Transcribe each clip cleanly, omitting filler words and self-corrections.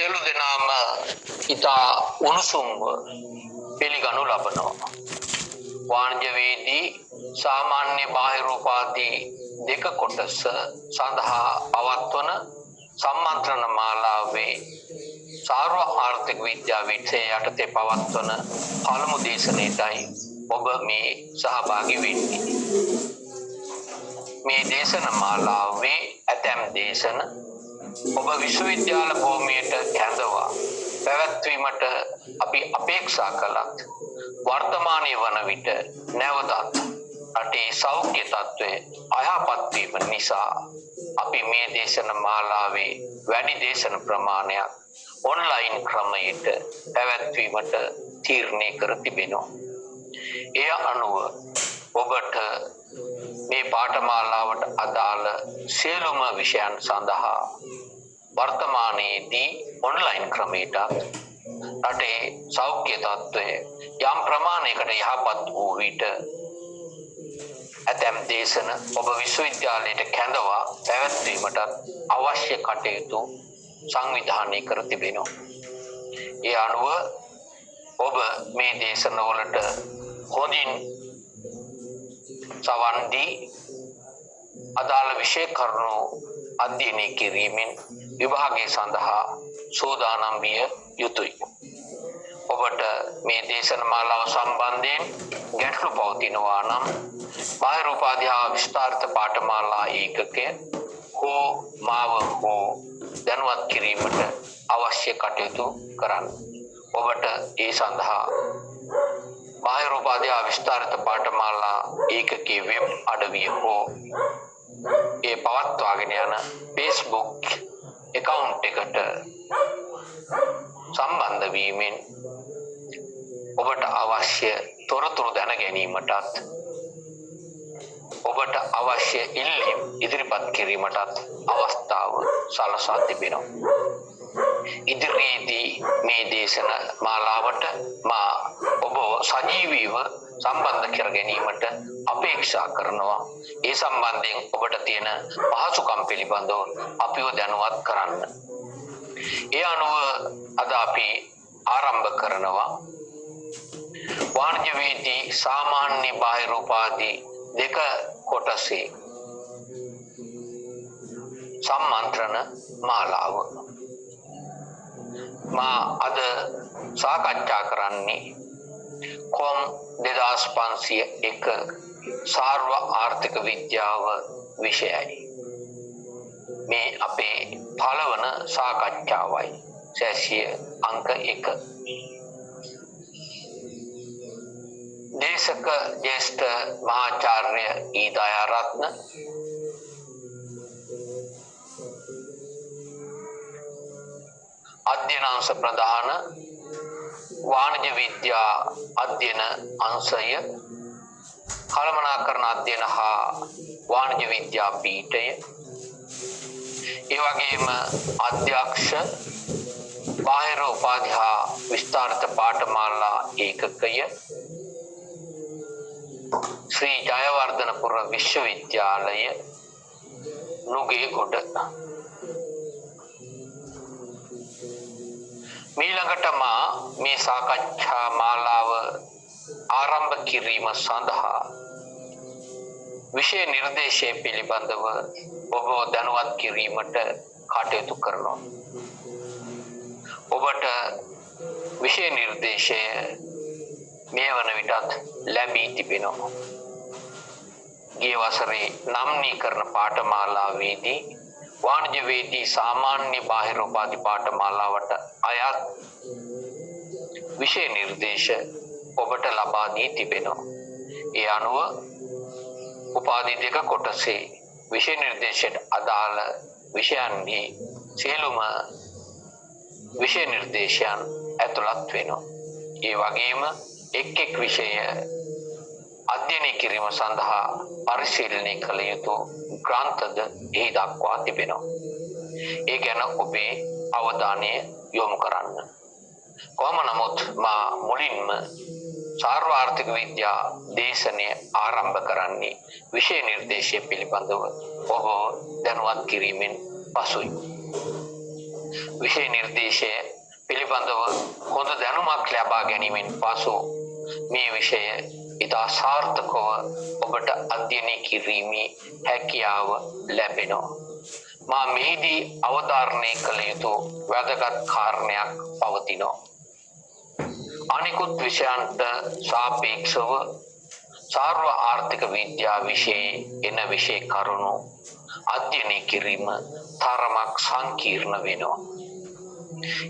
සියලු දෙනාම ඉතා උණුසුම්ව පිළිගනු ලබනවා. වාණිජවේදී සාමාන්‍ය බාහිරෝපාදී දෙක කොටස සඳහා පවත්වන සම්මන්ත්‍රණ මාලාවේ සාර්ව ආර්ථික විද්‍යා විෂය යටතේ පවත්වන පළමු දේශනයටයි ඔබ මේ සහභාගී වෙන්නේ. මේ දේශන මාලාවේ ඇතැම් දේශන ඔබ විශ්වවිද්‍යාල භූමියට කැඳවා පැවැත්වීමට අපි අපේක්ෂා කළත් වර්තමානයේ වන විට නැවතත් රටේ සෞඛ්‍ය තත්ත්වය අයහපත් වීම නිසා අපි මේ දේශන මාලාවේ වැඩි දේශන ප්‍රමාණයක් ඔන්ලයින් ක්‍රමයට පැවැත්වීමට තීරණය කර තිබෙනවා. එය අනුව ඔබට මේ පාඨමාලාවට අදාළ සියලුම විෂයන් සඳහා වර්තමානයේදී ඔන්ලයින් ක්‍රමයට රටේ සෞඛ්‍ය තත්ත්වය යම් ප්‍රමාණයකට යහපත් වූ විට ඇතැම් දේශන ඔබ විශ්වවිද්‍යාලයට කැඳවා පැවැත්වීමට අවශ්‍ය කටයුතු සංවිධානය කර තිබෙනවා. ඒ අනුව ඔබ මේ දේශනවලට හොඳින් සවන් දී අදාළ විෂය කරුණු අධ්‍යයනය කිරීමෙන් විභාගය සඳහා සූදානම් විය යුතුයි. ඔබට මේ දේශන මාලාව සම්බන්ධයෙන් ගැටලු පවතිනවා නම් බාහිර උපාධි හා විස්තරිත පාඨමාලා ඒකකය හෝ මාව හෝ දැනුවත් කිරීමට අවශ්‍ය කටයුතු කරන්න. ඔබට ඒ සඳහා බාහිර උපාධි හා විස්තරිත පාඨමාලා ඒකකයේ වෙබ් අඩවිය හෝ ඒ පවත්වාගෙන යන Facebook account එකට සම්බන්ධ වීමෙන් ඔබට අවශ්‍ය තොරතුරු දැන ගැනීමටත් ඔබට අවශ්‍ය ඉල්ලීම් ඉදිරිපත් කිරීමටත් අවස්ථාව සලසා තිබෙනවා. ඉදිරියේදී මේ දේශන මාලාවට මා ඔබ සජීවීව සම්බන්ධ කර ගැනීමට අපේක්ෂා කරනවා. ඒ සම්බන්ධයෙන් ඔබට තියෙන පහසුකම් පිළිබඳව අපිව දැනුවත් කරන්න. ඒ අනුව අද අපි ආරම්භ කරනවා වාණිජවේදී සාමාන්‍ය බාහිර උපාධි දෙක කොටසේ සම්මන්ත්‍රණ මාලාව. මා අද සාකච්ඡා කරන්නේ කොම් 2501 සාර්ව ආර්ථික විද්‍යාව විෂයයි. මේ අපේ පළවන සාකච්ඡාවයි. සැසිය අංක 1. දේශක ජ්‍යෙෂ්ඨ මහාචාර්ය ඊදයාරත්න අධ්‍යයන අංශ ප්‍රධාන වාණිජ විද්‍යා අධ්‍යයන අංශය කළමනාකරණ අධ්‍යයන හා වාණිජ විද්‍යා පීඨය ඒ වගේම අධ්‍යක්ෂ බාහිර උපාධි හා විස්තරිත පාඨමාලා ඒකකය ශ්‍රී ජයවර්ධනපුර විශ්වවිද්‍යාලය නුගේගොඩ. මීළඟට මා මේ සාකච්ඡා මාලාව ආරම්භ කිරීම සඳහා විෂය නිර්දේශය පිළිබඳව ඔබ දැනුවත් කිරීමට කටයුතු කරනවා. ඔබට විෂය නිර්දේශය මේ වන විටත් ලැබී තිබෙනවා. ගිය වසරේ නම්නීකරණ පාඨමාලාවේදී වාණිජවේදී සාමාන්‍ය බාහිර උපාධි පාඨමාලාවට අයත් විෂය නිර්දේශ ඔබට ලබා දී තිබෙනවා. ඒ අනුව උපාධි දෙක කොටසේ විෂය නිර්දේශයට අදාළ විෂයන්හි සියලුම විෂය නිර්දේශයන් ඇතුළත් වෙනවා. ඒ වගේම එක් විෂය අධ්‍යයනය කිරීම සඳහා පරිශීලනය කළ යුතු ග්‍රන්ථද එහි දක්වා තිබෙනවා. ඒ ගැන ඔබේ අවධානය යොමු කරන්න. කොහොම නමුත් මා මුලින්ම සාර්ව ආර්ථික විද්‍යා දේශනය ආරම්භ කරන්නේ විෂය නිර්දේශය පිළිබඳව ඔබ දැනුවත් කිරීමෙන් පසුයි. විෂය නිර්දේශය පිළිබඳව හොඳ දැනුමක් ලබා ගැනීමෙන් පසු මේ විෂය ඉතා සාර්ථකව ඔබට අධ්‍යයනය කිරීමේ හැකියාව ලැබෙනවා. මා මෙහිදී අවධාරණය කළ යුතු වැදගත් කාරණයක් පවතිනවා. අනිකුත් විෂයන්ට සාපේක්ෂව සාර්ව ආර්ථික විද්‍යා විෂයේ එන විෂය කරුණු අධ්‍යයනය කිරීම තරමක් සංකීර්ණ වෙනවා.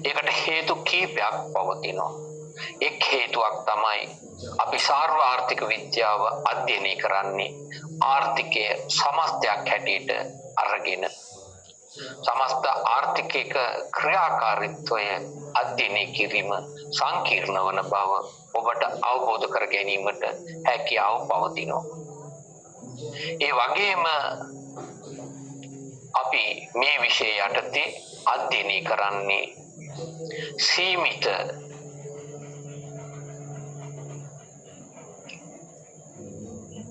ඒකට හේතු කීපයක් පවතිනවා. එක් හේතුවක් තමයි අපි සාර්ව ආර්ථික විද්‍යාව අධ්‍යයනය කරන්නේ ආර්ථිකය සමස්තයක් හැටියට අරගෙන. සමස්ත ආර්ථිකයක ක්‍රියාකාරීත්වය අධ්‍යයනය කිරීම සංකීර්ණ වන බව ඔබට අවබෝධ කර ගැනීමට හැකියාව පවතිනවා. ඒ වගේම අපි මේ විෂය යටතේ අධ්‍යයනය කරන්නේ සීමිත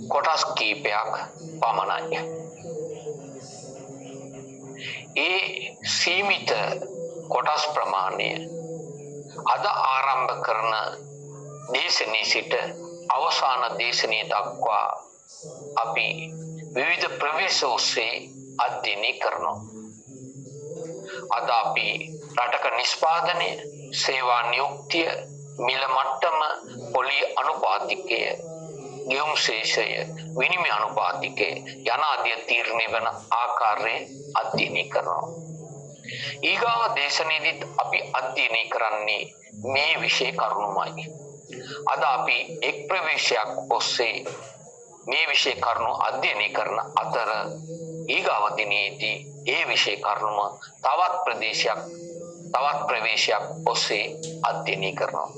කොටස් කීපයක් පමණයි. ඒ සීමිත කොටස් ප්‍රමාණය අද ආරම්භ කරන දේශනයේ සිට අවසාන දේශනය දක්වා අපි විවිධ ප්‍රවේශ ඔස්සේ අධ්‍යයනය කරනවා. අද අපි රටක නිෂ්පාදනය, සේවා නියුක්තිය, මිල මට්ටම, පොලි අනුපාතිකය, ගෙවුම් ශේෂය, විනිමය අනුපාතිකය යනාදී තීරණය වන ආකාරයේ අධ්‍යයනය කරනවා. ඊගාව දේශනයේදීත් අපි අධ්‍යයනය කරන්නේ මේ විෂය කරුණුමයි. අද අපි එක් ප්‍රවේශයක් ඔස්සේ මේ විෂය කරුණු අධ්‍යයනය කරන අතර ඊගාව දිනේදී ඒ විෂය කරුණුම තවත් ප්‍රවේශයක් ඔස්සේ අධ්‍යයනය කරනවා.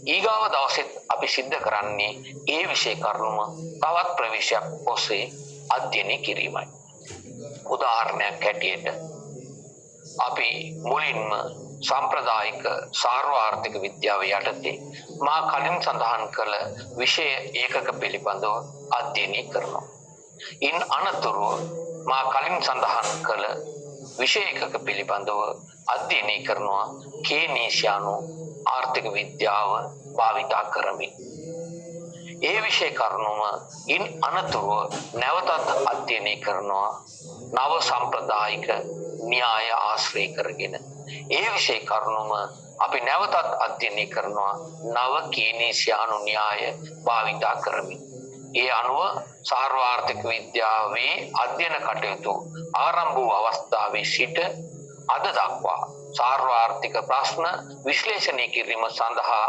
ඊගාව දවසෙත් අපි සිද්ධ කරන්නේ ඒ විෂය කරුණුම තවත් ප්‍රවේශයක් ඔස්සේ අධ්‍යයනය කිරීමයි. උදාහරණයක් හැටියට අපි මුලින්ම සාම්ප්‍රදායික සාර්ව ආර්ථික විද්‍යාව යටතේ මා කලින් සඳහන් කළ විෂය ඒකක පිළිබඳව අධ්‍යයනය කරනවා. ඉන් අනතුරුව මා කලින් සඳහන් කළ විෂය ඒකක පිළිබඳව අධ්‍යයනය කරනවා කේනීසියානු ආර්ථික විද්‍යාව භාවිතා කරමින්. ඒ විෂය කරුණුම ඉන් අනතුරුව නැවතත් අධ්‍යයනය කරනවා නව සම්ප්‍රදායික න්‍යාය ආශ්‍රය කරගෙන. ඒ විෂය කරුණුම අපි නැවතත් අධ්‍යයනය කරනවා නව කේනීසියානු න්‍යාය භාවිතා කරමින්. ඒ අනුව සාර්ව ආර්ථික විද්‍යාවේ අධ්‍යයන කටයුතු ආරම්භ වූ අවස්ථාවේ සිට අද දක්වා සාර්ව ආර්ථික ප්‍රශ්න විශ්ලේෂණය කිරීම සඳහා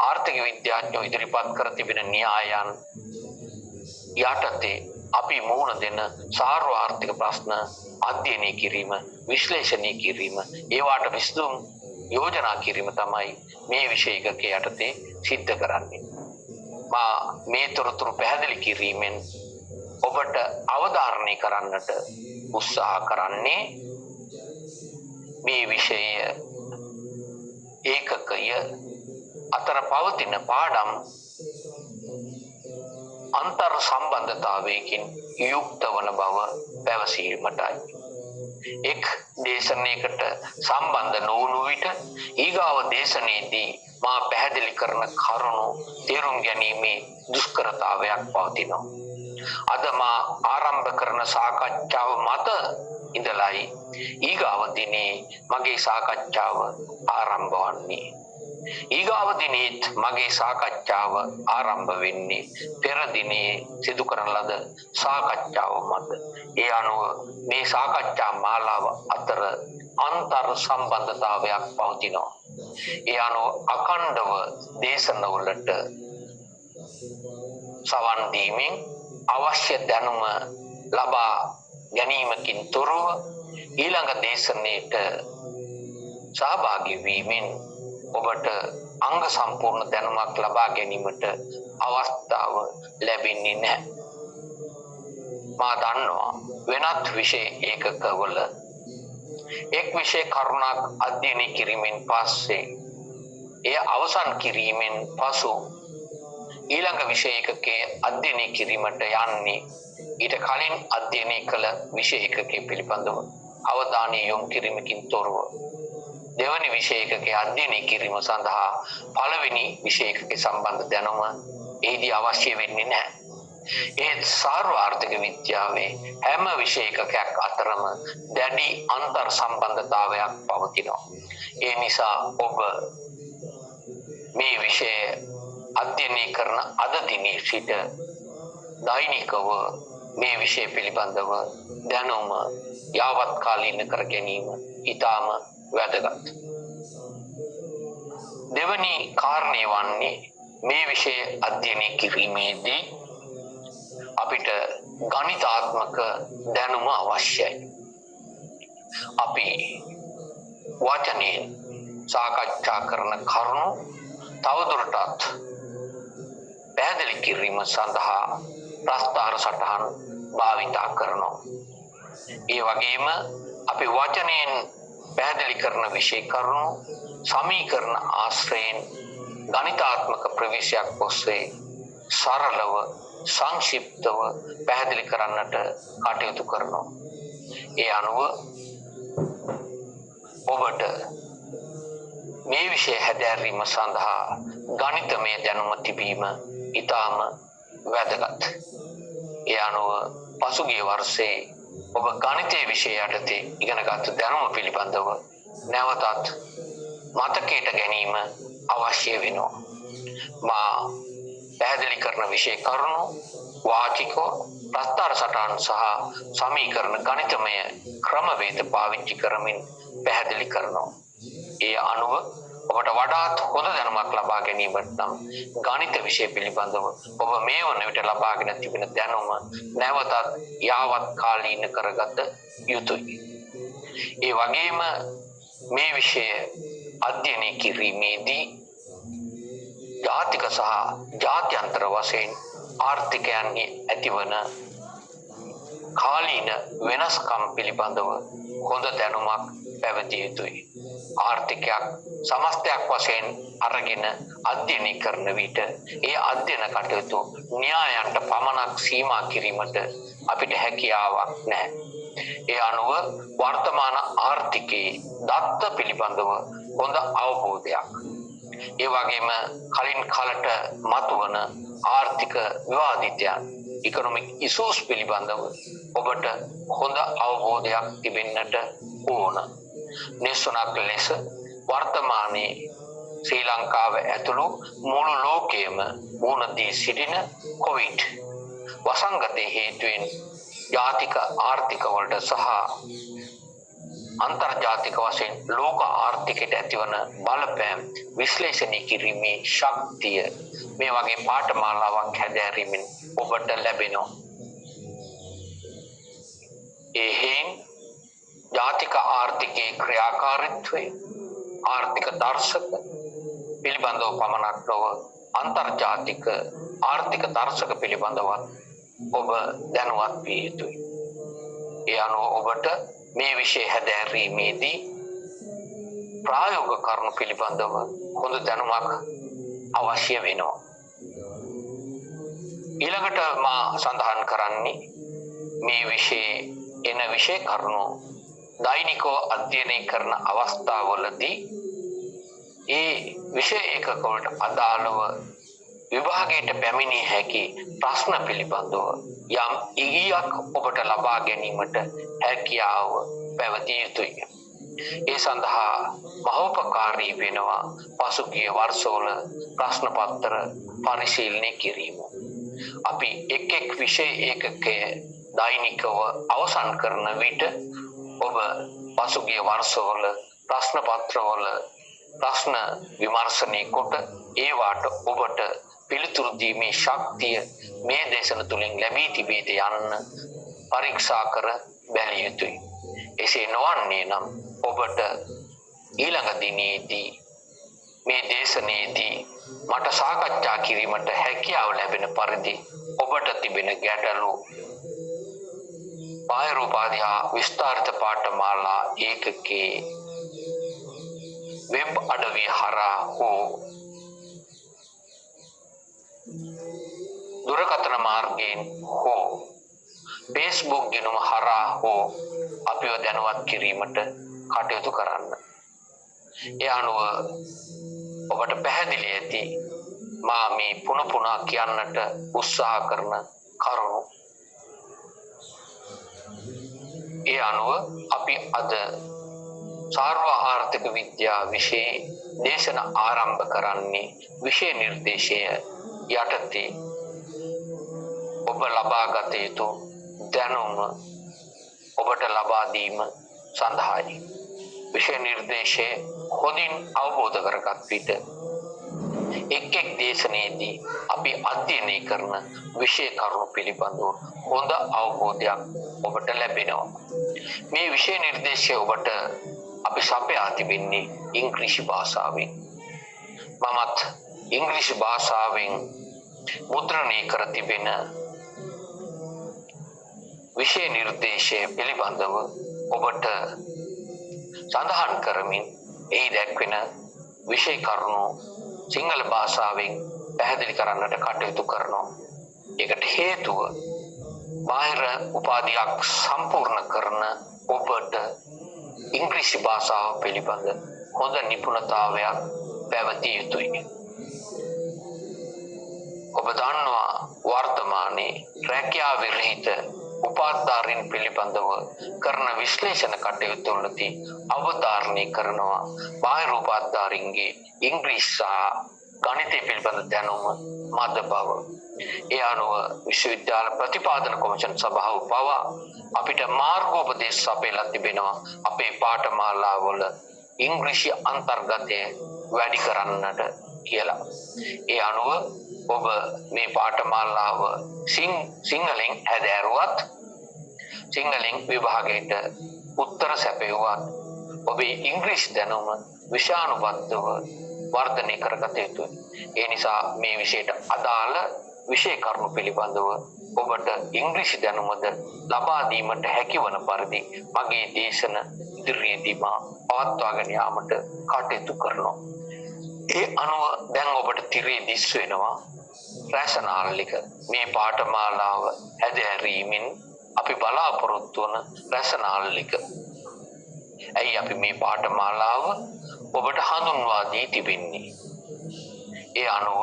ආර්ථික විද්‍යාඥයෝ ඉදිරිපත් කර තිබෙන න්‍යායන් යටතේ අපි මුහුණ දෙන සාර්ව ආර්ථික ප්‍රශ්න අධ්‍යයනය කිරීම, විශ්ලේෂණය කිරීම, ඒවාට විසඳුම් යෝජනා කිරීම තමයි මේ විෂය එකකේ යටතේ සිද්ධ කරන්නේ. මා මේ තොරතුරු පැහැදිලි කිරීමෙන් ඔබට අවධාරණය කරන්නට උත්සාහ කරන්නේ මේ විෂය ඒකකය අතර පවතින පාඩම් අන්තර් සම්බන්ධතාවයකින් යුක්ත වන බව පැවසීමටයි. එක් දේශනයකට සම්බන්ධ නොවුණු විට ඊගාව දේශනයේදී මා පැහැදිලි කරන කරුණු තේරුම් ගැනීමේ දුෂ්කරතාවයක් පවතිනවා. අද මා ආරම්භ කරන සාකච්ඡාව මත ඉඳලයි ඊගාව දිනේ මගේ සාකච්ඡාව ආරම්භ වන්නේ. ඊගාව දිනේත් මගේ සාකච්ඡාව ආරම්භ වෙන්නේ පෙර දිනේ සිදු කරන ලද සාකච්ඡාව මත. ඒ අනුව මේ සාකච්ඡා මාලාව අතර අන්තර් සම්බන්ධතාවයක් පවතිනවා. ඒ අනුව අඛණ්ඩව දේශනවලට සවන් දීමෙන් අවශ්‍ය දැනුම ලබා ගැනීමකින් තොරව ඊළඟ දේශනයේට සහභාගී වීමෙන් ඔබට අංග සම්පූර්ණ දැනුමක් ලබා ගැනීමට අවස්ථාව ලැබෙන්නේ නැහැ. මා දන්නවා වෙනත් විෂය ඒකකවල එක් විෂය කරුණක් අධ්‍යයනය කිරීමෙන් පස්සේ එය අවසන් කිරීමෙන් පසු ඊළඟ විෂය ඒකකයේ අධ්‍යයනය කිරීමට යන්නේ ඊට කලින් අධ්‍යයනය කළ විෂය ඒකකයේ පිළිබඳව අවධානය යොමු කිරීමකින් තොරව. දෙවැනි විෂය එකකේ අධ්‍යයනය කිරීම සඳහා පළවෙනි විෂය එකකේ සම්බන්ධ දැනුම එහිදී අවශ්‍ය වෙන්නේ නැහැ. ඒත් සාර්වාර්ථක විද්‍යාවේ හැම විෂය එකකයක් අතරම දැඩි අන්තර් සම්බන්ධතාවයක් පවතිනවා. ඒ නිසා ඔබ මේ විෂය අධ්‍යයනය කරන අද දිනේ සිට දෛනිකව මේ විෂය පිළිබඳව දැනුම යාවත් කාලීන කර ගැනීම ඉතාම වැදගත්. දෙවැනි කාරණය වන්නේ මේ විෂය අධ්‍යයනය කිරීමේදී අපිට ගණිතාත්මක දැනුම අවශ්‍යයි. අපි වචනයෙන් සාකච්ඡා කරන කරුණු තවදුරටත් පැහැදිලි කිරීම සඳහා ප්‍රස්ථාර සටහන් භාවිතා කරනවා. ඒ වගේම අපි වචනයෙන් පැහැදිලි කරන විෂය කරුණු සමීකරණ ආශ්‍රයෙන් ගණිතාත්මක ප්‍රවේශයක් ඔස්සේ සරලව සංක්ෂිප්තව පැහැදිලි කරන්නට කටයුතු කරනවා. ඒ අනුව ඔබට මේ විෂය හැදෑරීම සඳහා ගණිතමය දැනුම තිබීම ඉතාම වැදගත්. ඒ අනුව පසුගිය වර්ෂයේ ඔබ ගණිතය විෂය යටතේ ඉගෙනගත් දැනුම පිළිබඳව නැවතත් මතකයට ගැනීම අවශ්‍ය වෙනවා. මා පැහැදිලි කරන විෂය කරුණු වාචිකව ප්‍රස්ථාර සටහන් සහ සමීකරණ ගණිතමය ක්‍රමවේද පාවිච්චි කරමින් පැහැදිලි කරනවා. ඒ අනුව ඔබට වඩාත් හොඳ දැනුමක් ලබා ගැනීමට නම් ගණිත විෂය පිළිබඳව ඔබ මේ වන විට ලබාගෙන තිබෙන දැනුම නැවතත් යාවත් කාලීන කරගත යුතුයි. ඒ වගේම මේ විෂය අධ්‍යයනය කිරීමේදී ජාතික සහ ජාත්‍යන්තර වශයෙන් ආර්ථිකයන්හි ඇතිවන කාලීන වෙනස්කම් පිළිබඳව හොඳ දැනුමක් පැවතිය යුතුයි. ආර්ථිකයක් සමස්තයක් වශයෙන් අරගෙන අධ්‍යයනය කරන විට ඒ අධ්‍යයන කටයුතු න්‍යායන්ට පමණක් සීමා කිරීමට අපිට හැකියාවක් නැහැ. ඒ අනුව වර්තමාන ආර්ථිකයේ දත්ත පිළිබඳව හොඳ අවබෝධයක්, ඒ වගේම කලින් කලට මතුවන ආර්ථික විවාදිතයන් ඉකොනොමික් ඉෂුස් පිළිබඳව ඔබට හොඳ අවබෝධයක් තිබෙන්නට ඕන. නිසුණක් ලෙස වර්තමානයේ ශ්‍රී ලංකාව ඇතුළු මුළු ලෝකයේම මුහුණ දී සිටින කොවිඩ් වසංගතයේ හේතුවෙන් ජාතික ආර්ථික වලට සහ අන්තර්ජාතික වශයෙන් ලෝක ආර්ථිකයට ඇතිවන බලපෑම් විශ්ලේෂණය කිරීමේ ශක්තිය මේ වගේ පාඨමාලාවක් හැදෑරීමෙන් ඔබට ලැබෙනවා. ඒ හේන් ජාතික ආර්ථිකයේ ක්‍රියාකාරීත්වය ආර්ථික දර්ශක පිළිබඳව පමණක් නොව අන්තර්ජාතික ආර්ථික දර්ශක පිළිබඳව ඔබ දැනුවත් විය යුතුයි. ඒ අනුව ඔබට මේ විෂය හැදෑරීමේදී ප්‍රායෝගික කරුණු පිළිබඳව හොඳ දැනුමක් අවශ්‍ය වෙනවා. ඊළඟට මා සඳහන් කරන්නේ මේ විෂයේ එන විෂය කරුණු දෛනිකව අධ්‍යයනය කරන අවස්ථාවලදී ඒ විෂය ඒකකවලට අදාළව විභාගයට පැමිණිය හැකි ප්‍රශ්න පිළිබඳව යම් ඉගියක් ඔබට ලබා ගැනීමට හැකියාව පැවතිය යුතුයි. ඒ සඳහා මහෝපකාරී වෙනවා පසුගිය වර්ෂවල ප්‍රශ්න පත්‍ර පරිශීලනය කිරීම. අපි එක් විෂය ඒකකය දෛනිකව අවසන් කරන විට ඔබ පසුගිය වර්ෂවල ප්‍රශ්න පත්‍රවල ප්‍රශ්න විමර්ශනය කොට ඒවාට ඔබට පිළිතුරු දීමේ ශක්තිය මේ දේශන තුලින් ලැබී තිබේද යන්න පරීක්ෂා කර බැලිය යුතුයි. එසේ නොවන්නේ නම් ඔබට ඊළඟ දිනේදී මේ දේශනයේදී මට සාකච්ඡා කිරීමට හැකියාව ලැබෙන පරිදි ඔබට තිබෙන ගැටලු පායරූපාදිහා විස්තරිත පාඨමාලා ඒකකයේ වෙබ් අඩවිය හරහා හෝ දුරකථන මාර්ගයෙන් හෝ Facebook ගිණුම හරහා හෝ අපිව දැනුවත් කිරීමට කටයුතු කරන්න. ඒ අනුව ඔබට පැහැදිලි ඇති මා මේ පුන පුනා කියන්නට උත්සාහ කරන කරුණු. ඒ අනුව අපි අද සාර්ව ආර්ථික විද්‍යා විෂයේ දේශන ආරම්භ කරන්නේ විෂය නිර්දේශය යටතේ ඔබ ලබා ගත යුතු දැනුම ඔබට ලබා දීම සඳහායි. විෂය නිර්දේශය හොඳින් අවබෝධ කරගත් විට එක් දේශනයේදී අපි අධ්‍යයනය කරන විෂය කරුණු පිළිබඳව හොඳ අවබෝධයක් ඔබට ලැබෙනවා. මේ විෂය නිර්දේශය ඔබට අපි සපයා තිබෙන්නේ ඉංග්‍රීසි භාෂාවෙන්. මමත් ඉංග්‍රීසි භාෂාවෙන් මුද්‍රණය කර තිබෙන විෂය නිර්දේශය පිළිබඳව ඔබට සඳහන් කරමින් එහි දැක්වෙන විෂය කරුණු සිංහල භාෂාවෙන් පැහැදිලි කරන්නට කටයුතු කරනවා. ඒකට හේතුව බාහිර උපාධියක් සම්පූර්ණ කරන ඔබට ඉංග්‍රීසි භාෂාව පිළිබඳ හොඳ නිපුණතාවයක් පැවතිය යුතුයි. ඔබ දන්නවා වර්තමානයේ රැකියාව විරහිත උපාධිධාරීන් පිළිබඳව කරන විශ්ලේෂණ කටයුතු වලදී අවධාරණය කරනවා බාහිර උපාධිධාරීන්ගේ ඉංග්‍රීසි සහ ගණිතය පිළිබඳ දැනුම මද බව. ඒ අනුව විශ්වවිද්‍යාල ප්‍රතිපාදන කොමිෂන් සභාව පවා අපිට මාර්ගෝපදේශ සපයලා තිබෙනවා අපේ පාඨමාලාවල ඉංග්‍රීසි අන්තර්ගතය වැඩි කරන්නට කියලා. ඒ අනුව ඔබ මේ පාඨමාලාව සිංහලෙන් හැදෑරුවත් සිංහලෙන් විභාගයට උත්තර සැපයුවත් ඔබේ ඉංග්‍රීසි දැනුම විෂයානුබද්ධව වර්ධනය කරගත යුතුයි. ඒ නිසා මේ විෂයට අදාළ විෂය කරුණු පිළිබඳව ඔබට ඉංග්‍රීසි දැනුමද ලබා දීමට හැකිවන පරිදි මගේ දේශන ඉදිරියේදී මා පවත්වාගෙන යාමට කටයුතු කරනවා. ඒ අනුව දැන් ඔබට තිරේ දිස් වෙනවා රැසනාලික මේ පාඨමාලාව හැදෑරීමෙන් අපි බලාපොරොත්තු වන රැසනාලික. ඇයි අපි මේ පාඨමාලාව ඔබට හඳුන්වා දී තිබෙන්නේ? ඒ අනුව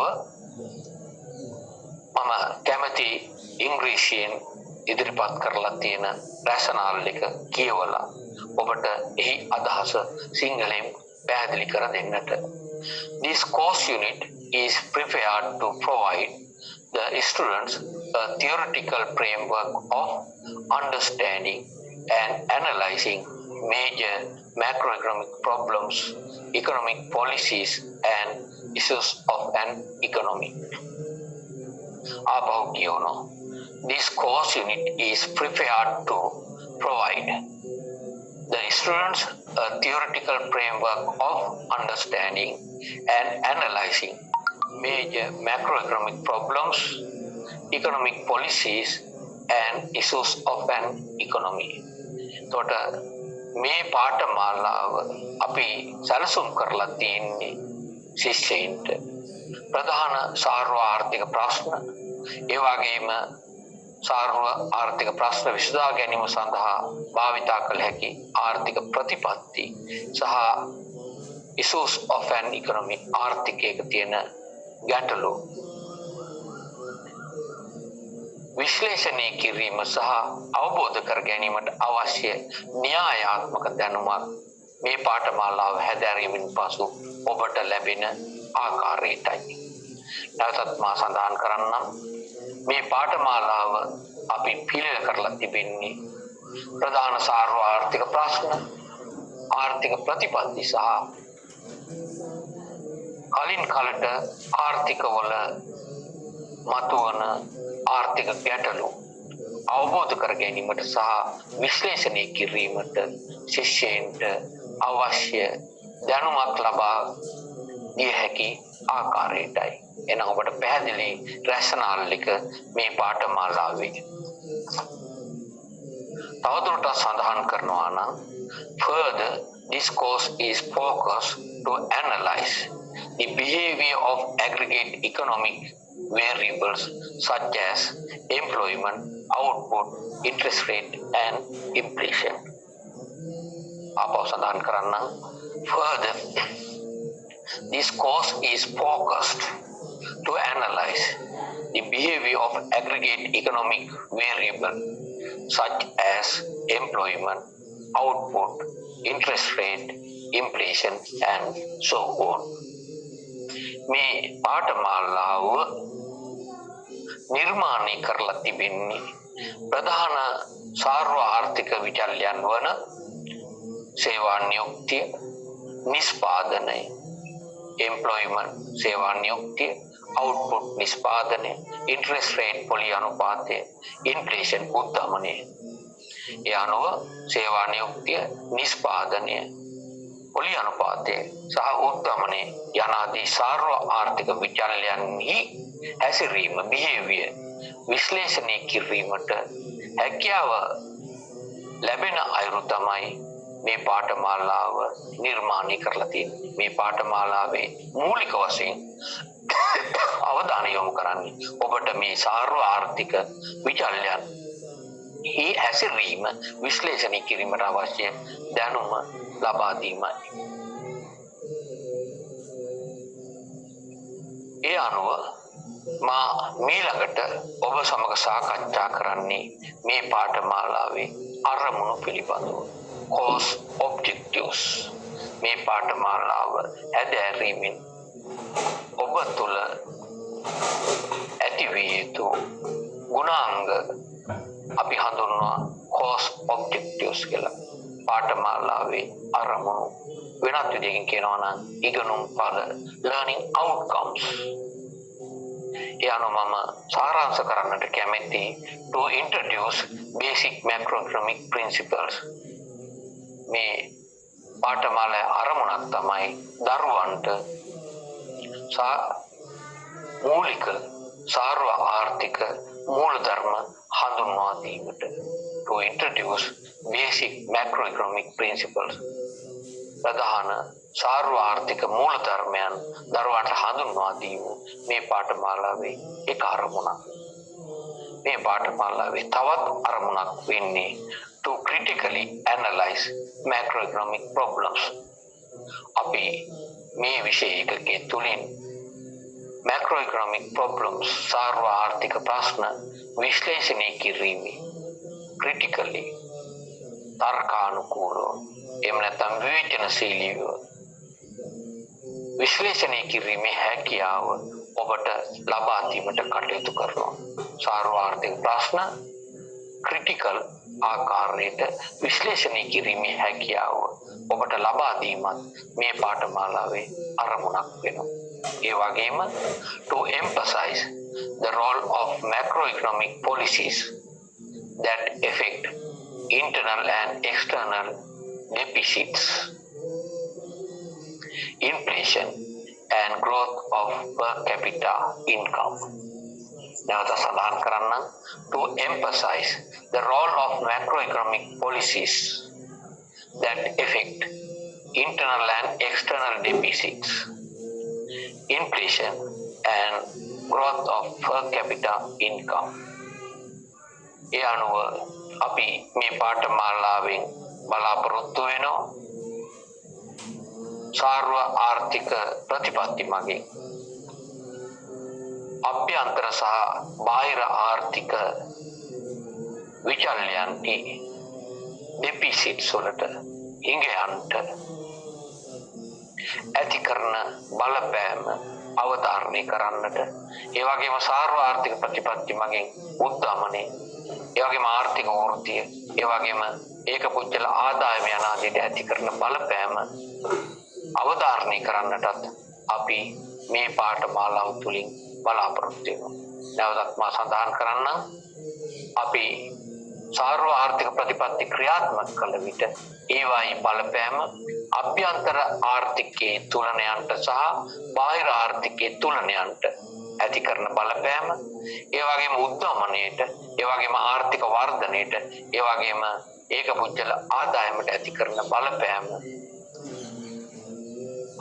මම කැමති ඉංග්‍රීසියෙන් ඉදිරිපත් කරලා තියෙන රැසනාලික කියවලා ඔබට එහි අදහස සිංහලෙන් පැහැදිලි කර දෙන්නට. This course unit is prepared to provide the students a theoretical framework of understanding and analyzing major macroeconomic problems, economic policies, and issues of an economy. This course unit is prepared to provide the students a theoretical framework of understanding and analyzing major macroeconomic problems, economic policies, and issues of an economy. තොට මේ පාඨමාලාව අපි සැලසුම් කරලා තියෙන්නේ ශිෂ්‍යයින්ට ප්‍රධාන සාර්ව ආර්ථික ප්‍රශ්න ඒ වගේම සාර්ව ආර්ථික ප්‍රශ්න විසඳා ගැනීම සඳහා භාවිතා කළ හැකි ආර්ථික ප්‍රතිපත්ති සහ issues of an economy ආර්ථිකයක තියෙන ගැටලු විශ්ලේෂණය කිරීම සහ අවබෝධ කර ගැනීමට අවශ්‍ය න්‍යායාත්මක දැනුමක් මේ පාඨමාලාව හැදෑරීමෙන් පසු ඔබට ලැබෙන ආකාරයටයි. නැවතත් මා සඳහන් කරන්නම් මේ පාඨමාලාව අපි පිළිල කරලා තිබෙන්නේ ප්‍රධාන සාර්ව ආර්ථික ප්‍රශ්න ආර්ථික ප්‍රතිපත්ති සහ කලින් කලට ආර්ථිකවල මතුවන ආර්ථික ගැටලු අවබෝධ කර ගැනීමට සහ විශ්ලේෂණය කිරීමට ශිෂ්‍යයන්ට අවශ්‍ය දැනුමක් ලබා දිය හැකි ආකාරයටයි. එනම් ඔබට පැහැදිලි රැෂනාලික මේ පාඨමාලාවේ. තවදුරටත් සඳහන් කරනවා නම් further this course is focused to analyze the behavior of aggregate economic variables such as employment, output, interest rate, and inflation. apa සඳහන් කරන්නම්. Further, this course is focused to analyze the behavior of aggregate economic variables such as employment, output, interest rate, inflation, and so on. මේ පාඨමාලාව නිර්මාණය කරලා තිබෙන්නේ ප්‍රධාන සාර්ව ආර්ථික විචල්යන් වන සේවා නියුක්තිය, නිෂ්පාදනය, employment සේවා නියුක්තිය, output නිෂ්පාදනය, interest rate පොලි අනුපාතය, inflation උද්දමනය. ඒ අනුව සේවා නියුක්තිය, නිෂ්පාදනය, පොලි අනුපාතය සහ උද්දමනය යනාදී සාර්ව ආර්ථික විචල්යන්හි හැසිරීම behavior විශ්ලේෂණය කිරීමට හැකියාව ලැබෙන අයුරු තමයි මේ පාඨමාලාව නිර්මාණය කරලා තියෙන්නේ. මේ පාඨමාලාවේ මූලික වශයෙන් අවධානය යොමු කරන්නේ ඔබට මේ සාර්ව ආර්ථික විචල්යන් හි හැසිරීම විශ්ලේෂණය කිරීමට අවශ්‍ය දැනුම ලබා දීමයි. ඒ අනුව මා මීළඟට ඔබ සමග සාකච්ඡා කරන්නේ මේ පාඨමාලාවේ අරමුණු පිළිබඳව. course objectives. මේ පාඨමාලාව හැදෑරීමෙන් ඔබ තුළ ඇතිවිය යුතු ගුණාංග අපි හඳුන්වනවා course objectives කියලා. පාඨමාලාවේ අරමුණු වෙනත් විදිහකින් කියනවා නම් ඉගෙනුම් ඵල learning outcomes. ඒ අනුව මම සාරාංශ කරන්නට කැමැති to introduce basic macroeconomic principles. මේ පාඨමාලාවේ අරමුණක් තමයි දරුවන්ට මූලික සාර්ව ආර්ථික මූලධර්ම හඳුන්වා දීමට. to introduce basic macroeconomic principles. ප්‍රධාන සාර්ව ආර්ථික මූලධර්මයන් දරුවන්ට හඳුන්වා දීම මේ පාඨමාලාවේ එක අරමුණක්. මේ පාඨමාලාවේ තවත් අරමුණක් වෙන්නේ to critically analyze macroeconomic problems. අපි මේ විෂය එකකයේ තුලින් macroeconomic problems සාර්ව ආර්ථික ප්‍රශ්න විශ්ලේෂණය කිරීමේ critically තර්කානුකූලව එහෙම නැත්නම් විවේචනශීලීව විශ්ලේෂණය කිරීමේ හැකියාව ඔබට ලබා දීමට කටයුතු කරනවා. සාර්ව ආර්ථික ප්‍රශ්න ක්‍රිටිකල් ආකාරයට විශ්ලේෂණය කිරීමේ හැකියාව ඔබට ලබා දීමත් මේ පාඨමාලාවේ අරමුණක් වෙනවා. ඒ වගේම to emphasize the role of macroeconomic policies that affect internal and external deficits, inflation, and growth of per capita income. නැවත සඳහන් කරන්නම් to emphasize the role of macroeconomic policies that affect internal and external deficits, inflation, and growth of per capita income. ඒ අනුව අපි මේ පාඨමාලාවෙන් බලාපොරොත්තු වෙනවා සාර්ව ආර්ථික ප්‍රතිපත්ති මගින් අභ්‍යන්තර සහ බාහිර ආර්ථික විචල්යන්හි deficits වලට හිඟයන්ට ඇති කරන බලපෑම අවධාරණය කරන්නට, ඒ වගේම සාර්ව ආර්ථික ප්‍රතිපත්ති මගින් උද්දමනය, ඒ වගේම ආර්ථික වෘද්ධිය, ඒ වගේම ඒක පුද්ගල ආදායම යන ආදියට ඇති කරන බලපෑම අවධාරණය කරන්නටත් අපි මේ පාඨමාලාව තුළින් බලාපොරොත්තු වෙනවා. නැවතත් මා සඳහන් කරන්නම් අපි සාර්ව ආර්ථික ප්‍රතිපත්ති ක්‍රියාත්මක කළ විට ඒවායි බලපෑම අභ්‍යන්තර ආර්ථිකයේ තුලනයන්ට සහ බාහිර ආර්ථිකයේ තුලනයන්ට ඇති කරන බලපෑම, ඒ වගේම උද්දමනයට, ඒ වගේම ආර්ථික වර්ධනයට, ඒ වගේම ඒක පුද්ගල ආදායමට ඇති කරන බලපෑම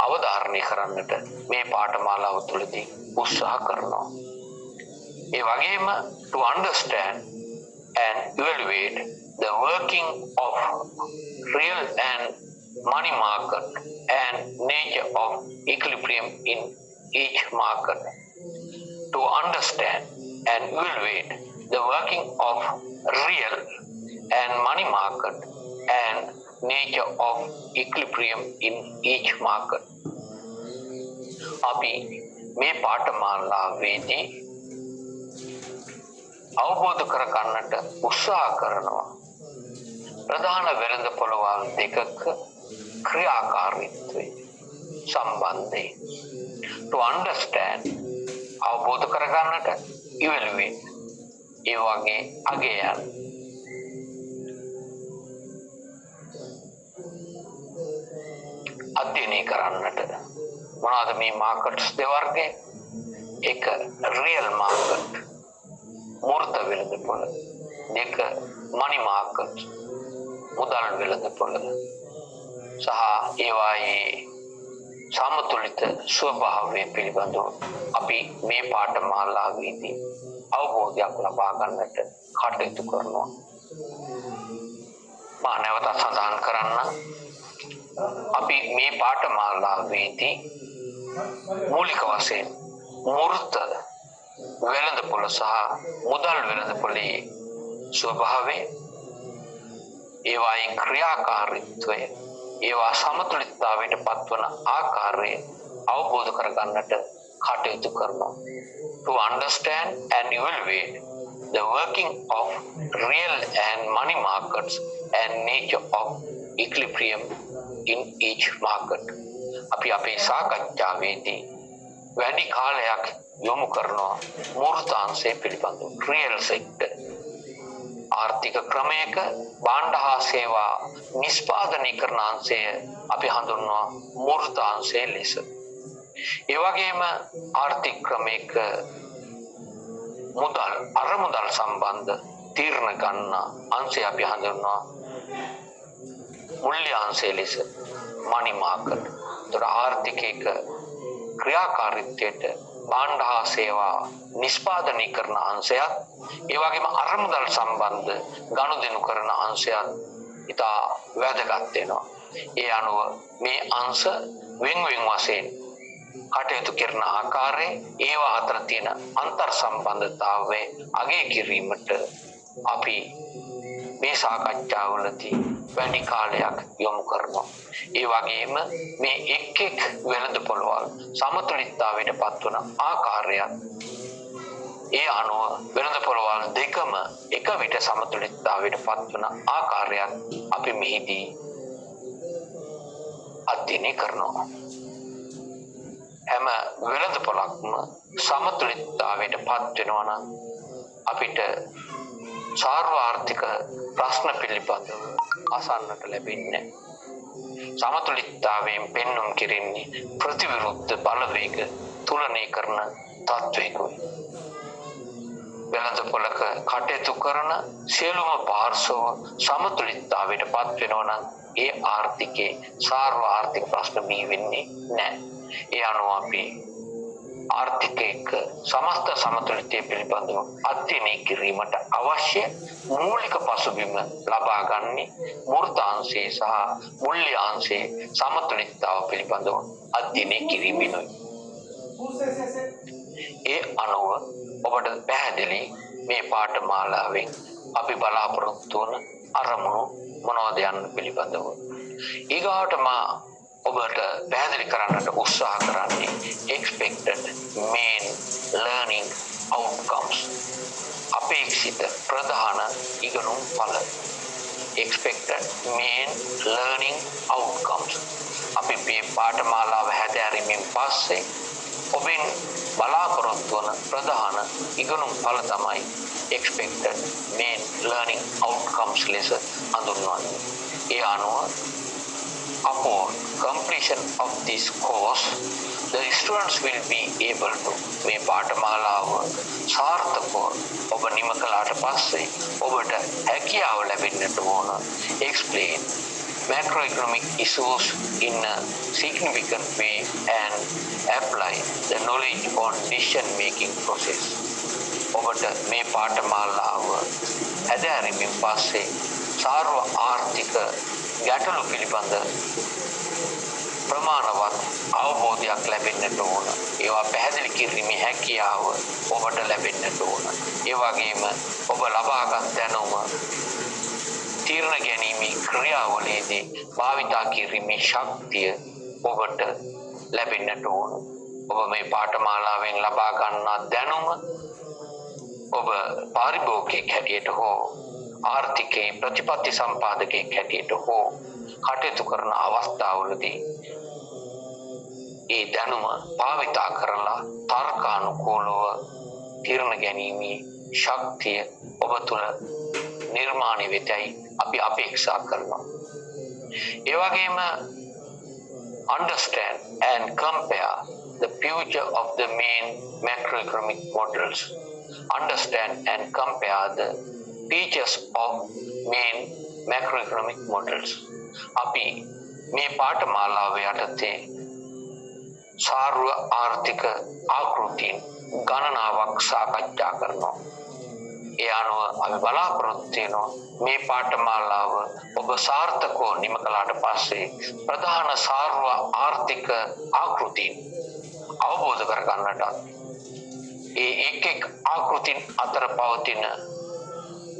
අවධාරණය කරන්නට මේ පාඨමාලාව තුළදී උත්සාහ කරනවා. ඒ වගේම to understand and evaluate the working of real and money market and nature of equilibrium in each market. To understand and evaluate the working of real and money market and nature of equilibrium in each market. අපි මේ පාඨමාලාවේදී අවබෝධ කර ගන්නට උත්සාහ කරනවා ප්‍රධාන වෙළඳපොළවල් දෙකක ක්‍රියාකාරීත්වය සම්බන්ධයෙන්. To understand අවබෝධ කර ගන්නට evaluate ඒ වගේ අගයන් අධ්‍යයනය කරන්නට මොනවාද මේ මාකට්ස් දෙවර්ගය? එක රියල් මාකට් මූර්ත වෙළඳපොළ, දෙක මනි මාකට් මුදල් වෙළඳපොළ සහ ඒවායේ සමතුලිත ස්වභාවය පිළිබඳව අපි මේ පාඨමාලාවේදී අවබෝධයක් ලබා ගන්නට කටයුතු කරනවා. මා නැවත සඳහන් කරන්න අපි මේ පාඨමාලාවේදී මූලික වශයෙන් මූර්ත වෙළඳපොළ සහ මුදල් වෙළඳපොළේ ස්වභාවය, ඒවායේ ක්‍රියාකාරීත්වය, ඒවා සමතුලිතතාවයට පත්වන ආකාරය අවබෝධ කර ගන්නට කටයුතු කරනවා. To understand and evaluate the working of real and money markets and nature of equilibrium in each market. අපි අපේ සාකච්ඡාවේදී වැඩි කාලයක් යොමු කරනවා මූර්තාංශය පිළිබඳව. රියල් සෙක්ටර් ආර්ථික ක්‍රමයක භාණ්ඩ හා සේවා නිෂ්පාදනය කරන අංශය අපි හඳුන්වනවා මූර්තාංශය ලෙස. ඒ වගේම ආර්ථික ක්‍රමයක මුදල් අරමුදල් සම්බන්ධ තීරණ ගන්න අංශය අපි හඳුන්වනවා මුල්‍ය අංශය ලෙස මනි මාකට්. ඒතර ආර්ථිකයක ක්‍රියාකාරීත්වයට භාණ්ඩ හා සේවා නිෂ්පාදනය කරන අංශයත් ඒ වගේම අරමුදල් සම්බන්ධ ගනුදෙනු කරන අංශයත් ඉතා වැදගත් වෙනවා. ඒ අනුව මේ අංශ වෙන වශයෙන් කටයුතු කරන ආකාරය, ඒවා අතර තියෙන අන්තර් සම්බන්ධතාවය අගය කිරීමට අපි මේ සාකච්ඡාවලදී වැඩි කාලයක් යොමු කරනවා. ඒ වගේම මේ එක් වෙළඳපොළවල් සමතුලිතතාවයට පත්වන ආකාරයත් ඒ අනුව වෙළඳපොළවල් දෙකම එක විට සමතුලිතතාවයට පත්වන ආකාරයත් අපි මෙහිදී අධ්‍යයනය කරනවා. හැම වෙළඳපොළක්ම සමතුලිතතාවයට පත් වෙනවා නම් අපිට සාර්වාර්ථික ප්‍රශ්න පිළිබඳව අසන්නට ලැබෙන්නේ. සමතුලිතතාවයෙන් පෙන්වුම් කිරීමේ ප්‍රතිවිරුද්ධ බලවේග තුලනය කරන තත්වයකයි. වෙළඳපොළක කටයුතු කරන සියලුම පාර්ශ්ව සමතුලිතතාවයට පත් වෙනවා නම් ඒ ආර්ථිකයේ සාර්වාර්ථික ප්‍රශ්න බිහි වෙන්නේ නැහැ. ඒ අනුව අපි ආර්ථිකයක සමස්ත සමතුලිතය පිළිබඳව අධ්‍යයනය කිරීමට අවශ්‍ය මූලික පසුබිම ලබා ගන්නේ මූර්තාංශයේ සහ මුල්‍ය අංශයේ සමතුලිතතාව පිළිබඳව අධ්‍යයනය කිරීමෙනුයි. ඒ අනුව ඔබට පැහැදිලි මේ පාඨමාලාවෙන් අපි බලාපොරොත්තු වන අරමුණු මොනවද යන්න පිළිබඳව. ඊගාවට මා ඔබට පැහැදිලි කරන්නට උත්සාහ කරන්නේ expected main learning outcomes. අපේක්ෂිත ප්‍රධාන ඉගෙනුම් ඵල. expected main learning outcomes. අපි මේ පාඨමාලාව හැදෑරීමෙන් පස්සේ ඔබෙන් බලාපොරොත්තු වන ප්‍රධාන ඉගෙනුම් ඵල තමයි expected main learning outcomes ලෙස හඳුන්වන්නේ. ඒ අනුව upon completion of this course, the students will be able to මේ පාඨමාලාව සාර්ථකව ඔබ නිම කළාට පස්සේ ඔබට හැකියාව ලැබෙන්නට ඕන explain macroeconomic issues in a significant way and apply the knowledge on decision making process. ඔබට මේ පාඨමාලාව හැදෑරීමෙන් පස්සේ සාර්ව ආර්ථික ගැටලු පිළිබඳ ප්‍රමාණවත් අවබෝධයක් ලැබෙන්නට ඕන. ඒවා පැහැදිලි කිරීමේ හැකියාව ඔබට ලැබෙන්නට ඕන. ඒ වගේම ඔබ ලබාගත් දැනුම තීරණ ගැනීමේ ක්‍රියාවලියේදී භාවිතා කිරීමේ ශක්තිය ඔබට ලැබෙන්නට ඕන. ඔබ මේ පාඨමාලාවෙන් ලබා ගන්නා දැනුම ඔබ පාරිභෝගිකයෙක් හැටියට හෝ ආර්ථිකයේ ප්‍රතිපත්ති සම්පාදකයෙක් හැටියට හෝ කටයුතු කරන අවස්ථාවලදී ඒ දැනුම භාවිතා කරලා තර්කානුකූලව තීරණ ගැනීමේ ශක්තිය ඔබ තුළ නිර්මාණය වෙතයි අපි අපේක්ෂා කරනවා. ඒ වගේම understand and compare the future of the main macroeconomic models. Understand and compare the features of main macroeconomic models. අපි මේ පාඨමාලාව යටතේ සාර්ව ආර්ථික ආකෘතීන් ගණනාවක් සාකච්ඡා කරනවා. ඒ අනුව අපි බලාපොරොත්තු වෙනවා මේ පාඨමාලාව ඔබ සාර්ථකව නිම කළාට පස්සේ ප්‍රධාන සාර්ව ආර්ථික ආකෘතීන් අවබෝධ කර ගන්නට ඒ එක් ආකෘතීන් අතර පවතින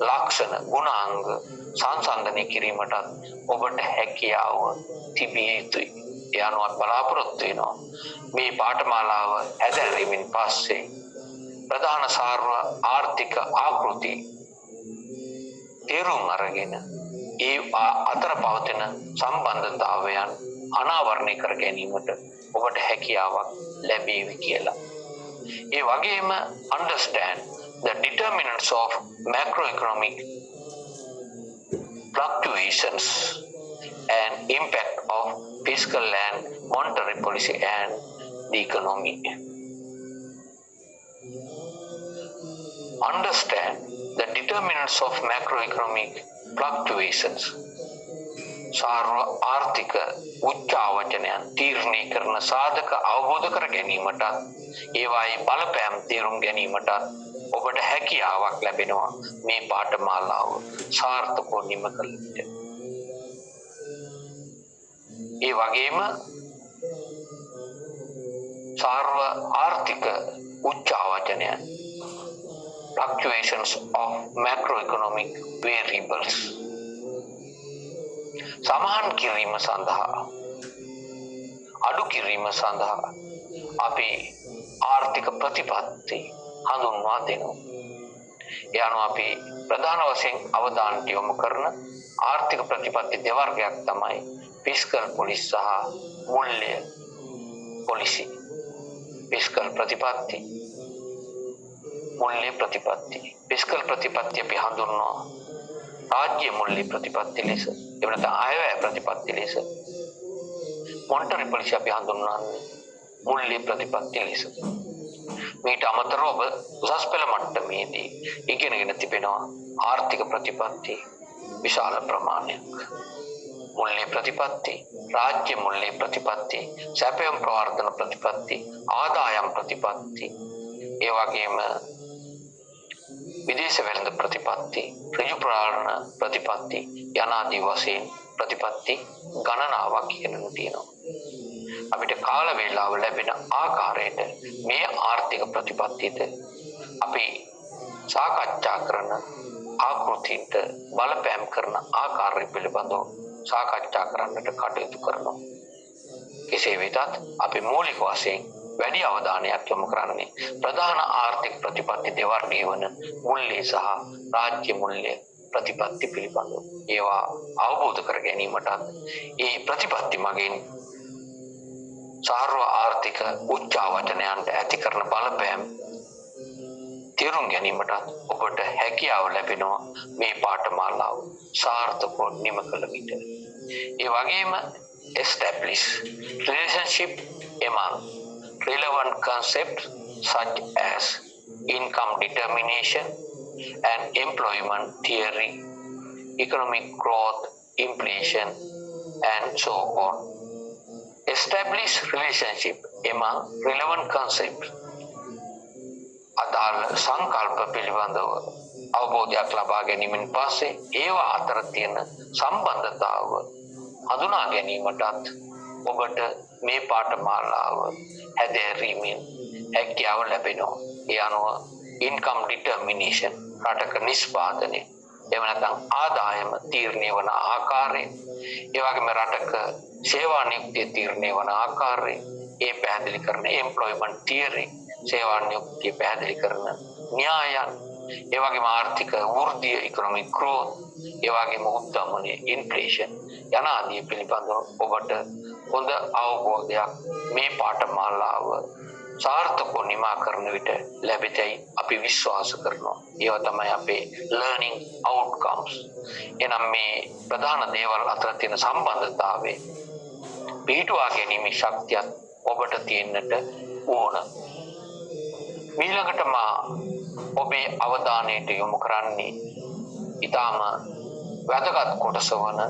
ලක්ෂණ ගුණාංග සංසන්දනය කිරීමට ඔබට හැකියාව තිබිය යුතුයි. ඒ අනුව බලාපොරොත්තු වෙනවා මේ පාඨමාලාව ඇදහැරීමෙන් පස්සේ ප්‍රධාන සාර්ව ආර්ථික ආකෘති තේරුම් අරගෙන ඒ අතර පවතින සම්බන්ධතාවයන් අනාවරණය කර ගැනීමට ඔබට හැකියාවක් ලැබේවි කියලා. ඒ වගේම understand the determinants of macroeconomic fluctuations and impact of fiscal and monetary policy and the economy. Understand the determinants of macroeconomic fluctuations. සාර්ව ආර්ථික උච්චාවචනයන් තීරණය කරන සාධක අවබෝධ කර ගැනීමට ඒවායේ බලපෑම් තේරුම් ගැනීමට ඔබට හැකියාවක් ලැබෙනවා මේ පාඨමාලාව සාර්ථකව නිම කළ විට. ඒ වගේම සාර්ව ආර්ථික උච්චාවචනයන් fluctuations of macroeconomic variables සමාන කිරීම සඳහා අඩු කිරීම සඳහා අපි ආර්ථික ප්‍රතිපත්ති හඳුන්වා දෙනවා. ඒ අනුව අපි ප්‍රධාන වශයෙන් අවධානය යොමු කරන ආර්ථික ප්‍රතිපත්ති දෙවර්ගයක් තමයි ෆිස්කල් පොලිසි සහ මුල්‍ය පොලිසි. ෆිස්කල් ප්‍රතිපත්ති මුල්‍ය ප්‍රතිපත්ති. ෆිස්කල් ප්‍රතිපත්ති අපි හඳුන්වනවා රාජ්‍ය මුල්‍ය ප්‍රතිපත්ති ලෙස, එහෙම නැත්නම් අයවැය ප්‍රතිපත්ති ලෙස. මොනිටරි පොලිසි අපි හඳුන්වන්නේ මුල්‍ය ප්‍රතිපත්ති ලෙස. මේට අමතරව ඔබ උසස් පෙළ මට්ටමේදී ඉගෙනගෙන තිබෙනවා ආර්ථික ප්‍රතිපත්ති විශාල ප්‍රමාණයක්. මුල්‍ය ප්‍රතිපත්ති, රාජ්‍ය මුල්‍ය ප්‍රතිපත්ති, සැපයුම් ප්‍රවර්ධන ප්‍රතිපත්ති, ආදායම් ප්‍රතිපත්ති, ඒ වගේම විදේශ වෙළඳ ප්‍රතිපත්ති, ඍජු ප්‍රාරණ ප්‍රතිපත්ති යනාදී වශයෙන් ප්‍රතිපත්ති ගණනාවක් ඉගෙනගෙන තියෙනවා. අපිට කාල වේලාව ලැබෙන ආකාරයට මේ ආර්ථික ප්‍රතිපත්තියට අපි සාකච්ඡා කරන ආකෘතින්ට බලපෑම් කරන ආකාරය පිළිබඳව සාකච්ඡා කරන්නට කටයුතු කරනවා. කෙසේ වෙතත් අපි මූලික වශයෙන් වැඩි අවධානයක් යොමු කරන්නේ ප්‍රධාන ආර්ථික ප්‍රතිපත්ති දෙවර්ගය වන මුල්‍ය සහ රාජ්‍ය මුල්‍ය ප්‍රතිපත්ති පිළිබඳව. ඒවා අවබෝධ කර ගැනීමට ඒ ප්‍රතිපත්ති මගින් සාර්ව ආර්ථික උච්චාවචනයන්ට ඇති කරන බලපෑම් තේරුම් ගැනීමට ඔබට හැකියාව ලැබෙනවා මේ පාඨමාලාව සාර්ථකව නිම කළ විට. ඒ වගේම establish relationship among relevant concepts such as income determination and employment theory, economic growth, inflation, and so on. Establish relationship among relevant concepts. අදාළ සංකල්ප පිළිබඳව අවබෝධයක් ලබා ගැනීමෙන් පස්සේ ඒවා අතර තියෙන සම්බන්ධතාව හඳුනා ගැනීමටත් ඔබට මේ පාඨමාලාව හැදෑරීමෙන් හැකියාව ලැබෙනවා. ඒ අනුව ඉන්කම් ඩිටර්මිනේෂන් රටක නිෂ්පාදනය එහෙම නැත්නම් ආදායම තීරණය වන ආකාරය, ඒ වගේම රටක සේවා නියුක්තිය තීරණය වන ආකාරය, ඒ පැහැදිලි කරන එම්ප්ලොයිමන්ට් තියරි, සේවා නියුක්තිය පැහැදිලි කරන න්‍යායයන්, ඒ වගේම ආර්ථික වෘද්ධිය ඉකොනොමික් ග්‍රෝත්, ඒ වගේම උද්දමනය ඉන්ෆ්ලේෂන් යන ආදී පිළිබඳව ඔබට හොඳ අවබෝධයක් මේ පාඨමාලාව සාර්ථකව නිමා කරන විට ලැබෙතයි අපි විශ්වාස කරනවා. ඒවා තමයි අපේ ලර්නිං අවුට්කම්ස්. එනම් මේ ප්‍රධාන දේවල් අතර තියෙන සම්බන්ධතාවය පිටුවා ගැනීමේ ශක්තියක් ඔබට තියෙන්නට ඕන. ඊළඟට මා ඔබේ අවධානයට යොමු කරන්නේ ඊටාම වැදගත් කොටස වන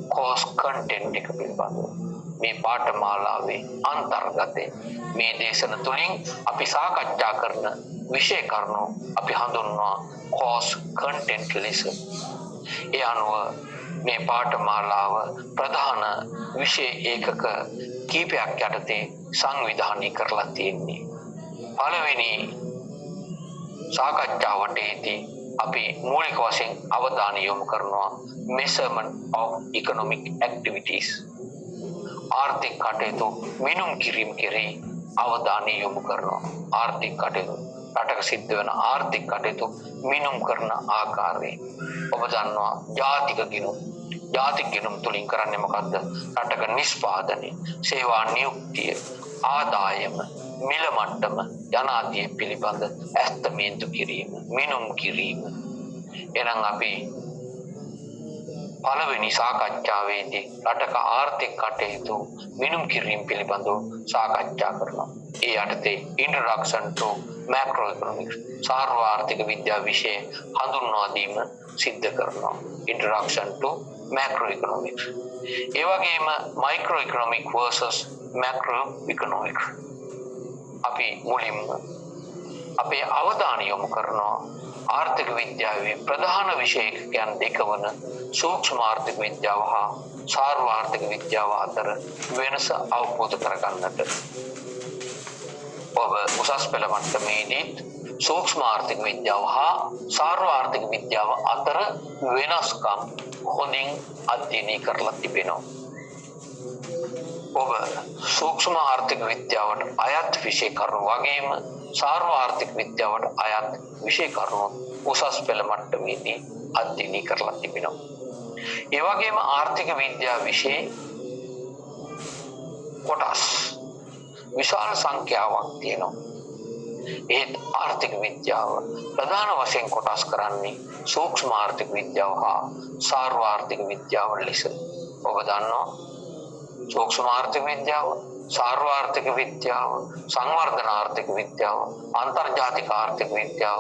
කෝස් කන්ටෙන්ට් එක පිළිබඳව. මේ පාඨමාලාවේ අන්තර්ගතය මේ දේශන තුලින් අපි සාකච්ඡා කරන විෂය කරුණු අපි හඳුන්වනවා කෝස් කන්ටෙන්ට් ලෙස. ඒ අනුව මේ පාඨමාලාව ප්‍රධාන විෂය ඒකක කීපයක් යටතේ සංවිධානය කරලා තියෙන්නේ. පළවෙනි සාකච්ඡාවටදී අපි මූලික වශයෙන් අවධානය යොමු කරනවා measurement of economic activities. ආර්ථික කටයුතු මිනුම් කිරීම කෙරෙහි අවධානය යොමු කරනවා. ආර්ථික කටයුතු රටක සිද්ධ වෙන ආර්ථික කටයුතු මිනුම් කරන ආකාරය. ඔබ දන්නවා ජාතික ගිණුම් තුලින් කරන්නේ මොකද්ද? රටක නිෂ්පාදනය, සේවා නියුක්තිය, ආදායම, මිල මට්ටම යන ආදී පිළිබඳ ඇස්තමේන්තු කිරීම, මිනුම් කිරීම. එහෙනම් අපි පළවෙනි සාකච්ඡාවේදී රටක ආර්ථික කටයුතු මිනුම් කිරීම පිළිබඳව සාකච්ඡා කරනවා. ඒ යටතේ introduction to macroeconomics සාර්වාර්ථික විද්‍යාව විෂය හඳුන්වා දීම සිද්ධ කරනවා. introduction to macroeconomics. ඒ වගේම microeconomic versus macroeconomics. අපි මුලින්ම අපේ අවධානය යොමු කරනවා ආර්ථික විද්‍යාවේ ප්‍රධාන විෂයයන් දෙක වන සූක්ෂම ආර්ථික විද්‍යාව හා සාර්වාර්ථික විද්‍යාව අතර වෙනස අවබෝධ කරගන්නට. ඔබ උසස් පෙළ මට්ටමේදී සූක්ෂම ආර්ථික විද්‍යාව හා සාර්වාර්ථික විද්‍යාව අතර වෙනස්කම් හොඳින් අධ්‍යයනය කරලා තිබෙනවා. ඔබ සූක්ෂම ආර්ථික විද්‍යාවට අයත් විෂය කරුණු වගේම සාර්වාර්ථික විද්‍යාවට අයත් විෂය කරුණු උසස් පෙළ මට්ටමේදී අධ්‍යයනය කරලා තිබෙනවා. ඒ වගේම ආර්ථික විද්‍යාව විෂයේ කොටස් විශාල සංඛ්‍යාවක් තියෙනවා. ඒත් ආර්ථික විද්‍යාව ප්‍රධාන වශයෙන් කොටස් කරන්නේ සූක්ෂම ආර්ථික විද්‍යාව හා සාර්වාර්ථික විද්‍යාව ලෙස. ඔබ දන්නවා සූක්ෂම ආර්ථික විද්‍යාව, සාර්වාර්ථික විද්‍යාව, සංවර්ධන ආර්ථික විද්‍යාව, අන්තර්ජාතික ආර්ථික විද්‍යාව,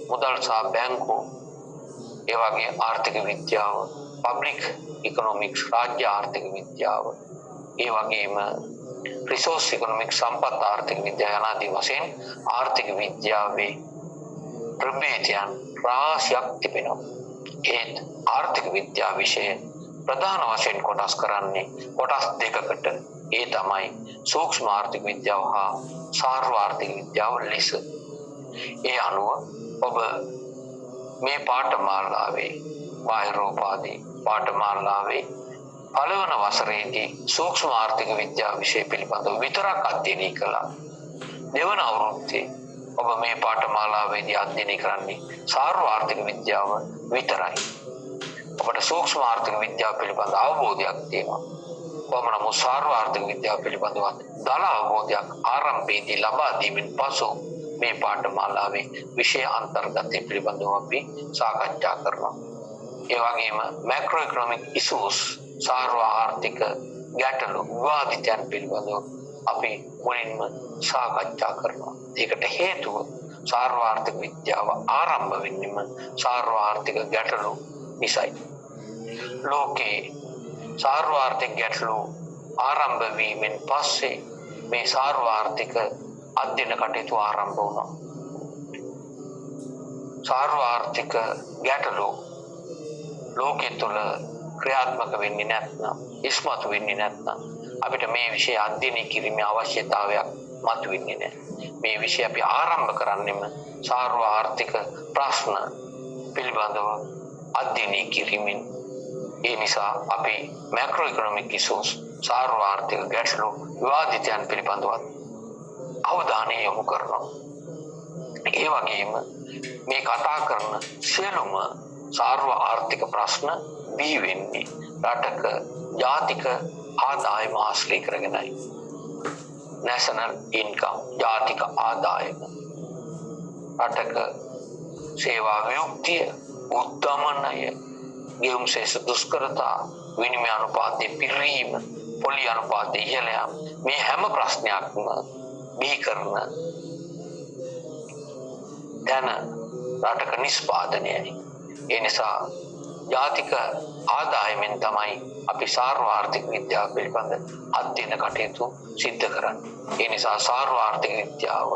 මුදල් සහ බැංකු, ඒ වගේ ආර්ථික විද්‍යාව, පබ්ලික් ඉකොනොමික්ස් රාජ්‍ය ආර්ථික විද්‍යාව, ඒ වගේම රිසෝස් ඉකොනොමික්ස් සම්පත් ආර්ථික විද්‍යාව යනාදී වශයෙන් ආර්ථික විද්‍යාවේ ප්‍රභේදයන් රාශියක් තිබෙනවා. ඒත් ආර්ථික විද්‍යාව විෂය ප්‍රධාන වශයෙන් කොටස් කරන්නේ කොටස් දෙකකට. ඒ තමයි සූක්ෂම ආර්ථික විද්‍යාව හා සාර්වාර්ථික විද්‍යාව ලෙස. ඒ අනුව ඔබ මේ පාඨමාලාවේ බාහිරෝපාදී පාඨමාලාවේ පළවන වසරේදී සූක්ෂම ආර්ථික විද්‍යාව විෂය පිළිබඳව විතරක් අධ්‍යයනය කළා. දෙවන අවුරුද්දේ ඔබ මේ පාඨමාලාවේදී අධ්‍යයනය කරන්නේ සාර්වාර්ථික විද්‍යාව විතරයි. ඔබට සූක්ෂම ආර්ථික විද්‍යාව පිළිබඳ අවබෝධයක් තියෙනවා. කොහොම නමුත් සාර්වාර්ථික විද්‍යාව පිළිබඳව දල අවබෝධයක් ආරම්භයේදී ලබා දීමෙන් පසු මේ පාඨමාලාවේ විෂය අන්තර්ගතය පිළිබඳව අපි සාකච්ඡා කරනවා. ඒ වගේම මැක්‍රෝ ඉකොනොමික් ඉෂුස් සාර්වාර්ථික ගැටලු විවාදිතයන් පිළිබඳව අපි මුලින්ම සාකච්ඡා කරනවා. ඒකට හේතුව සාර්වාර්ථික විද්‍යාව ආරම්භ වෙන්නේම සාර්වාර්ථික ගැටලු නිසායි. ලෝකේ සාර්වාර්ථික ගැටලු ආරම්භ වීමෙන් පස්සේ මේ සාර්වාර්ථික අධ්‍යයන කටයුතු ආරම්භ වුණා. සාර්වාර්ථික ගැටලු ලෝකෙ තුල ක්‍රියාත්මක වෙන්නේ නැත්නම් ඉස්මතු වෙන්නේ නැත්නම් අපිට මේ විෂය අධ්‍යයනය කිරීමේ අවශ්‍යතාවයක් මතුවෙන්නේ නැහැ. මේ විෂය අපි ආරම්භ කරන්නෙම සාර්ව ආර්ථික ප්‍රශ්න පිළිබඳව අධ්‍යයනය කිරීමෙන්. ඒ නිසා අපි මැක්‍රෝ ඉකොනොමික් ඉෂුස් සාර්ව ආර්ථික ගැටලු විවාදිතයන් පිළිබඳව අවධානය යොමු කරනවා. ඒ වගේම මේ කතා කරන සියලුම සාර්ව ආර්ථික ප්‍රශ්න බිහි වෙන්නේ රටක ජාතික ආදායම ආශ්‍රය කරගෙනයි. නැෂනල් ඉන්කම් ජාතික ආදායම, රටක සේවා විමුක්තිය, උද්දමනය, ගෙවුම් ශේෂ දුෂ්කරතා, විනිමය අනුපාතයේ පිරීම, පොලි අනුපාතයේ ඉහළ යාම, මේ හැම ප්‍රශ්නයක්ම බිහි කරන දැන රටක නිෂ්පාදනයයි. ඒ නිසා ජාතික ආදායමෙන් තමයි අපි සාර්ව ආර්ථික විද්‍යාව පිළිබඳ අධ්‍යයන කටයුතු සිද්ධ කරන්නේ. ඒ නිසා සාර්ව ආර්ථික විද්‍යාව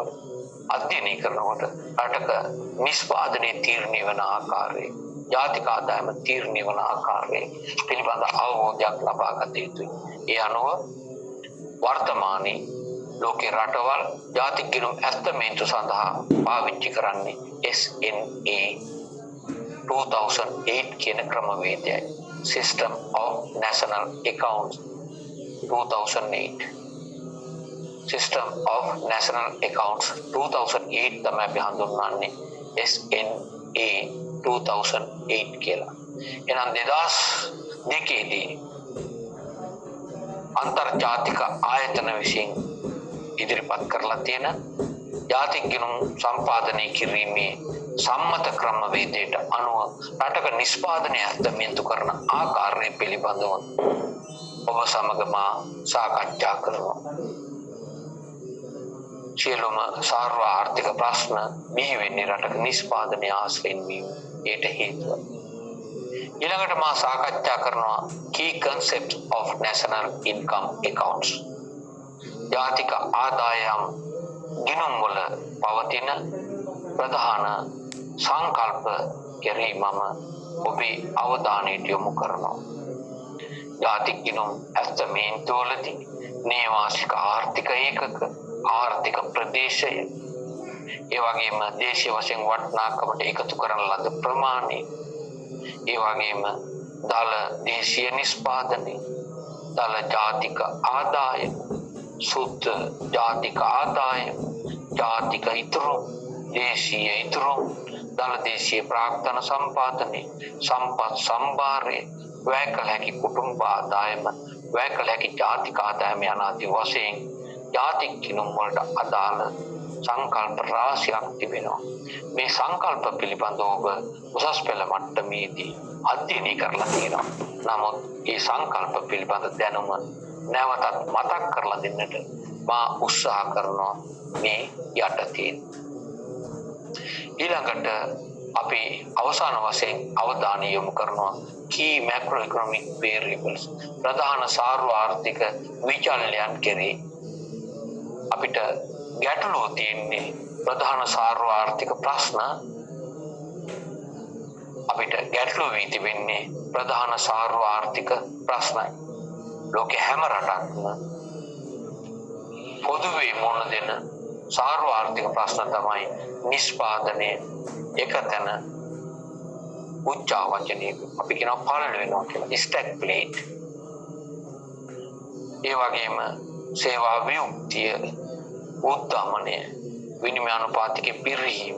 අධ්‍යයනය කරනකොට රටක නිෂ්පාදනයේ තීරණය වන ආකාරය, ජාතික ආදායම තීරණය වන ආකාරය පිළිබඳ අවබෝධයක් ලබා ගත යුතුයි. ඒ අනුව වර්තමානයේ ලෝකේ රටවල් ජාතික ගිණුම් ඇස්තමේන්තු සඳහා පාවිච්චි කරන්නේ SNA 2008 කියන ක්‍රමවේදයයි. System of National Accounts 2008. System of National Accounts 2008 තමයි අපි හඳුන්වන්නේ SNA 2008 කියලා. එහෙනම් 2002 දී අන්තර්ජාතික ආයතන විසින් ඉදිරිපත් කරලා තියෙන ජාතික ගිණුම් සම්පාදනය කිරීමේ සම්මත ක්‍රමවේදයට අනුව රටක නිෂ්පාදනය ඇස්තමේන්තු කරන ආකාරය පිළිබඳව ඔබ සමග මා සාකච්ඡා කරනවා. සියලුම සාර්ව ආර්ථික ප්‍රශ්න බිහි වෙන්නේ රටක නිෂ්පාදනය ආශ්‍රයෙන් වීම. ඒට හේතුව. ඊළඟට මා සාකච්ඡා කරනවා key concepts of national income accounts. ජාතික ආදායම් ගිණුම් වල පවතින ප්‍රධාන සංකල්ප කෙරෙහි මම ඔබේ අවධානයට යොමු කරනවා. ජාතික ගිණුම් ඇස්තමේන්තුවලදී නේවාසික ආර්ථික ඒකක, ආර්ථික ප්‍රදේශය, ඒ වගේම දේශීය වශයෙන් වටිනාකමට එකතු කරන ලද ප්‍රමාණය, ඒ වගේම දල දේශීය නිෂ්පාදනය, දල ජාතික ආදායම, සුද්ධ ජාතික ආදායම, ජාතික ඉතුරු, දේශීය ඉතුරු, දල දේශීය ප්‍රාක්තන සම්පාදනය, සම්පත් සම්භාරය, වැය කළ හැකි කුටුම්බ ආදායම, වැය කළ හැකි ජාතික ආදායම යන ආදී වශයෙන් ජාතික ගිණුම් වලට අදාළ සංකල්ප රාශියක් තිබෙනවා. මේ සංකල්ප පිළිබඳව ඔබ උසස් පෙළ මට්ටමේදී අධ්‍යයනය කරලා තියෙනවා. නමුත් මේ සංකල්ප පිළිබඳ දැනුම නැවතත් මතක් කරලා දෙන්නට මා උත්සාහ කරනවා මේ යටතේ. ඊළඟට අපි අවසාන වශයෙන් අවධානය යොමු කරනවා key macroeconomic variables, ප්‍රධාන සාර්ව ආර්ථික විචලනයන් කෙරෙහි. අපිට ගැටලුව තියෙන්නේ ප්‍රධාන සාර්ව ආර්ථික ප්‍රශ්න, අපිට ගැටලුව වී තිබෙන්නේ ප්‍රධාන සාර්ව ආර්ථික ප්‍රශ්නයි. ලෝකේ හැම රටක්ම පොදුවේ මුහුණ දෙන සාර්ව ආර්ථික ප්‍රශ්න තමයි නිෂ්පාදනය එකතැන උච්චාවචනය, අපි කියනවා පළල වෙනවා කියලා, ස්ටැග්ෆ්ලේට්. ඒ වගේම සේවා විමුක්තිය, උද්දමනය, විනිමය අනුපාතිකයේ පිරීම,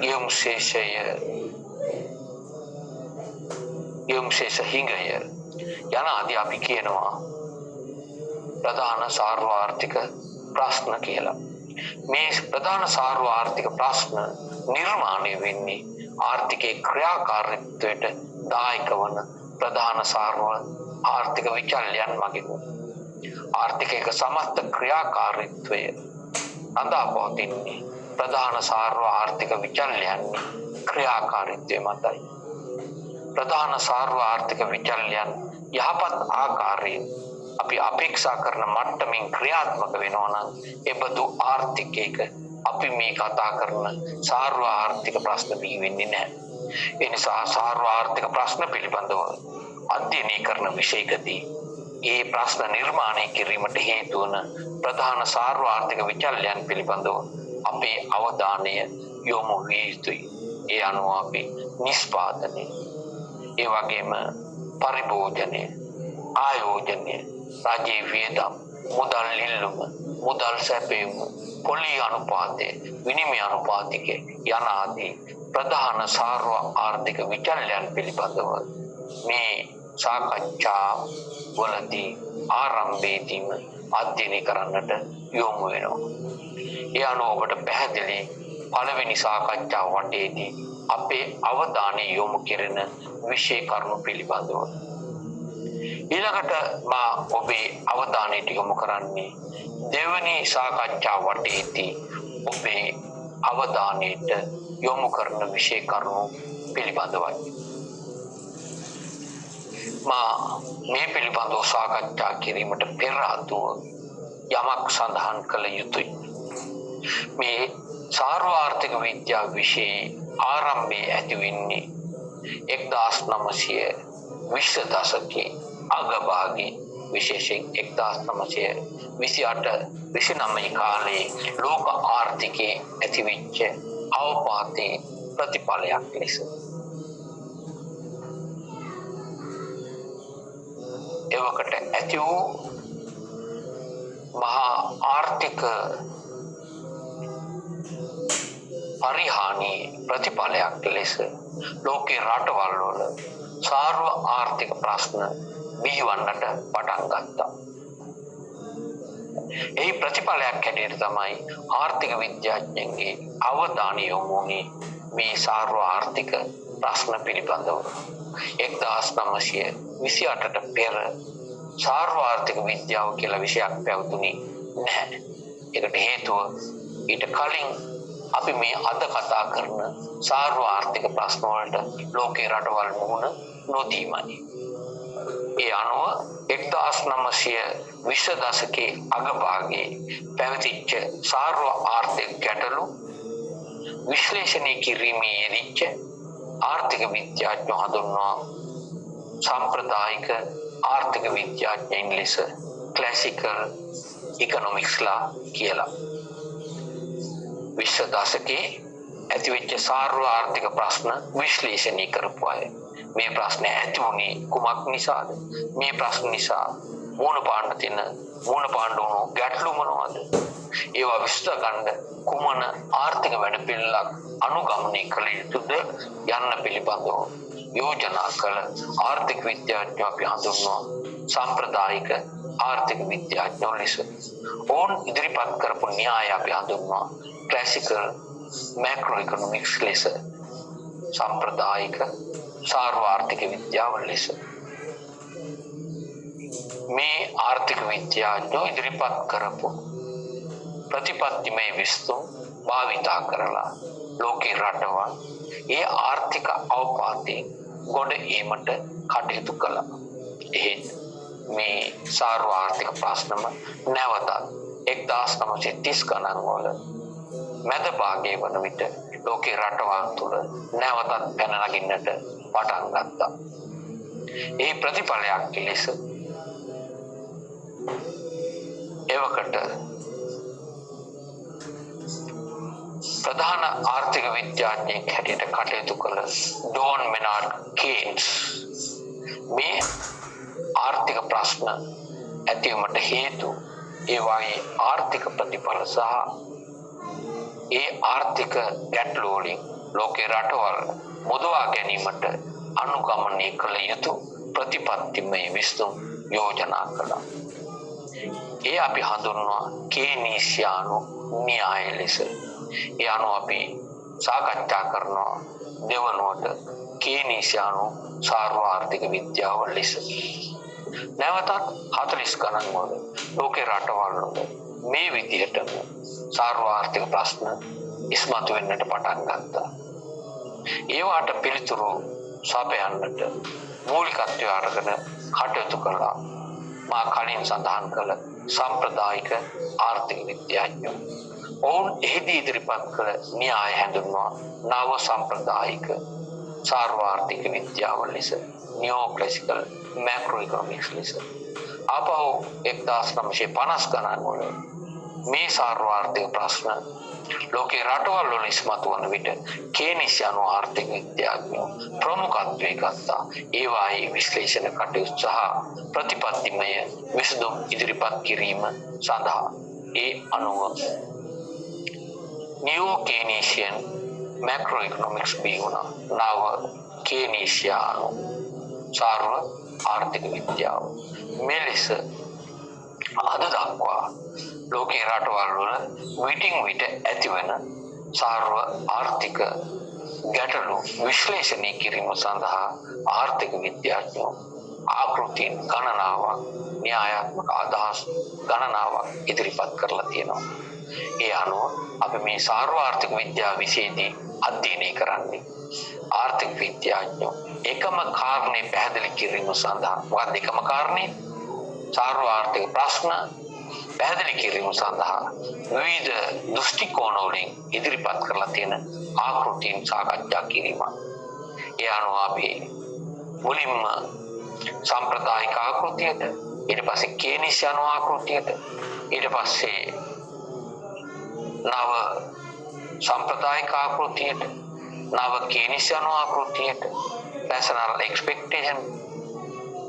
ගෙවුම් ශේෂ හිඟය යන ආදී අපි කියනවා ප්‍රධාන සාර්ව ආර්ථික ප්‍රශ්න කියලා. මේ ප්‍රධාන සාර්ව ආර්ථික ප්‍රශ්න නිර්මාණය වෙන්නේ ආර්ථිකයේ ක්‍රියාකාරීත්වයට දායක වන ප්‍රධාන සාර්ව ආර්ථික විචලනයන් මගින්. ආර්ථිකයක සමස්ත ක්‍රියාකාරීත්වය අඳා පවතින්නේ ප්‍රධාන සාර්ව ආර්ථික විචලනයන් ක්‍රියාකාරීත්වය මතයි. ප්‍රධාන සාර්ව ආර්ථික විචලනයන් යහපත් ආකාරයෙන් අපි අපේක්ෂා කරන මට්ටමින් ක්‍රියාත්මක වෙනවා නම් එබඳු ආර්ථිකයක අපි මේ කතා කරන සාර්ව ආර්ථික ප්‍රශ්න බිහි වෙන්නේ නැහැ. ඒ නිසා සාර්ව ආර්ථික ප්‍රශ්න පිළිබඳව අධ්‍යයනය කරන විෂයකදී ඒ ප්‍රශ්න නිර්මාණය කිරීමට හේතු වන ප්‍රධාන සාර්වාර්ථික විචල්යන් පිළිබඳව අපේ අවධානය යොමු විය යුතුයි. ඒ අනුව අපි නිෂ්පාදනය, ඒ වගේම පරිභෝජනය, ආයෝජනය, රජයේ වියදම්, මුදල් ඉල්ලුම, මුදල් සැපයීම, පොලී අනුපාතය, විනිමය අනුපාතිකය යන ආදී ප්‍රධාන සාර්ව ආර්ථික විචල්යන් පිළිබඳව මේ සාකච්ඡා වලදී ආරම්භයේදීම අධ්‍යයනය කරන්නට යොමු වෙනවා. ඒ අනුව ඔබට පැහැදිලි පළවෙනි සාකච්ඡාව වටේදී අපේ අවධානය යොමු කෙරෙන විෂය කරුණු පිළිබඳව. ඊළඟට මා ඔබේ අවධානයට යොමු කරන්නේ දෙවැනි සාකච්ඡාව වටේදී ඔබේ අවධානයට යොමු කරන විෂය කරුණු පිළිබඳවයි. මා මේ පිළිබඳව සාකච්ඡා කිරීමට පෙර ආතුව යමක් සඳහන් කළ යුතුයි. මේ සාර්වාර්ථික විද්‍යා විෂයේ ආරම්භයේ ඇති වෙන්නේ 1920 දශකයේ අගභාගයේ, විශේෂයෙන් 1928-29 කාලයේ ලෝක ආර්ථිකයේ ඇතිවෙච්ච අවපාතයේ ප්‍රතිඵලයක් ලෙස. එවකට ඇති වූ මහා ආර්ථික පරිහානි ප්‍රතිඵලයක් ලෙස ලෝකේ රටවල් වල සාර්ව ආර්ථික ප්‍රශ්න බිහිවන්නට පටන් ගත්තා. ඒ ප්‍රතිඵලයක් හැටියට තමයි ආර්ථික විද්‍යාඥයන්ගේ අවධානය යොමු වුණේ මේ සාර්ව ආර්ථික ප්‍රශ්න පිළිබඳව. 1928ට පෙර සාර්ව ආර්ථික විද්‍යාව කියලා විෂයක් පැවතුනේ නැහැ. ඒකට හේතුව ඊට කලින් අපි මේ අද කතා කරන සාර්ව ආර්ථික ප්‍රශ්න වලට ලෝකේ රටවල් මුහුණ නොදීමයි. ඒ අනුව 1920 දශකයේ අගභාගයේ පැවතිච්ච සාර්ව ආර්ථික ගැටලු විශ්ලේෂණය කිරීමේ යෙදිච්ච ආර්ථික විද්‍යාඥයෝ හඳුන්වනවා සාම්ප්‍රදායික ආර්ථික විද්‍යාඥයින් ලෙස ක්ලාසිකල් ඉකොනොමික්ස්ලා කියලා. 20 දශකයේ ඇතිවෙච්ච සාර්ව ආර්ථික ප්‍රශ්න විශ්ලේෂණය කරපු අය. මේ ප්‍රශ්න ඇති වුණේ කුමක් නිසාද? මේ ප්‍රශ්න නිසා මූණ පාණ්ඩ වුණු ගැටලු මොනවද? ඒවා විශ්ල ගන්න කුමන ආර්ථික වැඩපිළිවෙලක් අනුගමනය කළ යුතුද යන්න පිළිබඳව යෝජනා කළ ආර්ථික විද්‍යාඥයෝ අපි හඳුන්වනවා සාම්ප්‍රදායික ආර්ථික විද්‍යාඥයෝ ලෙස. ඔවුන් ඉදිරිපත් කරපු න්‍යාය අපි හඳුන්වනවා ක්ලාසිකල් මැක්‍රෝ ඉකොනොමික්ස් ලෙස, සාම්ප්‍රදායික සාර්ව ආර්ථික විද්‍යාව ලෙස. මේ ආර්ථික විද්‍යාඥයෝ ඉදිරිපත් කරපු ප්‍රතිපත්තිමය විස්තුම් භාවිතා කරලා ලෝකේ රටවල් ඒ ආර්ථික අවපාතයෙන් ගොඩ ඒමට කටයුතු කළා. එහෙත් මේ සාර්ව ආර්ථික ප්‍රශ්නම නැවතත් 1930 ගණන් වල මැද භාගයේ වන විට ලෝකේ රටවල් තුළ නැවතත් පැන නගින්නට පටන් ගත්තා. ඒ ප්‍රතිඵලයක් ලෙස එවකට ප්‍රධාන ආර්ථික විද්‍යාඥයෙක් හැටියට කටයුතු කළ ඩෝන් මෙනාඩ් කේන්ස් මේ ආර්ථික ප්‍රශ්න ඇතිවීමට හේතු ඒවායේ ආර්ථික ප්‍රතිඵල සහ ඒ ආර්ථික ගැටලු වලින් ලෝකේ රටවල් මුදවා ගැනීමට අනුගමනය කළ යුතු ප්‍රතිපත්තිමය විස්තුම් යෝජනා කළා. ඒ අපි හඳුන්වනවා කේනීසියානු න්‍යාය ලෙස. ඒ අනුව අපි සාකච්ඡා කරනවා දෙවනුවට කේනීසියානු සාර්ව ආර්ථික විද්‍යාව ලෙස. නැවතත් 40 ගණන් වල ලෝකේ රටවල් වල මේ විදිහටම සාර්ව ආර්ථික ප්‍රශ්න ඉස්මතු වෙන්නට පටන් ගත්තා. ඒවාට පිළිතුරු සපයන්නට මූලිකත්වය අරගෙන කටයුතු කළා මා කලින් සඳහන් කළ සාම්ප්‍රදායික ආර්ථික විද්‍යාඥයෝ. ඔවුන් එහිදී ඉදිරිපත් කළ න්‍යාය හැඳුන්වනවා නව සාම්ප්‍රදායික සාර්ව ආර්ථික විද්‍යාව ලෙස, නියෝ ක්ලාසිකල් මැක්‍රෝ ඉකොනොමික්ස් ලෙස. ආපහු 1950 ගණන් වල මේ සාර්වාර්ථික ප්‍රශ්න ලෝකේ රටවල් වල ඉස්මතු වන විට කේනිස් යන ආර්ථික විද්‍යාඥයෝ ප්‍රමුඛත්වයේ ගත්තා. ඒවායේ විශ්ලේෂණ කටයුතු සහ ප්‍රතිපත්තිමය විසඳුම් ඉදිරිපත් කිරීම සඳහා ඒ අනුව නියෝ කේනීසියන් මැක්‍රෝ ඉකොනොමික්ස් බිහිවුණා. නව කේනීසියානු සාර්ව ආර්ථික විද්‍යාව. මෙලෙස අද දක්වා ලෝකේ රටවල් වල විටින් විට ඇතිවන සාර්ව ආර්ථික ගැටලු විශ්ලේෂණය කිරීම සඳහා ආර්ථික විද්‍යාඥයෝ ආකෘතීන් ගණනාවක් න්‍යායාත්මක අදහස් ගණනාවක් ඉදිරිපත් කරලා තියෙනවා. ඒ අනුව අපි මේ සාර්ව ආර්ථික විද්‍යාව විෂයදී අධ්‍යයනය කරන්නේ ආර්ථික විද්‍යාඥයෝ එකම කාරණේ පැහැදිලි කිරීම සඳහා මොකක්ද එකම කාරණේ සාර්ව ආර්ථික ප්‍රශ්න පැහැදිලි කිරීම සඳහා විවිධ දෘෂ්ටි කෝණ වලින් ඉදිරිපත් කරලා තියෙන ආකෘතීන් සාකච්ඡා කිරීම. ඒ අනුව අපි මුලින්ම සම්ප්‍රදායික ආකෘතියට, ඊට පස්සේ කේනිස් යන ආකෘතියට, ඊට පස්සේ නව සම්ප්‍රදායික ආකෘතියට, නව කේනිස් යන ආකෘතියට, රැෂනල් එක්ස්පෙක්ටේෂන්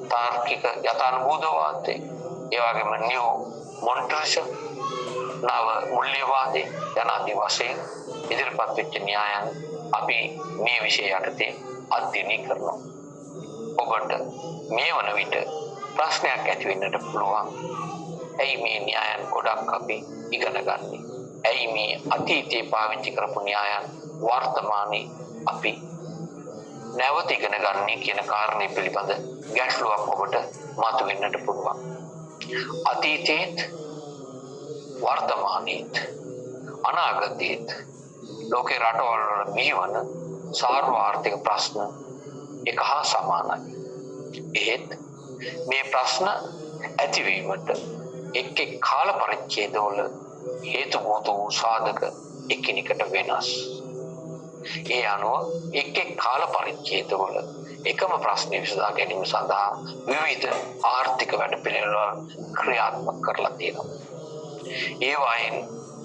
තාර්කික යථානුභූතවාදය, ඒ වගේම නියු මොනිටරිසම් නව මුල්‍යවාදී යනාදී වශයෙන් ඉදිරිපත් වෙච්ච න්‍යායන් අපි මේ විෂය යටතේ අධ්‍යයනය කරනවා. ඔබට මේ වන විට ප්‍රශ්නයක් ඇති වෙන්නට පුළුවන්. ඇයි මේ න්‍යායන් ගොඩක් අපි ඉගෙන ගන්නේ? ඇයි මේ අතීතයේ පාවිච්චි කරපු න්‍යායන් වර්තමානයේ අපි නැවත ඉගෙන ගන්නේ කියන කාරණේ පිළිබඳ ගැටලුවක් ඔබට මතුවෙන්නට පුළුවන්. අතීතයේත් වර්තමානයේත් අනාගතයේත් ලෝකේ රටවල් වල බිහිවන සාර්ව ආර්ථික ප්‍රශ්න එක හා සමානයි. එහෙත් මේ ප්‍රශ්න ඇතිවීමට එක් එක් කාල පරිච්ඡේදවල හේතුබෝධ වූ සාධක එකිනෙකට වෙනස්. ඒ අනුව එක් එක් කාල පරිච්ඡේදවල එකම ප්‍රශ්න විසඳා ගැනීම සඳහා විවිධ ආර්ථික වැඩපිළිවෙළ ක්‍රියාත්මක කරලා තියෙනවා. ඒ වයින්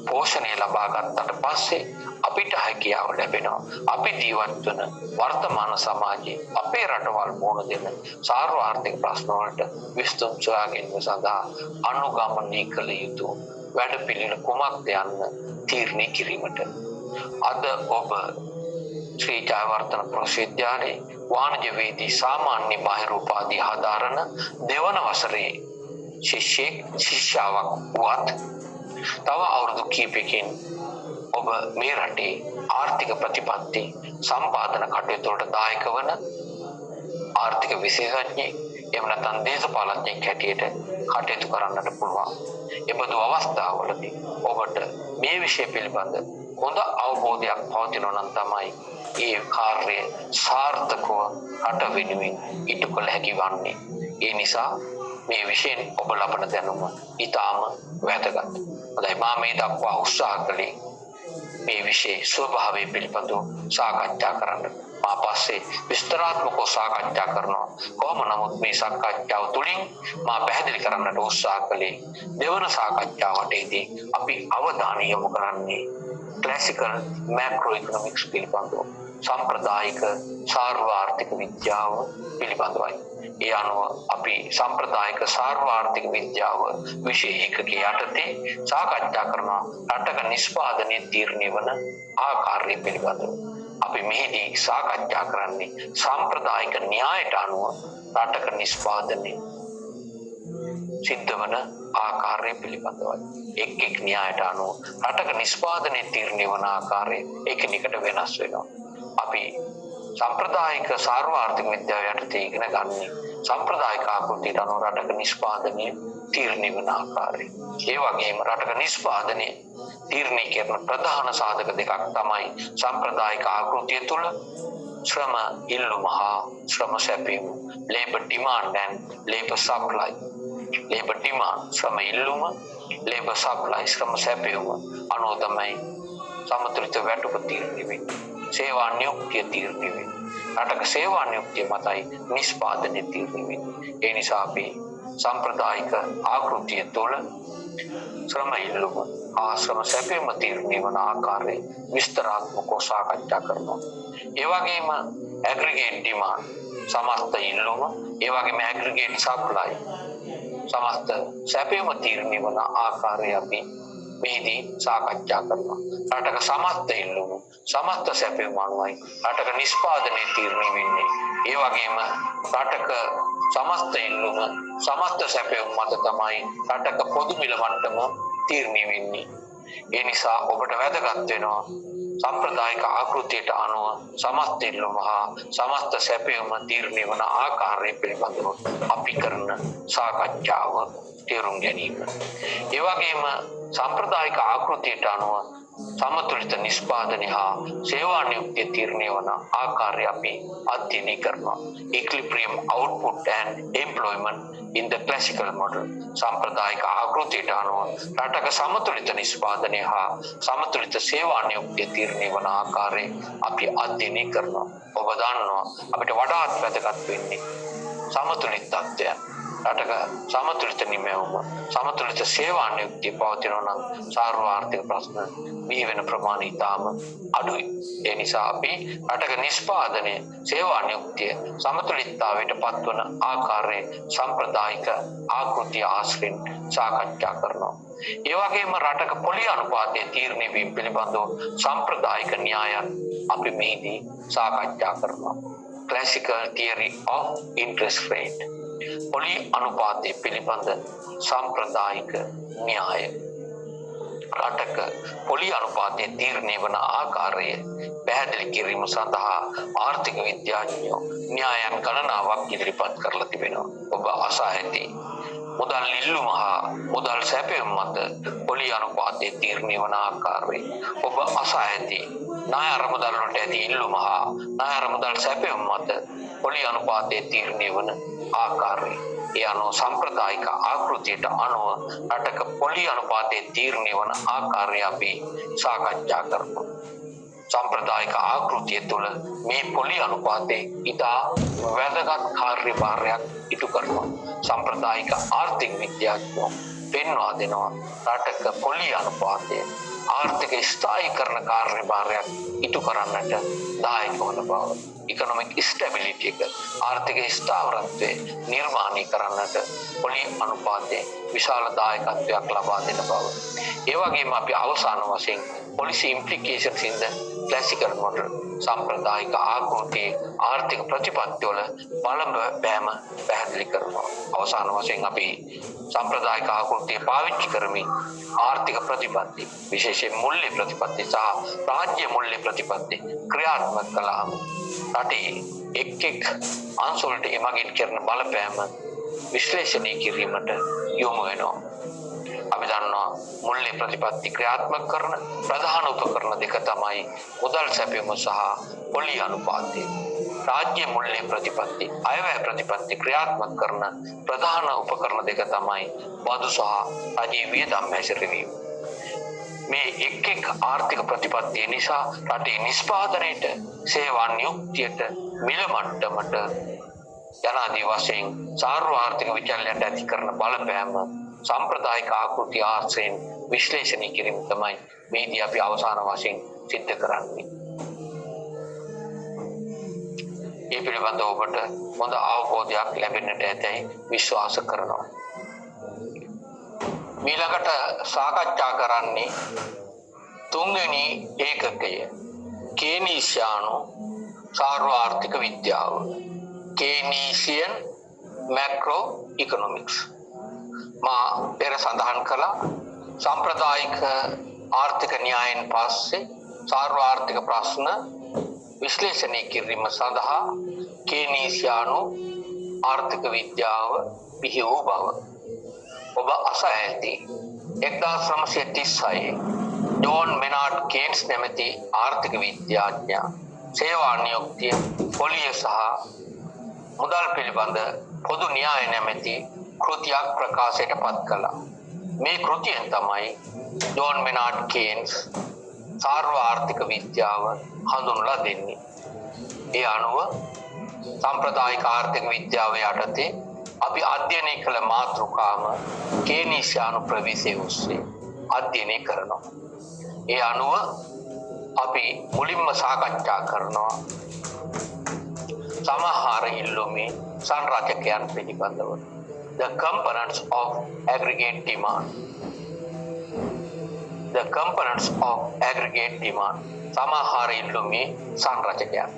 පෝෂණය ලබා ගන්නට පස්සේ අපිට හැකියාව ලැබෙනවා අපි ජීවත් වන වර්තමාන සමාජයේ අපේ රටවල් මුහුණ දෙන සාර්ව ආර්ථික ප්‍රශ්න වලට විසඳුම් සොයා ගැනීම සඳහා අනුගමනය කළ යුතු වැඩපිළිවෙළ කුමක්ද යන්න තීරණය කිරීමට අද ඔබ ශ්‍රී ජයවර්ධන ප්‍රවිශ්වවිද්‍යාලයේ වාණිජ්‍ය වේදී සාමාන්‍ය බාහිර උපාධිය හදාරන දෙවන වසරේ ශිෂ්‍යාවක් වුවත් තව අවුරුදු කිහිපයකින් ඔබ මේ රටේ ආර්ථික ප්‍රතිපත්ති සම්පාදන කටයුතු වලට දායක වන ආර්ථික විශේෂඥයෙක් එහෙම නැත්නම් දේශපාලඥයෙක් හැටියට කටයුතු කරන්නට පුළුවන්. එබඳු අවස්ථාවලදී ඔබට මේ විෂය පිළිබඳ හොඳ අවබෝධයක් පවතිනවා නම් තමයි ඒ කාර්යය සාර්ථකව රට වෙනුවෙන් ඉටු කළ හැකි වන්නේ. ඒ නිසා මේ විෂයෙන් ඔබ ලබන දැනුම ඉතාම වැදගත්. හොඳයි මා මේ දක්වා උත්සාහ කළේ මේ විෂය ස්වභාවය පිළිබඳව සාකච්ඡා කරන්න. මා පස්සේ විස්තරාත්මකව සාකච්ඡා කරනවා. කොහොම නමුත් මේ සාකච්ඡාව තුළින් මා පැහැදිලි කරන්නට උත්සාහ කළේ දෙවන සාකච්ඡාවටදී අපි අවධානය යොමු කරන්නේ ක්ලාසිකල් මැක්‍රෝ ඉකොනොමික්ස් පිළිබඳව සම්ප්‍රදායික සාර්ව ආර්ථික විද්‍යාව පිළිබඳවයි. ඒ අනුව අපි සම්ප්‍රදායික සාර්ව ආර්ථික විද්‍යාව විෂය ඒකකයේ යටතේ සාකච්ඡා කරන රටක නිෂ්පාදනයේ තීරණය වන ආකාරය පිළිබඳව. අපි මෙහිදී සාකච්ඡා කරන්නේ සම්ප්‍රදායික න්‍යායට අනුව රටක නිෂ්පාදනය සිද්ධ වන ආකාරය පිළිබඳවයි. එක් එක් න්‍යායට අනුව රටක නිෂ්පාදනයේ තීරණය වන ආකාරය එකිනෙකට වෙනස් වෙනවා. අපි සම්ප්‍රදායික සාර්ව ආර්ථික විද්‍යාව යටතේ ඉගෙන ගන්නේ සම්ප්‍රදායික ආකෘතියට අනුව රටක නිෂ්පාදනය තීරණය වන ආකාරය. ඒ වගේම රටක නිෂ්පාදනය තීරණය කරන ප්‍රධාන සාධක දෙකක් තමයි සම්ප්‍රදායික ආකෘතිය තුළ ශ්‍රම ඉල්ලුම හා ශ්‍රම සැපයීම, labor demand and labor supply. labor demand ශ්‍රම ඉල්ලුම, labor supply ශ්‍රම සැපයීම අනුව තමයි සමතුලිත වැටුප තීරණය වෙන්නේ. සේවා නියුක්තිය තීරණය වෙන්නේ. රටක සේවා නියුක්තිය මතයි නිෂ්පාදනය තීරණය වෙන්නේ. ඒ නිසා අපි සම්ප්‍රදායික ආකෘතිය තුළ ශ්‍රම ඉල්ලුම ආශ්‍රම සැපයීම තීරණය වන ආකාරය විස්තරාත්මකව සාකච්ඡා කරනවා. ඒ වගේම ඇග්‍රිගේට් ඩිමාන්ඩ් සමස්ත ඉල්ලුම, ඒ වගේම ඇග්‍රිගේට් සප්ලයි සමස්ත සැපයීම තීරණය වන ආකාරය අපි මෙහිදී සාකච්ඡා කරනවා. රටක සමස්ත ඉල්ලුම සමස්ත සැපයීම අනුවයි රටක නිෂ්පාදනය තීරණය වෙන්නේ. ඒ වගේම රටක සමස්ත ඉල්ලුම සමස්ත සැපයීම මත තමයි රටක පොදු මිල මට්ටම තීරණය වෙන්නේ. ඒ නිසා ඔබට වැදගත් වෙනවා සම්ප්‍රදායික ආකෘතියට අනුව සමස්ත ඉල්ලුම හා සමස්ත සැපයීම තීරණය වන ආකාරය පිළිබඳව අපි කරන සාකච්ඡාව තේරුම් ගැනීම. ඒ වගේම සම්ප්‍රදායික ආකෘතියට අනුව සමතුලිත නිෂ්පාදනය හා සේවා නියුක්තිය තීරණය වන ආකාරය අපි අධ්‍යයනය කරනවා. Equilibrium output and employment in the classical model. සම්ප්‍රදායික ආකෘතියට අනුව රටක සමතුලිත නිෂ්පාදනය හා සමතුලිත සේවා නියුක්තිය තීරණය වන ආකාරය අපි අධ්‍යයනය කරනවා. ඔබ දන්නවා අපිට වඩාත් වැදගත් වෙන්නේ සමතුලිතත්වය. රටක සමතුලිත නිමැවුම සමතුලිත සේවා නියුක්තිය පවතිනවා නම් සාර්වත්‍රික ප්‍රශ්න බිහි වෙන ප්‍රමාණය ඉතාම අඩුයි. ඒ නිසා අපි රටක නිෂ්පාදනය සේවා නියුක්තිය සමතුලිතතාවයට පත්වන ආකාරයේ සම්ප්‍රදායික ආකෘතිය ආශ්‍රයෙන් සාකච්ඡා කරනවා. ඒ වගේම රටක පොලි අනුපාතයේ තීරණය වීම පිළිබඳව සම්ප්‍රදායික න්‍යායන් අපි මෙහිදී සාකච්ඡා කරනවා. Classical theory of interest rate. පොලි අනුපාතය පිළිබඳ සම්ප්‍රදායික න්‍යාය. රටක පොලි අනුපාතයේ තීරණය වන ආකාරය පැහැදිලි කිරීම සඳහා ආර්ථික විද්‍යාඥයෝ න්‍යායන් ගණනාවක් ඉදිරිපත් කරලා තිබෙනවා. ඔබ අසා ඇති මුදල් ඉල්ලුම හා මුදල් සැපයීම මත පොලි අනුපාතයේ තීරණය වන ආකාරය ඔබ අසා ඇති ණය අරමුදල් වලට ඇති ඉල්ලුම හා ණය අරමුදල් සැපයීම මත පොලි අනුපාතයේ තීරණය වන ආකාරය. ඒ අනුව සම්ප්‍රදායික ආකෘතියට අනුව රටක පොලි අනුපාතයේ තීරණය වන ආකාරය අපි සාකච්ඡා කරමු. සම්ප්‍රදායික ආකෘතිය තුළ මේ පොලි අනුපාතයේ ඉතා වැදගත් කාර්යභාරයක් ඉටු කරනවා. සම්ප්‍රදායික ආර්ථික විද්‍යාඥයෝ පෙන්වා දෙනවා රටක පොලි අනුපාතය ආර්ථික ස්ථායීකරණ කාර්යභාරයක් ඉටු කරන්නට දායක වන බව. ඉකොනොමික් ස්ටැබිලිටි එක ආර්ථික ස්ථාවරත්වය නිර්මාණය කරන්නට පොලි අනුපාතයේ විශාල දායකත්වයක් ලබා දෙන බව. ඒ වගේම අපි අවසාන වශයෙන් policy implications in the classical model සම්ප්‍රදායික ආකෘතියේ ආර්ථික ප්‍රතිපත්තිවල බලපෑම පැහැදිලි කරනවා. අවසාන වශයෙන් අපි සම්ප්‍රදායික ආකෘතිය පාවිච්චි කරමින් ආර්ථික ප්‍රතිපත්ති විශේෂයෙන් මුල්‍ය ප්‍රතිපත්ති සහ රාජ්‍ය මුල්‍ය ප්‍රතිපත්ති ක්‍රියාත්මක කළාම රටේ එක් අංශ වලට එමගින් කරන බලපෑම විශ්ලේෂණය කිරීමට යොමු වෙනවා. අපි දන්නවා මුල්‍ය ප්‍රතිපත්ති ක්‍රියාත්මක කරන ප්‍රධාන උපකරණ දෙක තමයි මුදල් සැපයීම සහ පොලි අනුපාතය. රාජ්‍ය මුල්‍ය ප්‍රතිපත්ති අයවැය ප්‍රතිපත්ති ක්‍රියාත්මක කරන ප්‍රධාන උපකරණ දෙක තමයි බදු සහ රජයේ වියදම් හැසිරවීම. මේ එක් ආර්ථික ප්‍රතිපත්තිය නිසා රටේ නිෂ්පාදනයේට සේවා නියුක්තියට මිල මට්ටමට යනාදී වශයෙන් සාර්වත්‍රික විචලනයට ඇති කරන බලපෑම සම්ප්‍රදායික ආකෘතිය ආශ්‍රයෙන් විශ්ලේෂණය කිරීම තමයි මේදී අපි අවසාන වශයෙන් සිද්ධ කරන්නේ. මේ පිළිබඳව ඔබට හොඳ අවබෝධයක් ලැබෙන්නට ඇතැයි විශ්වාස කරනවා. ඊළඟට සාකච්ඡා කරන්නේ තුන්වෙනි ඒකකය කේනීසියානු සාර්වාර්ථික විද්‍යාව. කේනීසියන් මැක්‍රෝ ඉකොනොමික්ස්. මා පෙර සඳහන් කළා සම්ප්‍රදායික ආර්ථික න්‍යායන් පස්සේ සාර්වාර්ථික ප්‍රශ්න විශ්ලේෂණය කිරීම සඳහා කේනීසියානු ආර්ථික විද්‍යාව බිහි වූ බව ඔබ අසා ඇති. 1936 ජෝන් මෙනාඩ් කේන්ස් නැමැති ආර්ථික විද්‍යාඥයා සේවා නියුක්තිය පොලිය සහ මුදල් පිළිබඳ පොදු න්‍යාය නැමැති කෘතියක් ප්‍රකාශයට පත් කළා. මේ කෘතියෙන් තමයි ජෝන් මෙනාඩ් කේන්ස් සාර්වාර්ථික විද්‍යාව හඳුන්වලා දෙන්නේ. ඒ අනුව සම්ප්‍රදායික ආර්ථික විද්‍යාව යටතේ අපි අධ්‍යයනය කළ මාතෘකාම කේනීසියානු ප්‍රවේශය ඔස්සේ අධ්‍යයනය කරනවා. ඒ අනුව අපි මුලින්ම සාකච්ඡා කරනවා සමහර ඉල්ලුමේ සංරචකයන් පිළිබඳව. The components of aggregate demand. The components of aggregate demand. සමහර ඉල්ලුමේ සංරචකයන්.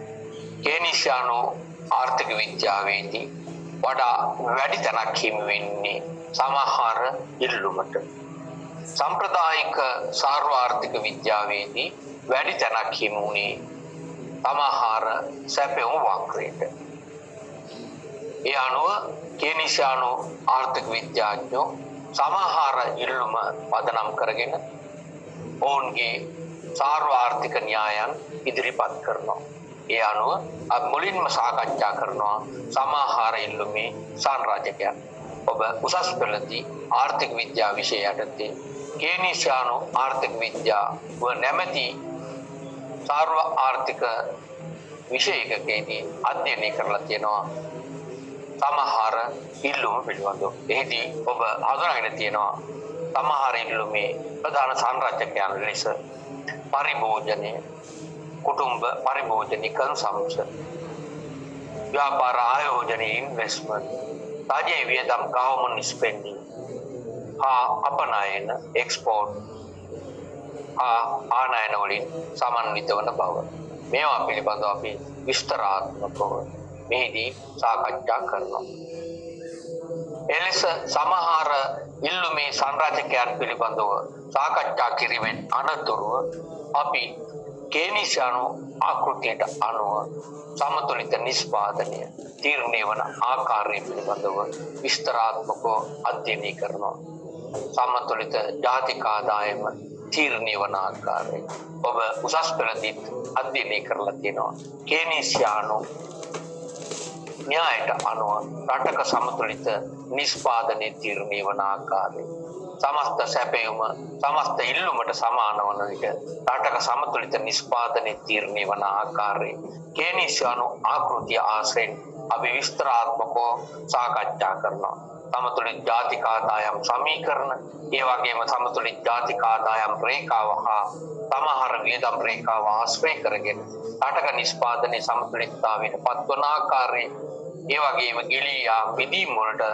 කේනීසියානු ආර්ථික විද්‍යාවේදී වඩා වැඩි තැනක් හිමි වෙන්නේ සමහර ඉල්ලුමට. සම්ප්‍රදායික සාර්වාර්ථික විද්‍යාවේදී වැඩි තැනක් හිමි වුණේ සමහර සැපයුම් වක්‍රයට. ඒ අනුව කේනීසියානු ආර්ථික විද්‍යාඥයෝ සමහර ඉල්ලුම පදනම් කරගෙන ඔවුන්ගේ සාර්වාර්ථික න්‍යායන් ඉදිරිපත් කරනවා. ඒ අනුව අප මුලින්ම සාකච්ඡා කරනවා සමහර ඉල්ලුමේ සංරචකයන්. ඔබ උසස් පෙළදී ආර්ථික විද්‍යාව විෂය යටතේ කේනීසියානු ආර්ථික විද්‍යාව නැමැති සාර්ව ආර්ථික විෂයකදී අධ්‍යයනය කරලා තියෙනවා සමහර ඉල්ලුම පිළිබඳව. එහිදී ඔබ හඳුනාගෙන තියෙනවා සමහර ඉල්ලුමේ ප්‍රධාන සංරචකයන් ලෙස පරිභෝජනය, කුටුම්බ පරිභෝජනික කන්සම්ප්ෂන්, ව්‍යාපාර ආයෝජන ඉන්වෙස්ට්මන්ට්, රජයේ වියදම් ගවර්න්මන්ට් ස්පෙන්ඩිං, අපනයන එක්ස්පෝර්ට්, ආනයන වලින් සමන්විත වන බව. මේවා පිළිබඳව අපි විස්තරාත්මකව මෙහිදී සාකච්ඡා කරනවා. එලෙස සමහර ඉල්ලුමේ සංරචකයන් පිළිබඳව සාකච්ඡා කිරීමෙන් අනතුරුව අපි කේනීසියානු ආකෘතියට අනුව සමතුලිත නිෂ්පාදනය තීරණය වන ආකාරය පිළිබඳව විස්තරාත්මකව අධ්‍යයනය කරනවා. සමතුලිත ජාතික ආදායම තීරණය වන ආකාරය ඔබ උසස් පෙළදී අධ්‍යයනය කරලා තියෙනවා. කේනීසියානු න්‍යායට අනුව රටක සමතුලිත නිෂ්පාදනය තීරණය වන ආකාරය, සමස්ත සැපයුම සමස්ත ඉල්ලුමට සමාන වන විට රටක සමතුලිත නිෂ්පාදනය තීරණය වන ආකාරය කේනීසියානු ආකෘතිය ආශ්‍රයෙන් අපි විස්තරාත්මකව සාකච්ඡා කරනවා. සමතුලිත ජාතික ආදායම් සමීකරණ, ඒ වගේම සමතුලිත ජාතික ආදායම් රේඛාව හා සමහර වියදම් රේඛාව ආශ්‍රය කරගෙන රටක නිෂ්පාදනයේ සමතුලිතතාවයට පත්වන ආකාරය, ඒ වගේම ගිලියා මිදීම් වලට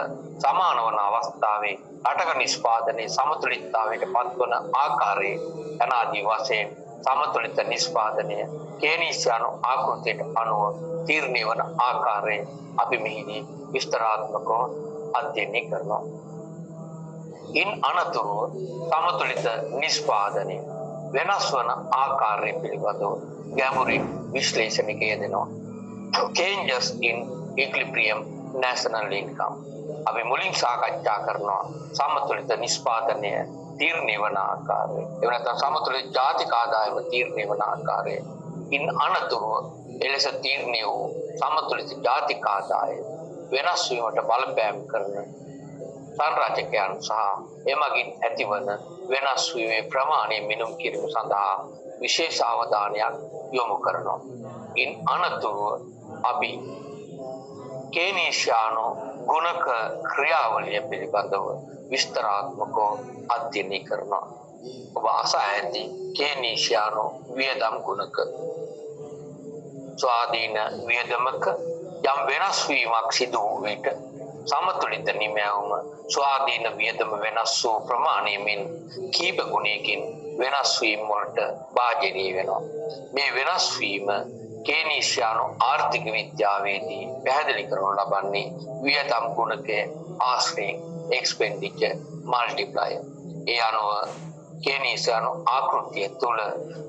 සමාන වන අවස්ථාවේ රටක නිෂ්පාදනයේ සමතුලිතතාවයට පත්වන ආකාරය යනාදී වශයෙන් සමතුලිත නිෂ්පාදනය කේනීසියානු ආකෘතියට අනුව තීරණය වන ආකාරය අපි මෙහිදී විස්තරාත්මකව අධ්‍යයනය කරනවා. ඉන් අනතුරුව සමතුලිත නිෂ්පාදනය වෙනස් වන ආකාරය පිළිබඳව ගැඹුරින් විශ්ලේෂණයක යෙදෙනවා. Changes in equilibrium national income. අපි මුලින් සාකච්ඡා කරනවා සමතුලිත නිෂ්පාදනය තීරණය වන ආකාරය. ඒ වෙනත්නම් සමතුලිත ජාතික ආදායම තීරණය වන ආකාරය. ඉන් අනතුරුව එලෙස තීරණය වූ සමතුලිත ජාතික ආදායම වෙනස් වීමට බලපෑම් කරන සංරචකයන් සහ එමගින් ඇතිවන වෙනස් වීමේ ප්‍රමාණය මිනුම් කිරීම සඳහා විශේෂ අවධානයක් යොමු කරනවා. ඉන් අනතුරුව අපි කේනීසියානු ගුණක ක්‍රියාවලිය පිළිබඳව විස්තරාත්මකව අධ්‍යයනය කරනවා. ඔබ අසා ඇති කේනීසියානු වියදම් ගුණක ස්වාධීන වියදමක යම් වෙනස් වීමක් සිදු වූ විට සමතුලිත නිමැවුම ස්වාධීන වියදම වෙනස් වූ ප්‍රමාණයමින් කීප ගුණයකින් වෙනස් වීම වලට භාජනය වෙනවා. මේ වෙනස් වීම කේනීසියානු ආර්ථික විද්‍යාවේදී පැහැදිලි කරනු ලබන්නේ වියදම් ගුණකයේ ආශ්‍රයෙන් expenditure multiplier. ඒ අනුව කේනීසියානු ආකෘතිය තුළ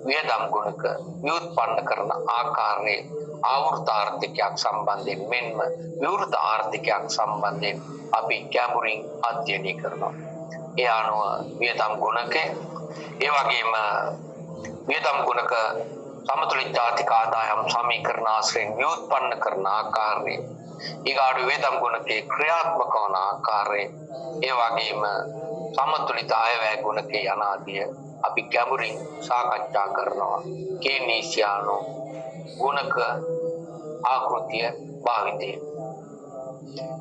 වියදම් ගුණක ව්‍යුත්පන්න කරන ආකාරයේ ආවෘත ආර්ථිකයක් සම්බන්ධයෙන් මෙන්ම විවෘත ආර්ථිකයක් සම්බන්ධයෙන් අපි ගැඹුරින් අධ්‍යයනය කරනවා. ඒ අනුව වියදම් ගුණකය, ඒ වගේම වියදම් ගුණක සමතුලිත ජාතික ආදායම් සමීකරණ ආශ්‍රයෙන් ව්‍යුත්පන්න කරන ආකාරය, ඊගාට වියදම් ගුණකයේ ක්‍රියාත්මක වන ආකාරය, ඒ වගේම සමතුලිත අයවැය ගුණකයේ යනාදිය අපි ගැඹුරින් සාකච්ඡා කරනවා. කේනීසියානු ගුණක ආකෘතිය භාවිතය.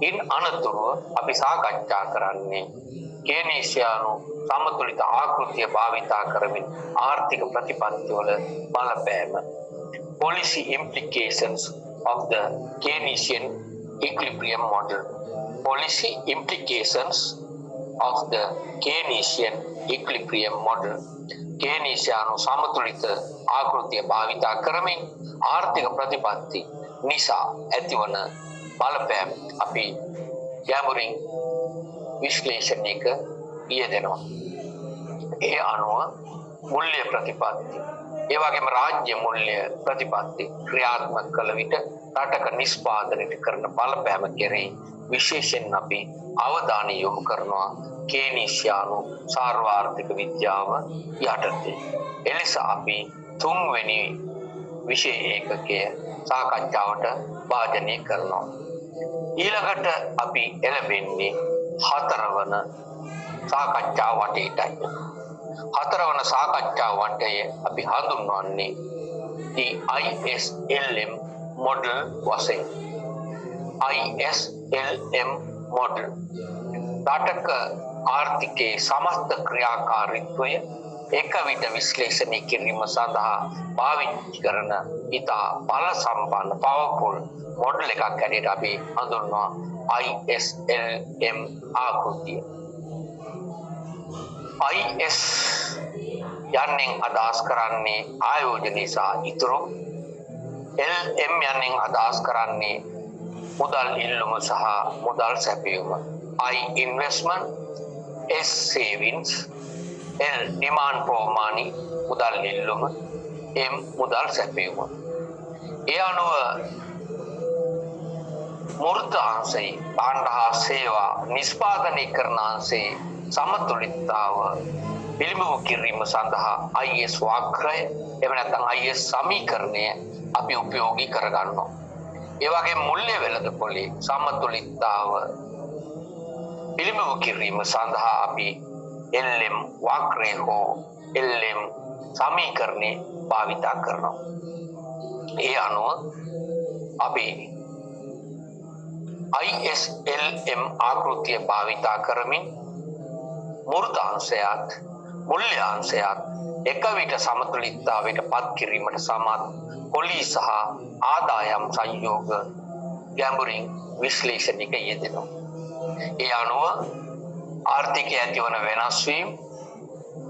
ඉන් අනතුරුව අපි සාකච්ඡා කරන්නේ කේනීසියානු සමතුලිත ආකෘතිය භාවිතා කරමින් ආර්ථික ප්‍රතිපත්තිවල බලපෑම. Policy implications of the Keynesian equilibrium model. Policy implications of the Keynesian equilibrium model. කේනීසියානු සමතුලිත ආකෘතිය භාවිතා කරමින් ආර්ථික ප්‍රතිපත්ති නිසා ඇතිවන බලපෑම් අපි ගැඹුරින් විශ්ලේෂණයක යෙදෙනවා. ඒ අනුව මුල්‍ය ප්‍රතිපත්ති, ඒ වගේම රාජ්‍ය මුල්‍ය ප්‍රතිපත්ති ක්‍රියාත්මක කළ විට රටක නිෂ්පාදනයට කරන බලපෑම කෙරෙහි විශේෂයෙන් අපි අවධානය යොමු කරනවා කේනීසියානු සාර්වාර්ථික විද්‍යාව යටතේ. එලෙස අපි තුන්වෙනි විෂය ඒකකය සාකච්ඡාවට භාජනය කරනවා. ඊළඟට අපි එළඹෙන්නේ හතරවන සාකච්ඡා වටේටයි. හතරවන සාකච්ඡා වටය අපි හඳුන්වන්නේ ISLM model වශයෙන්. ISLM model රටක ආර්ථිකයේ සමස්ත ක්‍රියාකාරීත්වය එක විට විශ්ලේෂණය කිරීම සඳහා පාවිච්චි කරන ඉතා බල සම්පන්න පවර්ෆුල් මොඩල් එකක් හැටියට අපි හඳුන්වනවා ISLM ආකෘතිය. IS යන්නෙන් අදහස් කරන්නේ ආයෝජනය සහ ඉතුරු. LM යන්නෙන් අදහස් කරන්නේ මුදල් ඉල්ලුම සහ මුදල් සැපයීම. I investment, S savings, L demand for money මුදල් ඉල්ලුම, M මුදල් සැපයීම. ඒ අනුව මූර්ත අංශයේ භාණ්ඩ හා සේවා නිෂ්පාදනය කරන අංශයේ සමතුලිතතාව පිළිබිඹු කිරීම සඳහා IS වක්‍රය එහෙම නැත්නම් IS සමීකරණය අපි උපයෝගී කරගන්නවා. ඒ වගේම මුල්‍ය වෙළඳපොලේ සමතුලිතතාව පිළිබිඹු කිරීම සඳහා අපි LM වක්‍රය හෝ LM සමීකරණය භාවිතා කරනවා. ඒ අනුව අපි ISLM ආකෘතිය භාවිතා කරමින් මූර්ත අංශයත් මුල්‍ය අංශයත් එක විට සමතුලිතතාවයට පත් කිරීමට සමත් පොලි සහ ආදායම් සංයෝග ගැඹුරින් විශ්ලේෂණයක යෙදෙනවා. ඒ අනුව ආර්ථිකයේ ඇතිවන වෙනස් වීම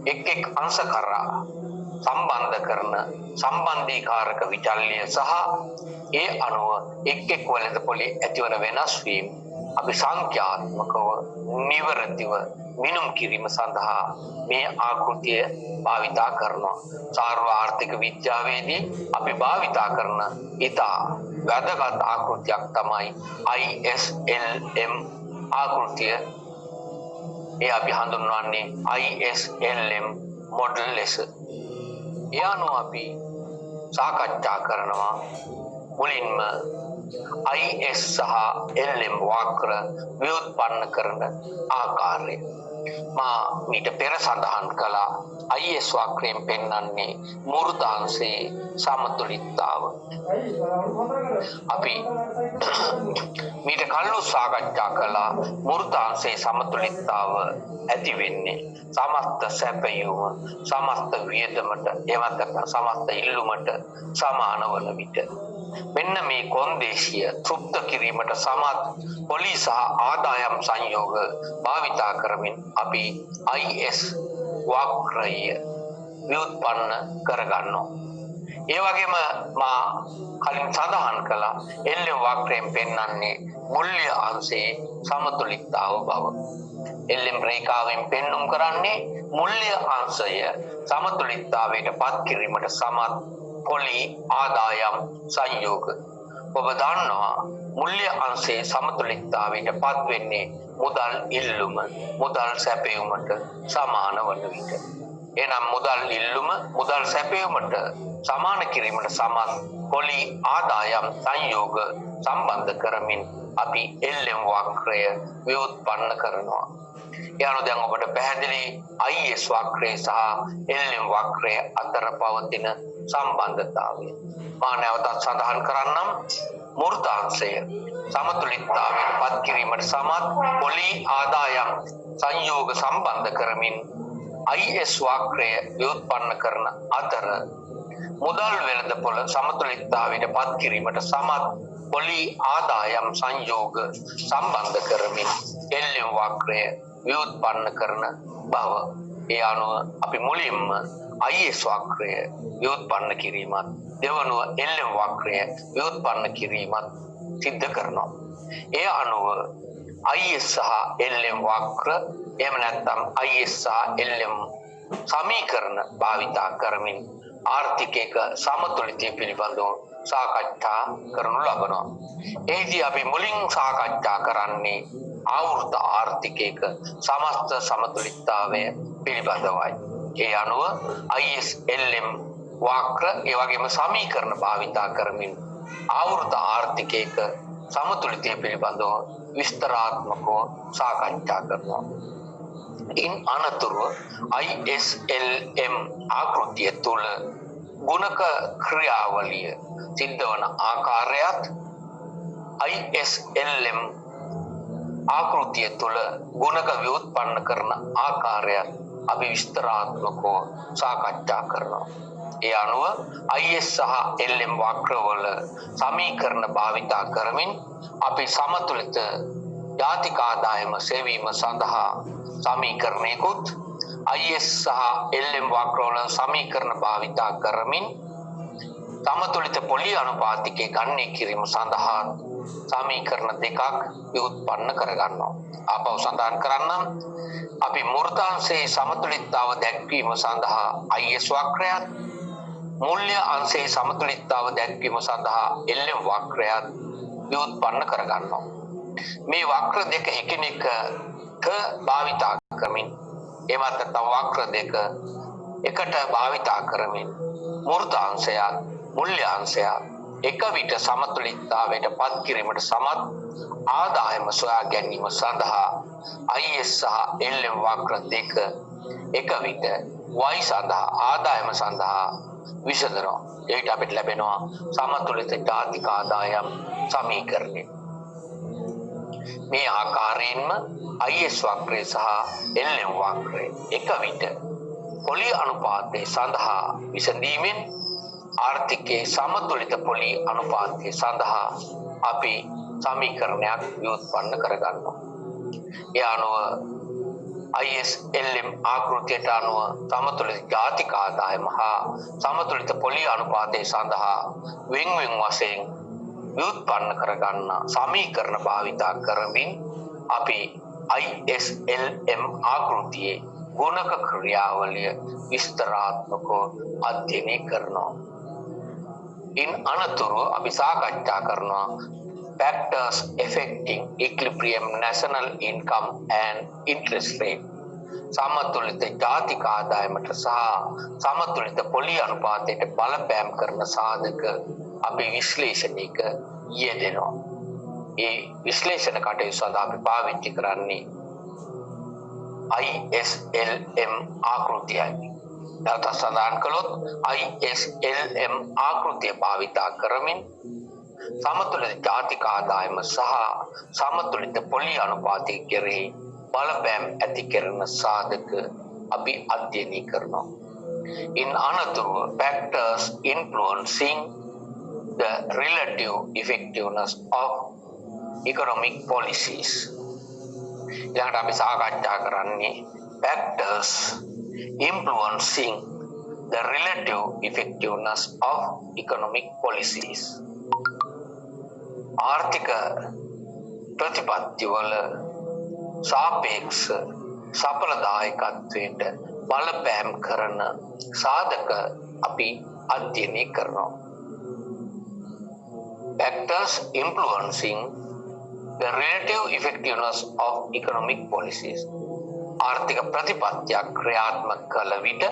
එක් අංශ කරා සම්බන්ධ කරන සම්බන්ධීකාරක විචල්්‍ය සහ ඒ අනුව එක් වෙළඳපොලේ ඇතිවන වෙනස් වීම අපි සංඛ්‍යාත්මකව නිවැරදිව මිනුම් කිරීම සඳහා මේ ආකෘතිය භාවිතා කරනවා. සාර්වාර්ථික විද්‍යාවේදී අපි භාවිතා කරන ඉතා වැදගත් ආකෘතියක් තමයි ISLM ආකෘතිය. ඒ අපි හඳුන්වන්නේ ISLM මොඩල් ලෙස. ඒ අනුව අපි සාකච්ඡා කරනවා මුලින්ම IS සහ LM වක්‍ර ව්‍යුත්පන්න කරන ආකාරය. මා මීට පෙර සඳහන් කළා IS වක්‍රයෙන් පෙන්වන්නේ මූර්තාංශයේ සමතුලිතතාව. අපි මීට කලින් සාකච්ඡා කළා මූර්තාංශයේ සමතුලිතතාව ඇති වෙන්නේ සමස්ත සැපයීම සමස්ත වියදමට එවත් සමස්ත ඉල්ලුමට සමාන වන විට. මෙන්න මේ කොන්දේසිය තෘප්ත කිරීමට සමත් පොලි සහ ආදායම් සංයෝග භාවිතා කරමින් අපි IS වක්‍රය ව්‍යුත්පන්න කරගන්නවා. ඒ වගේම මා කලින් සඳහන් කළා LM වක්‍රයෙන් පෙන්වන්නේ මුල්‍ය අංශයේ සමතුලිතතාව බව. LM රේඛාවෙන් පෙන්눔 කරන්නේ මුල්‍ය අංශය සමතුලිතතාවයට පත් කිරීමට සමත් පොලි ආදායම් සංයෝග. ඔබ දන්නවා මුල්‍ය අංශයේ සමතුලිතතාවයට පත් වෙන්නේ මුදල් ඉල්ලුම මුදල් සැපයීමට සමාන වන විට. එනම් මුදල් ඉල්ලුම මුදල් සැපයීමට සමාන කිරීමට සමත් පොලි ආදායම් සංයෝග සම්බන්ධ කරමින් අපි LM වක්‍රය ව්‍යුත්පන්න කරනවා. යනු දැන් ඔබට පැහැදිලි IS වක්‍රය සහ LM වක්‍රය අතර පවතින සම්බන්ධතාවය. මා නැවතත් සඳහන් කරන්නම් මූර්තාංශය සමතුලිතතාවයට පත් කිරීමට සමත් පොලි ආදායම් සංයෝග සම්බන්ධ කරමින් IS වක්‍රය ව්‍යුත්පන්න කරන අතර මුදල් වෙළඳපොළ සමතුලිතතාවයට පත් කිරීමට සමත් පොලි ආදායම් සංයෝග සම්බන්ධ කරමින් LM වක්‍රය ව්‍යුත්පන්න කරන බව. ඒ අනුව අපි මුලින්ම IS වක්‍රය ව්‍යුත්පන්න කිරීමත් දෙවනුව LM වක්‍රය ව්‍යුත්පන්න කිරීමත් සිද්ධ කරනවා. ඒ අනුව IS සහ LM වක්‍ර එහෙම නැත්නම් IS සහ LM සමීකරණ භාවිතා කරමින් ආර්ථිකයක සමතුලිතය පිළිබඳව සාකච්ඡා කරනු ලබනවා. එහිදී අපි මුලින් සාකච්ඡා කරන්නේ ආවෘත ආර්ථිකයක සමස්ත සමතුලිතතාවය පිළිබඳවයි. ඒ අනුව IS LM වක්‍ර ඒ වගේම සමීකරණ භාවිතා කරමින් ආවෘත ආර්ථිකයක සමතුලිතය පිළිබඳව විස්තරාත්මකව සාකච්ඡා කරනවා. ඉන් අනතුරුව ISLM ආකෘතිය තුළ ගුණක ක්‍රියාවලිය සිද්ධ වන ආකාරයත් ISLM ආකෘතිය තුළ ගුණක ව්‍යුත්පන්න කරන ආකාරයත් අපි විස්තරාත්මකව සාකච්ඡා කරනවා. ඒ අනුව IS සහ LM වක්‍රවල සමීකරණ භාවිතා කරමින් අපි සමතුලිත ජාතික ආදායම සෙවීම සඳහා සමීකරණයකුත් IS සහ LM වක්‍රවල සමීකරණ භාවිතා කරමින් සමතුලිත පොලි අනුපාතිකය ගණනය කිරීම සඳහා සමීකරණ දෙකක් ව්‍යුත්පන්න කරගන්නවා. ආපහු සඳහන් කරන්නම් අපි මූර්තාංශයේ සමතුලිතතාව දැක්වීම සඳහා IS වක්‍රයත් මූල්‍ය අංශයේ සමතුලිතතාව දැක්වීම සඳහා LM වක්‍රයත් ව්‍යුත්පන්න කරගන්නවා. මේ වක්‍ර දෙක එකිනෙකට භාවිතා කරමින් එමත් නැත්නම් වක්‍ර දෙක එකට භාවිතා කරමින් මූර්තාංශයත් මූල්‍ය අංශයත් එක විට සමතුලිතතාවයට පත් කිරීමට සමත් ආදායම සොයා ගැනීම සඳහා IS සහ LM වක්‍ර දෙක එක විට Y සඳහා ආදායම සඳහා විසඳනවා. ඒකට අපිට ලැබෙනවා සමතුලිත ජාතික ආදායම් සමීකරණය. මේ ආකාරයෙන්ම IS වක්‍රය සහ LM වක්‍රය එක විට පොලි අනුපාතය සඳහා විසඳීමෙන් ආර්ථිකයේ සමතුලිත පොලි අනුපාතය සඳහා අපි සමීකරණයක් ව්‍යුත්පන්න කරගන්නවා. ඒ අනුව IS LM ආකෘතියට අනුව සමතුලිත ජාතික ආදායම හා සමතුලිත පොලි අනුපාතය සඳහා වෙන් වශයෙන් ව්‍යුත්පන්න කරගන්න සමීකරණ භාවිතා කරමින් අපි IS LM ආකෘතියේ ගුණක ක්‍රියාවලිය විස්තරාත්මකව අධ්‍යයනය කරනවා. ඉන් අනතුරුව අපි සාකච්ඡා කරනවා factors affecting equilibrium national income and interest rate සමතුලිත ජාතික ආදායමට සහ සමතුලිත පොලි අනුපාතයට බලපෑම් කරන සාධක අපි විශ්ලේෂණයක යෙදෙනවා. ඒ විශ්ලේෂණ කටයුතු සඳහා අපි පාවිච්චි කරන්නේ ISLM ආකෘතියයි. නැවත සඳහන් කළොත් ISLM ආකෘතිය භාවිතා කරමින් සමතුලිත ජාතික ආදායම සහ සමතුලිත පොලි අනුපාතය කෙරෙහි බලපෑම් ඇති කරන සාධක අපි අධ්‍යයනය කරනවා. ඉන් අනතුරුව factors influencing the relative effectiveness of economic policies. ඊළඟට අපි සාකච්ඡා කරන්නේ factors influencing the relative effectiveness of economic policies. ආර්ථික ප්‍රතිපත්තිවල සාපේක්ෂ සඵලදායකත්වයට බලපෑම් කරන සාධක අපි අධ්‍යයනය කරනවා. Factors influencing the relative effectiveness of economic policies. ආර්ථික ප්‍රතිපත්තියක් ක්‍රියාත්මක කළ විට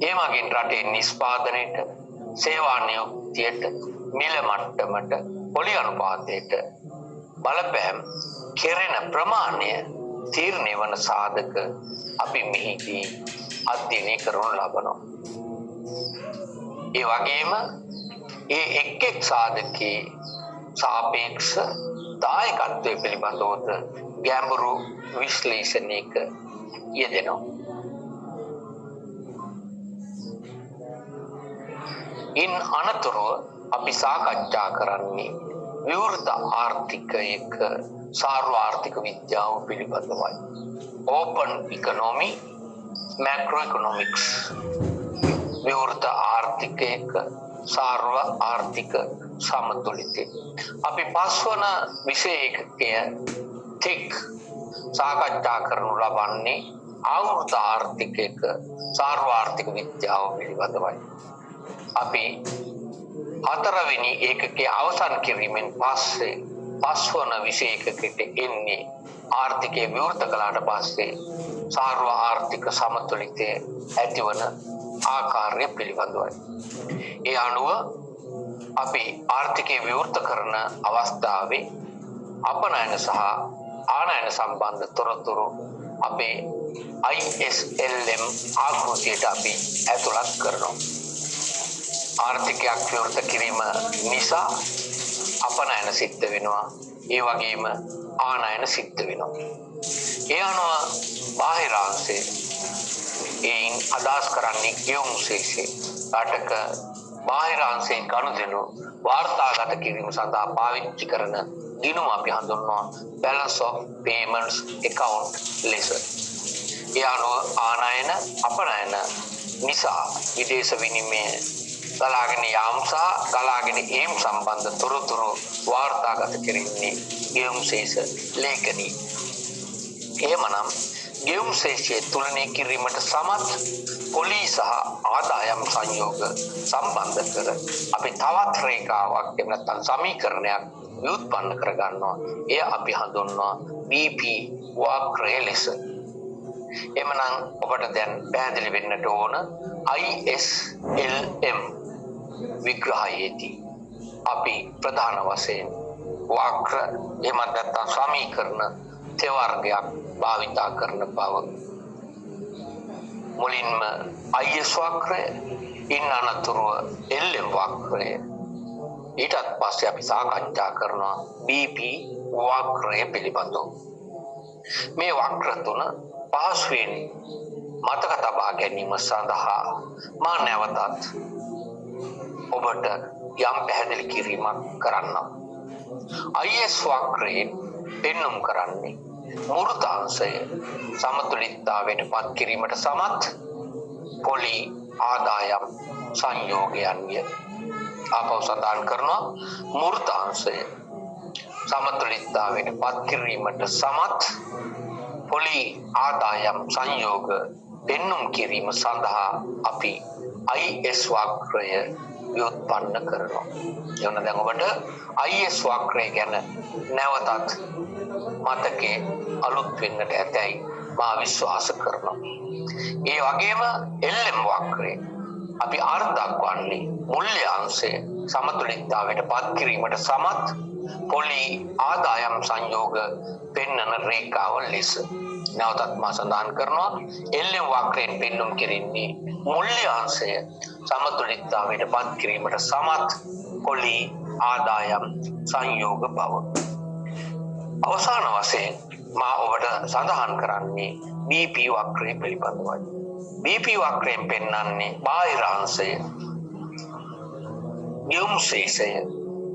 ඒ මගින් රටේ නිෂ්පාදනයට, සේවා නියුක්තියට, මිල මට්ටමට, පොලි අනුපාතයට බලපෑම් කෙරෙන ප්‍රමාණය තීරණය වන සාධක අපි මෙහිදී අධ්‍යයනය කරනු ලබනවා. ඒ වගේම ඒ එක් සාධකයේ සාපේක්ෂ දායකත්වය පිළිබඳවද ගැඹුරු විශ්ලේෂණයක යෙදෙනවා. ඉන් අනතුරුව අපි සාකච්ඡා කරන්නේ විවෘත ආර්ථිකයක සාර්වාර්ථික විද්‍යාව පිළිබඳවයි. Open economy, macro economics. විවෘත ආර්ථිකයක සාර්ව ආර්ථික සමතුලිතය. අපි පස්වන විෂය ඒකකය තෙක් සාකච්ඡා කරනු ලබන්නේ ආවෘත ආර්ථිකයක සාර්වාර්ථික විද්‍යාව පිළිබඳවයි. අපි හතරවෙනි ඒකකයේ අවසන් කිරීමෙන් පස්සේ පස්වන විෂය ඒකකයට එන්නේ ආර්ථිකය විවෘත කළාට පස්සේ සාර්ව ආර්ථික සමතුලිතය ඇතිවන ආකාරය පිළිබඳවයි. ඒ අනුව අපි ආර්ථිකය විවෘත කරන අවස්ථාවේ අපනයන සහ ආනයන සම්බන්ධ තොරතුරු අපේ ISLM ආකෘතියට අපි ඇතුළත් කරනවා. ආර්ථිකයක් විවෘත කිරීම නිසා අපනයන සිද්ධ වෙනවා. ඒ වගේම ආනයන සිද්ධ වෙනවා. ඒ අනුව බාහිරාංශය එයින් අදහස් කරන්නේ ගෙවුම් ශේෂය. රටක බාහිරාංශයෙන් ගනුදෙනු වාර්තාගත කිරීම සඳහා පාවිච්චි කරන ගිණුම අපි හඳුන්වනවා balance of payments account ලෙස. ඒ අනුව ආනයන අපනයන නිසා විදේශ විනිමය ගලාගෙන යාම සහ ගලාගෙන ඒම් සම්බන්ධ තොරතුරු වාර්තාගත කිරීමේ ගෙවුම් ශේෂ ලේඛනී. එහෙමනම් ගෙවුම් ශේෂය තුලනය කිරීමට සමත් පොලි සහ ආදායම් සංයෝග සම්බන්ධ කර අපි තවත් රේඛාවක් එහෙම නැත්නම් සමීකරණයක් ව්‍යුත්පන්න කරගන්නවා. එය අපි හඳුන්වනවා BP වක්‍රය ලෙස. එමනම් ඔබට දැන් පැහැදිලි වෙන්නට ඕන ISLM විග්‍රහයේදී අපි ප්‍රධාන වශයෙන් වක්‍ර එහෙම නැත්නම් සමීකරණ තෙවර්ගයක් භාවිතා කරන බව. මුලින්ම IS වක්‍රය, ඉන් අනතුරුව LM වක්‍රය, ඊටත් පස්සේ අපි සාකච්ඡා කරනවා BP වක්‍රය පිළිබඳව. මේ වක්‍ර තුන පහසුවෙන් මතක තබා ගැනීම සඳහා මා නැවතත් ඔබට යම් පැහැදිලි කිරීමක් කරන්නම්. IS වක්‍රයෙන් පෙන්눔 කරන්නේ මූර්තාංශය සමතුලිතතාවයට පත් කිරීමට සමත් පොලි ආදායම් සංයෝගයන්ය. අපව සඳහන් කරනවා මූර්තාංශය සමතුලිතතාවයට පත් කිරීමට සමත් පොලි ආදායම් සංයෝග පෙන්눔 කිරීම සඳහා අපි IS වක්‍රය ව්‍යුත්පන්න කරනවා. එවන දැන් ඔබට IS වක්‍රය ගැන නැවතත් මතකේ අලුත් වෙන්නට ඇතැයි මා විශ්වාස කරනවා. ඒ වගේම LM වක්‍රය අපි අර්ථ දක්වන්නේ මුල්‍ය අංශය සමතුලිතතාවයට පත් කිරීමට සමත් පොලි ආදායම් සංයෝග පෙන්වන රේඛාව ලෙස. නැවතත් මා සඳහන් කරනවා LM වක්‍රයෙන් පෙන්눔 කෙරෙන්නේ මුල්‍ය අංශය සමතුලිතතාවයට පත් කිරීමට සමත් පොලි ආදායම් සංයෝග බව. අවසාන වශයෙන් මා ඔබට සඳහන් කරන්නේ BP වක්‍රය පිළිබඳවයි. BP වක්‍රයෙන් පෙන්වන්නේ බාහිරාංශය ගෙවුම් ශේෂය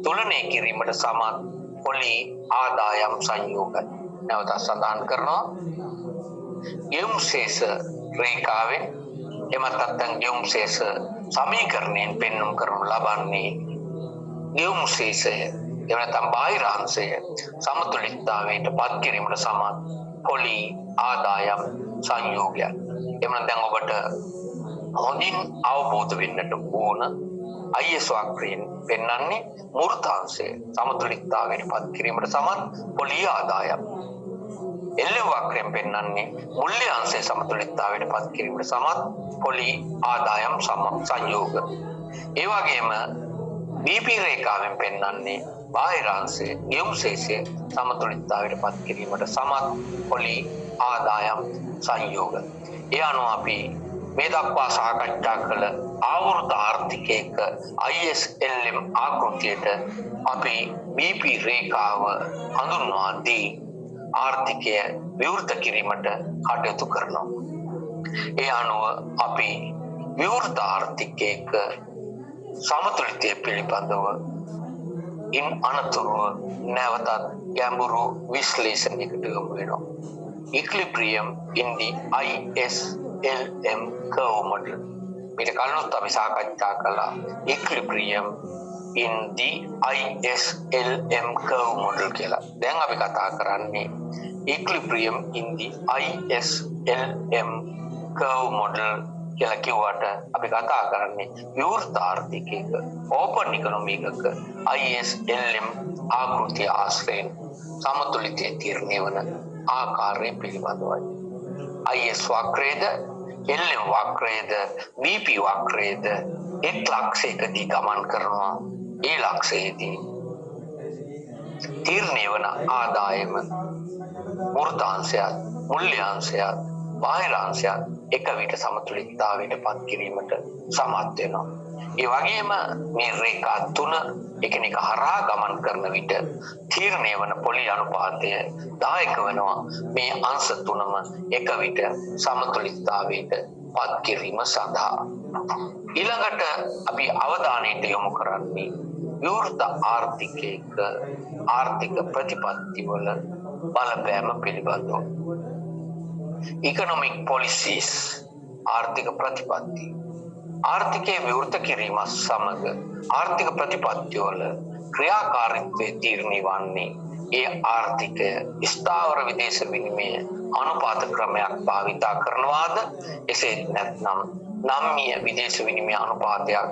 තුලනය කිරීමට සමත් පොලි ආදායම් සංයෝගයි. නැවත සඳහන් කරනවා ගෙවුම් ශේෂ රේඛාවෙන් එමත් නැත්නම් ගෙවුම් ශේෂ සමීකරණයෙන් පෙන්눔 කරනු ලබන්නේ ගෙවුම් ශේෂය එහෙම නැත්නම් බාහිරාංශය සමතුලිතතාවයට පත් කිරීමට සමත් පොලි ආදායම් සංයෝගයක්. එහෙනම් දැන් ඔබට හොඳින් අවබෝධ වෙන්නට ඕන IS වක්‍රයෙන් පෙන්වන්නේ මූර්තාංශය සමතුලිතතාවයට පත් කිරීමට සමත් පොලි ආදායම්. LM වක්‍රයෙන් පෙන්වන්නේ මුල්‍ය අංශය සමතුලිතතාවයට පත් කිරීමට සමත් පොලි ආදායම් සංයෝග. ඒ වගේම BP රේඛාවෙන් පෙන්වන්නේ බාහිරාංශයේ ගෙවුම් ශේෂය සමතුලිතතාවයට පත් කිරීමට සමත් පොලි ආදායම් සංයෝග. ඒ අනුව අපි මේ දක්වා සාකච්ඡා කළ ආවෘත ආර්ථිකයක ISLM ආකෘතියට අපි BP රේඛාව හඳුන්වා දී ආර්ථිකය විවෘත කිරීමට කටයුතු කරනවා. ඒ අනුව අපි විවෘත ආර්ථිකයක සමතුලිතය පිළිබඳව ඉන් අනතුරුව නැවතත් ගැඹුරු විශ්ලේෂණයකට යොමු වෙනවා. Equilibrium in the ISLM curve model. මේක කලිනුත් අපි සාකච්ඡා කළා. Equilibrium in the ISLM curve model කියලා. දැන් අපි කතා කරන්නේ equilibrium in the ISLM curve model කියලා කිව්වට අපි කතා කරන්නේ විවෘත ආර්ථිකයක ඕපන් ඉකොනොමි එකක ISLM ආකෘතිය ආශ්‍රයෙන් සමතුලිතය තීරණය වන ආකාරය පිළිබඳවයි. IS වක්‍රයේද LM වක්‍රයේද BP වක්‍රයේද එක් ලක්ෂයකදී ගමන් කරනවා. ඒ ලක්ෂයේදී තීරණය වන ආදායම වෘතාංශයත් මුල්‍යාංශයත් බාහිරාංශයත් එක විට සමතුලිතතාවයට පත් කිරීමට සමත් වෙනවා. ඒ වගේම මේ රේඛා තුන එකිනෙක හරහා ගමන් කරන විට තීරණය වන පොලි අනුපාතය දායක වෙනවා මේ අංශ තුනම එක විට සමතුලිතතාවයට පත් කිරීම සඳහා. ඊළඟට අපි අවධානයට යොමු කරන්නේ විවෘත ආර්ථිකයක ආර්ථික ප්‍රතිපත්තිවල බලපෑම පිළිබඳව. Economic policies ආර්ථික ප්‍රතිපත්ති ආර්ථිකයේ විවෘත කිරීම සමග ආර්ථික ප්‍රතිපත්තිවල ක්‍රියාකාරීත්වයේ තීරණය වන්නේ ඒ ආර්ථිකය ස්ථාවර විදේශ විනිමය අනුපාත ක්‍රමයක් භාවිතා කරනවාද එසේ නැත්නම් නම්‍ය විදේශ විනිමය අනුපාතයක්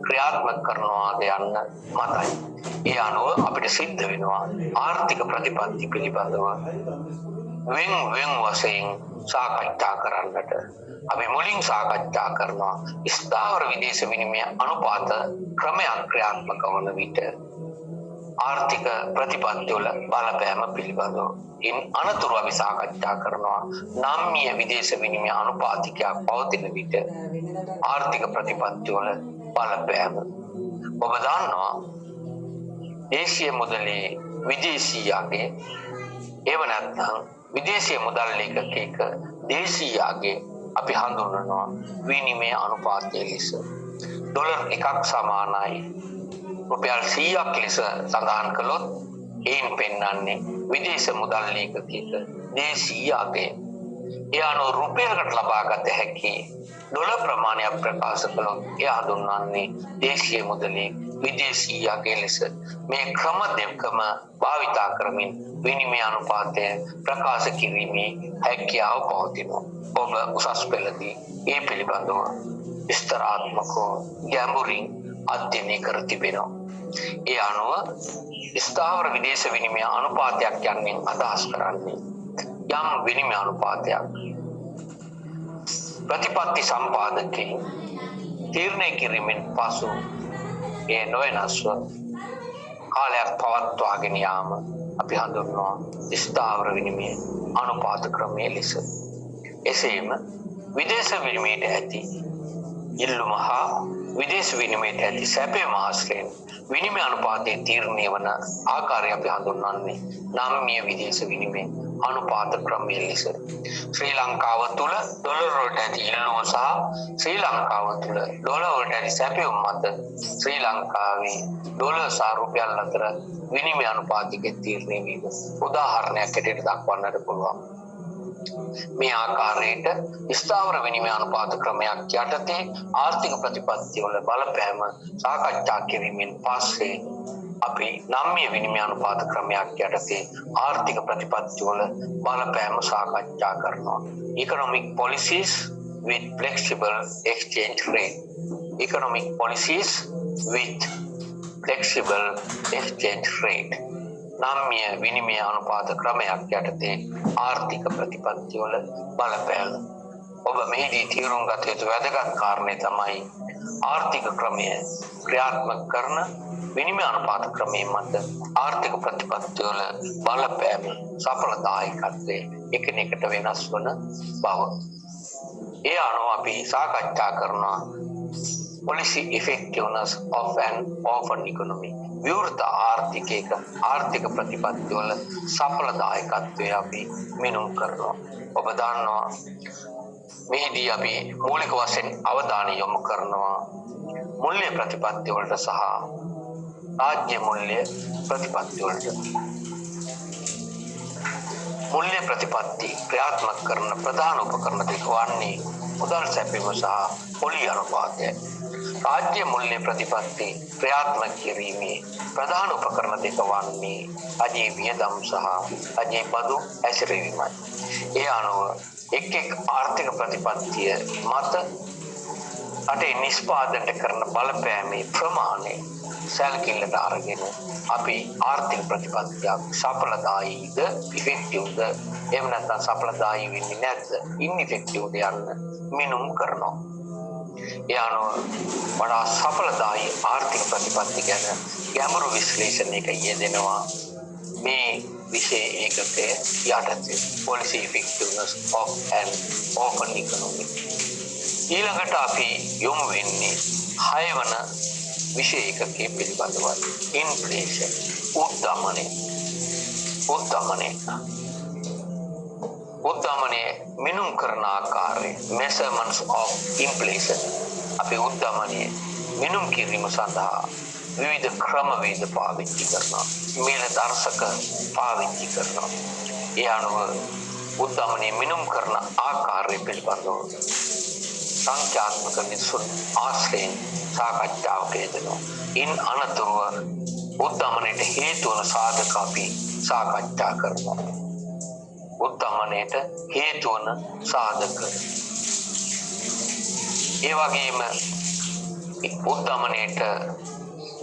ක්‍රියාත්මක කරනවාද යන්න මතයි. ඒ අනුව අපිට සිද්ධ වෙනවා ආර්ථික ප්‍රතිපත්ති පිළිබඳව වෙන් වශයෙන් සාකච්ඡා කරන්නට. අපි මුලින් සාකච්ඡා කරනවා ස්ථාවර විදේශ විනිමය අනුපාත ක්‍රමයක් ක්‍රියාත්මක වන විට ආර්ථික ප්‍රතිපත්තිවල බලපෑම පිළිබඳව. ඉන් අනතුරු අපි සාකච්ඡා කරනවා නම්‍ය විදේශ විනිමය අනුපාතිකයක් පවතින විට ආර්ථික ප්‍රතිපත්තිවල බලපෑම. ඔබ දන්නවා දේශීය මුදලේ විදේශීයගේ ඒව නැත්නම් විදේශීය මුදල් ලේඛකයක දේශීයගේ අපි හඳුන්වනවා විනිමය අනුපාතය ලෙස. ඩොලර් එකක් සමානයි රුපියල් 100ක් ලෙස සඳහන් කළොත් එයින් පෙන්වන්නේ විදේශ මුදල් ලේඛකයක දේශීයගේ. ඒ අනුව රුපියලකට ලබාගත හැකි ඩොලර් ප්‍රමාණයක් ප්‍රකාශ කළොත් එය හඳුන්වන්නේ දේශීය මුදලේ විදේශීයගේ ලෙස. මේ ක්‍රම දෙකම භාවිතා කරමින් විනිමය අනුපාතය ප්‍රකාශ කිරීමේ හැකියාව පවතිනවා. ඔබ උසස් පෙළදී ඒ පිළිබඳව විස්තරාත්මකව ගැඹුරින් අධ්‍යයනය කර තිබෙනවා. ඒ අනුව ස්ථාවර විදේශ විනිමය අනුපාතයක් යන්නේ අදහස් කරන්නේ යම් විනිමය අනුපාතයක් ප්‍රතිපත්ති සම්පාදකයන් තීරණය කිරීමෙන් පසු ඒ නොවෙනස්ව කාලයක් පවත්වාගෙන යාම අපි හඳුන්වනවා ස්ථාවර විනිමය අනුපාත ක්‍රමය ලෙස. එසේම විදේශ විනිමයට ඇති ඉල්ලුම හා විදේශ විනිමයට ඇති සැපයීම ආශ්‍රයෙන් විනිමය අනුපාතයේ තීරණය වන ආකාරය අපි හඳුන්වන්නේ නම්‍ය විදේශ විනිමය අනුපාත ක්‍රමය ලෙස. ශ්‍රී ලංකාව තුළ ඩොලර් වලට ඇති ඉල්ලුම සහ ශ්‍රී ලංකාව තුළ ඩොලර් වලට ඇති සැපයීම මත ශ්‍රී ලංකාවේ ඩොලර් සහ රුපියල් අතර විනිමය අනුපාතික තීරණය වීම උදාහරණයක් හැටියට දක්වන්නට පුළුවන්. මේ ආකාරයට ස්ථාවර විනිමය අනුපාත ක්‍රමයක් යටතේ ආර්ථික ප්‍රතිපත්තිවල බලපෑම සාකච්ඡා කිරීමෙන් පස්සේ අපි නම්‍ය විනිමය අනුපාත ක්‍රමයක් යටතේ ආර්ථික ප්‍රතිපත්තිවල බලපෑම සාකච්ඡා කරනවා. Economic policies with flexible exchange rate. Economic policies with flexible exchange rate. නම්‍ය විනිමය අනුපාත ක්‍රමයක් යටතේ ආර්ථික ප්‍රතිපත්තිවල බලපෑම. ඔබ මෙහිදී තීරුම් ගත යුතු වැදගත් කාරණේ තමයි ආර්ථික ක්‍රමය ක්‍රියාත්මක කරන විනිමය අනුපාත ක්‍රමයේ මත ආර්ථික ප්‍රතිපත්තිවල බලපෑම සඵලදායකත්වයේ එකිනෙකට වෙනස් වන බව. ඒ අනුව අපි සාකච්ඡා කරනවා policy effectiveness of an open economy. විවෘත ආර්ථිකයක ආර්ථික ප්‍රතිපත්තිවල සඵලදායකත්වය අපි මිනුම් කරනවා. ඔබ දන්නවා මෙහිදී අපි මූලික වශයෙන් අවධානය යොමු කරනවා මුල්‍ය ප්‍රතිපත්ති වලට සහ රාජ්‍ය මුල්‍ය ප්‍රතිපත්ති වලට. මුල්‍ය ප්‍රතිපත්ති ක්‍රියාත්මක කරන ප්‍රධාන උපකරණ දෙක වන්නේ මුදල් සැපීම සහ පොලි අනුපාතය. රාජ්‍ය මුල්‍ය ප්‍රතිපත්ති ක්‍රියාත්මක කිරීමේ ප්‍රධාන උපකරණ දෙක වන්නේ රජයේ වියදම් සහ රජයේ බදු හැසිරවීමයි. ඒ අනුව එක් ආර්ථික ප්‍රතිපත්තිය මත රටේ නිෂ්පාදනය කරන බලපෑමේ ප්‍රමාණය සැලකිල්ලට අරගෙන අපි ආර්ථික ප්‍රතිපත්තියක් සඵලදායීද ඉෆෙක්ටිව්ද එහෙම නැත්නම් සඵලදායී වෙන්නේ නැද්ද ඉන්ඉෆෙක්ටිව්ද යන්න මිනුම් කරනවා. ඒ අනුව වඩා සඵලදායී ආර්ථික ප්‍රතිපත්ති ගැන ගැඹුරු විශ්ලේෂණයක යෙදෙනවා මේ විෂය ඒකකයේ යටතේ policy effectiveness of an open economy. ඊළඟට අපි යොමු වෙන්නේ 6 වන විෂය ඒකකයේ පිළිබඳව inflation උද්දමනය මිනුම් කරන ආකාරය measurements of inflation. අපි උද්දමනය මිනුම් කිරීම සඳහා විවිධ ක්‍රමවේද පාවිච්චි කරනවා. මේල දර්ශක පාවිච්චි කරනවා. ඒ අනුව උද්දමනය මිනුම් කරන ආකාරය පිළිබඳව සංඛ්‍යාත්මක නිසුන් ආශ්‍රයෙන් සාකච්ඡාවක යෙදෙනවා. ඉන් අනතුරුව උද්දමනයට හේතු වන සාධක අපි සාකච්ඡා කරනවා. උද්දමනයට හේතු වන සාධක. ඒ වගේම උද්දමනයට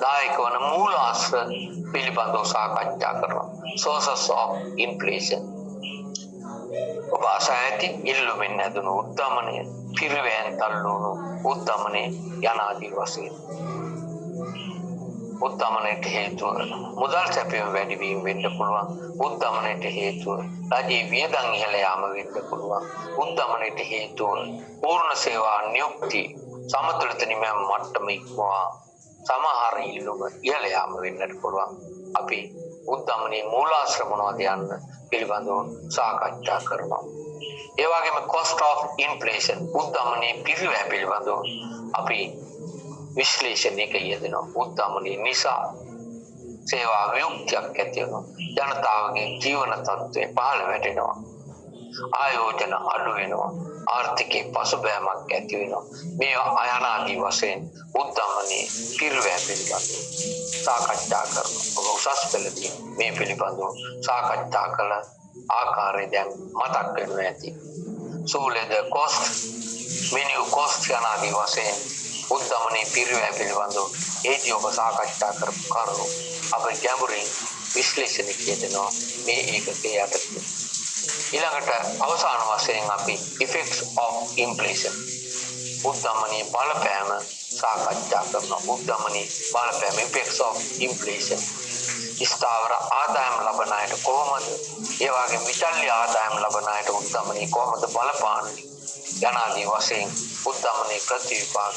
දායක වන මූලාශ්‍ර පිළිබඳව සාකච්ඡා කරනවා. sources of inflation. ඔබ අසා ඇති ඉල්ලුමින් හැදුණු උද්දමනය, පිරිවැයෙන් තල්ලුණු උද්දමනය යනාදී වශයෙන්. උද්දමනයට හේතුව මුදල් සැපීම වැඩිවීම වෙන්න පුළුවන්. උද්දමනයට හේතුව රජයේ වියදම් ඉහළ යාම වෙන්න පුළුවන්. උද්දමනයට හේතුව පූර්ණ සේවා නියුක්ති සමතුලිත නිමැම් මට්ටම ඉක්මවා සමහර ඉල්ලුම ඉහළ යාම වෙන්නට පුළුවන්. අපි උද්දමනයේ මූලාශ්‍ර මොනවද යන්න පිළිබඳව සාකච්ඡා කරනවා. ඒ වගේම cost of inflation උද්දමනයේ පිරිවැය පිළිබඳව අපි විශ්ලේෂණයක යෙදෙනවා. උද්දමනයේ නිසා සේවා වියුක්තියක් ඇති වෙනවා. ජනතාවගේ ජීවන තත්ත්වය පහළ වැටෙනවා. ආයෝජන අඩු වෙනවා. ආර්ථිකයේ පසුබෑමක් ඇති වෙනවා. මේවා අයනාදී වශයෙන් උද්දමනයේ පිරිවැය පිළිබඳව සාකච්ඡා කරනවා. ඔබ උසස් පෙළදී මේ පිළිබඳව සාකච්ඡා කළ ආකාරය දැන් මතක් වෙනු ඇති. So let the cost menu cost යනාදී වශයෙන් උද්දමනයේ පිරිවැය පිළිබඳව ඒදී ඔබ සාකච්ඡා කරපු කරුණු අප ගැඹුරින් විශ්ලේෂණය කියනවා මේ ඒකකයේ යටතේ. ඊළඟට අවසාන වශයෙන් අපි effects of inflation උද්දමනයේ බලපෑම සාකච්ඡා කරනවා. උද්දමනයේ බලපෑම effects of inflation ස්ථාවර ආදායම් ලබන අයට කොහොමද, ඒ වගේම විචල්්‍ය ආදායම් ලබන අයට උද්දමනයේ කොහොමද බලපාන්නේ යනාදී වශයෙන් උද්දමනයේ ප්‍රතිවිපාක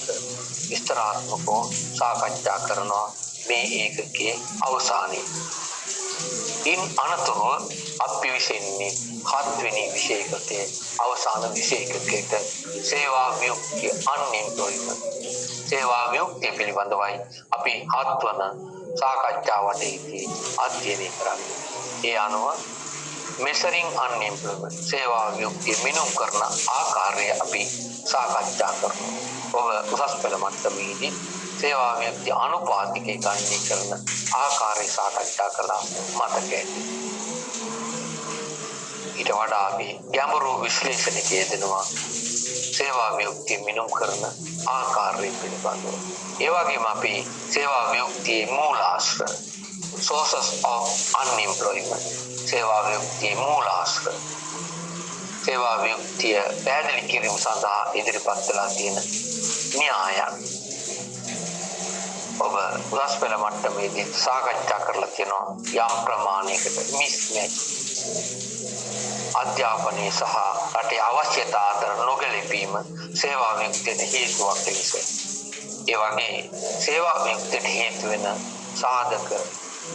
විස්තරාත්මකව සාකච්ඡා කරනවා මේ ඒකකයේ අවසානයේ. ඉන් අනතුරුව අපි විසින්නේ 7 වෙනි විෂය ඒකකයේ අවසාන විෂය ඒකකයට සේවා වියුක්තිය unemployment. සේවා වියුක්තිය පිළිබඳවයි අපි 7 වන සාකච්ඡාවටදී අධ්‍යයනය කරන්නේ. ඒ අනුව measuring unemployment සේවා වියුක්තිය මිනුම් කරන ආකාරය අපි සාකච්ඡා කරනවා. ඔබ උසස් පෙළ මට්ටමේදී සේවා වියුක්තිය අනුපාතිකේ ගණනය කරන ආකාරය සාකච්ඡා කළා මතක ඇති. ඊට වඩා අපි ගැඹුරු විශ්ලේෂණයක යෙදෙනවා සේවා වියුක්තිය මිනුම් කරන ආකාරය පිළිබඳව. ඒ වගේම අපි සේවා වියුක්තියේ මූලාශ්‍ර sources of unemployment සේවා වියුක්තියේ මූලාශ්‍ර සේවා වියුක්තිය පැහැදිලි කිරීම සඳහා ඉදිරිපත් කළා තියෙන න්‍යායන් ඔබ උසස් පෙළ මට්ටමේදී සාකච්ඡා කරලා තියෙනවා යම් ප්‍රමාණයකට මිස්මැච් අධ්‍යාපනයේ සහ රටේ අවශ්‍යතා අතර නොගැලපීම සේවා විමුක්තියට හේතුවක් ලෙස. ඒ වගේ සේවා විමුක්තියට හේතු වෙන සාධක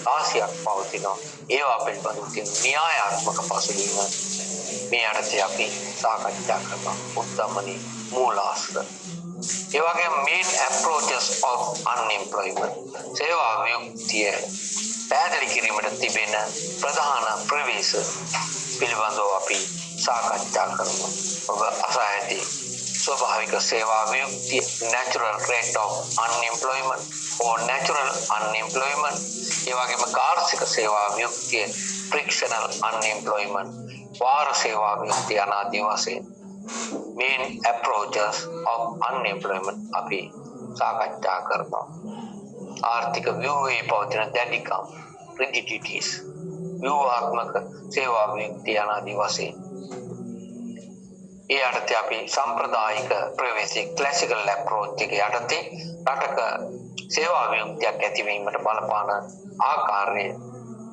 ආසියක් පවතිනවා. ඒවා පිළිබඳව තියෙන න්‍යායාත්මක පසුබිම මේ යටතේ අපි සාකච්ඡා කරනවා. උත්තමනි මූලාශ්‍ර. ඒ වගේම main approaches of unemployment සේවා විමුක්තිය පැහැදිලි කිරීමට තිබෙන ප්‍රධාන ප්‍රවේශ පිළිබඳව අපි සාකච්ඡා කරමු. ඔබ අසා ඇති ස්වභාවික සේවා විමුක්තිය natural rate of unemployment or natural unemployment ඒ වගේම කාර්ෂික සේවා විමුක්තිය frictional unemployment වාර සේවා විමුක්තිය අනාදී වශයෙන් main approaches of unemployment අපි සාකච්ඡා කරනවා. ආර්ථික ව්‍යුහයේ පවතින දැඩිකම් rigidities ව්‍යුහාත්මක සේවා විමුක්තිය අනාදී වශයෙන් ඒ යටතේ අපි සම්ප්‍රදායික ප්‍රවේශී ක්ලාසිකල් අප්‍රෝච් එක යටතේ රටක සේවා විමුක්තියක් ඇතිවීමට බලපාන ආකාරය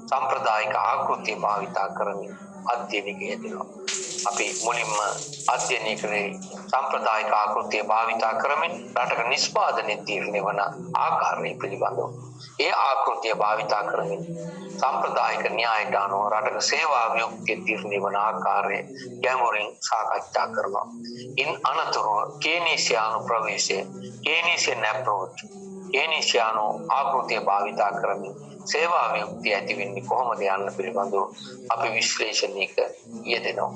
සම්ප්‍රදායික ආකෘතිය භාවිතා කරමින් අධ්‍යයනය යෙදෙනවා. අපි මුලින්ම අධ්‍යයනය කළේ සම්ප්‍රදායික ආකෘතිය භාවිතා කරමින් රටක නිෂ්පාදනය තීරණය වන ආකාරය පිළිබඳව. ඒ ආකෘතිය භාවිතා කරමින් සම්ප්‍රදායික න්‍යායට අනුව රටක සේවා විමුක්තිය තීරණය වන ආකාරය ගැඹුරින් සාකච්ඡා කරනවා. ඉන් අනතුරුව කේනීසියානු ප්‍රවේශය කේනීසියන් අප්‍රෝච් කේනීසියානු ආකෘතිය භාවිතා කරමින් සේවා විමුක්තිය ඇති වෙන්නේ කොහොමද යන්න පිළිබඳව අපි විශ්ලේෂණයක යෙදෙනවා.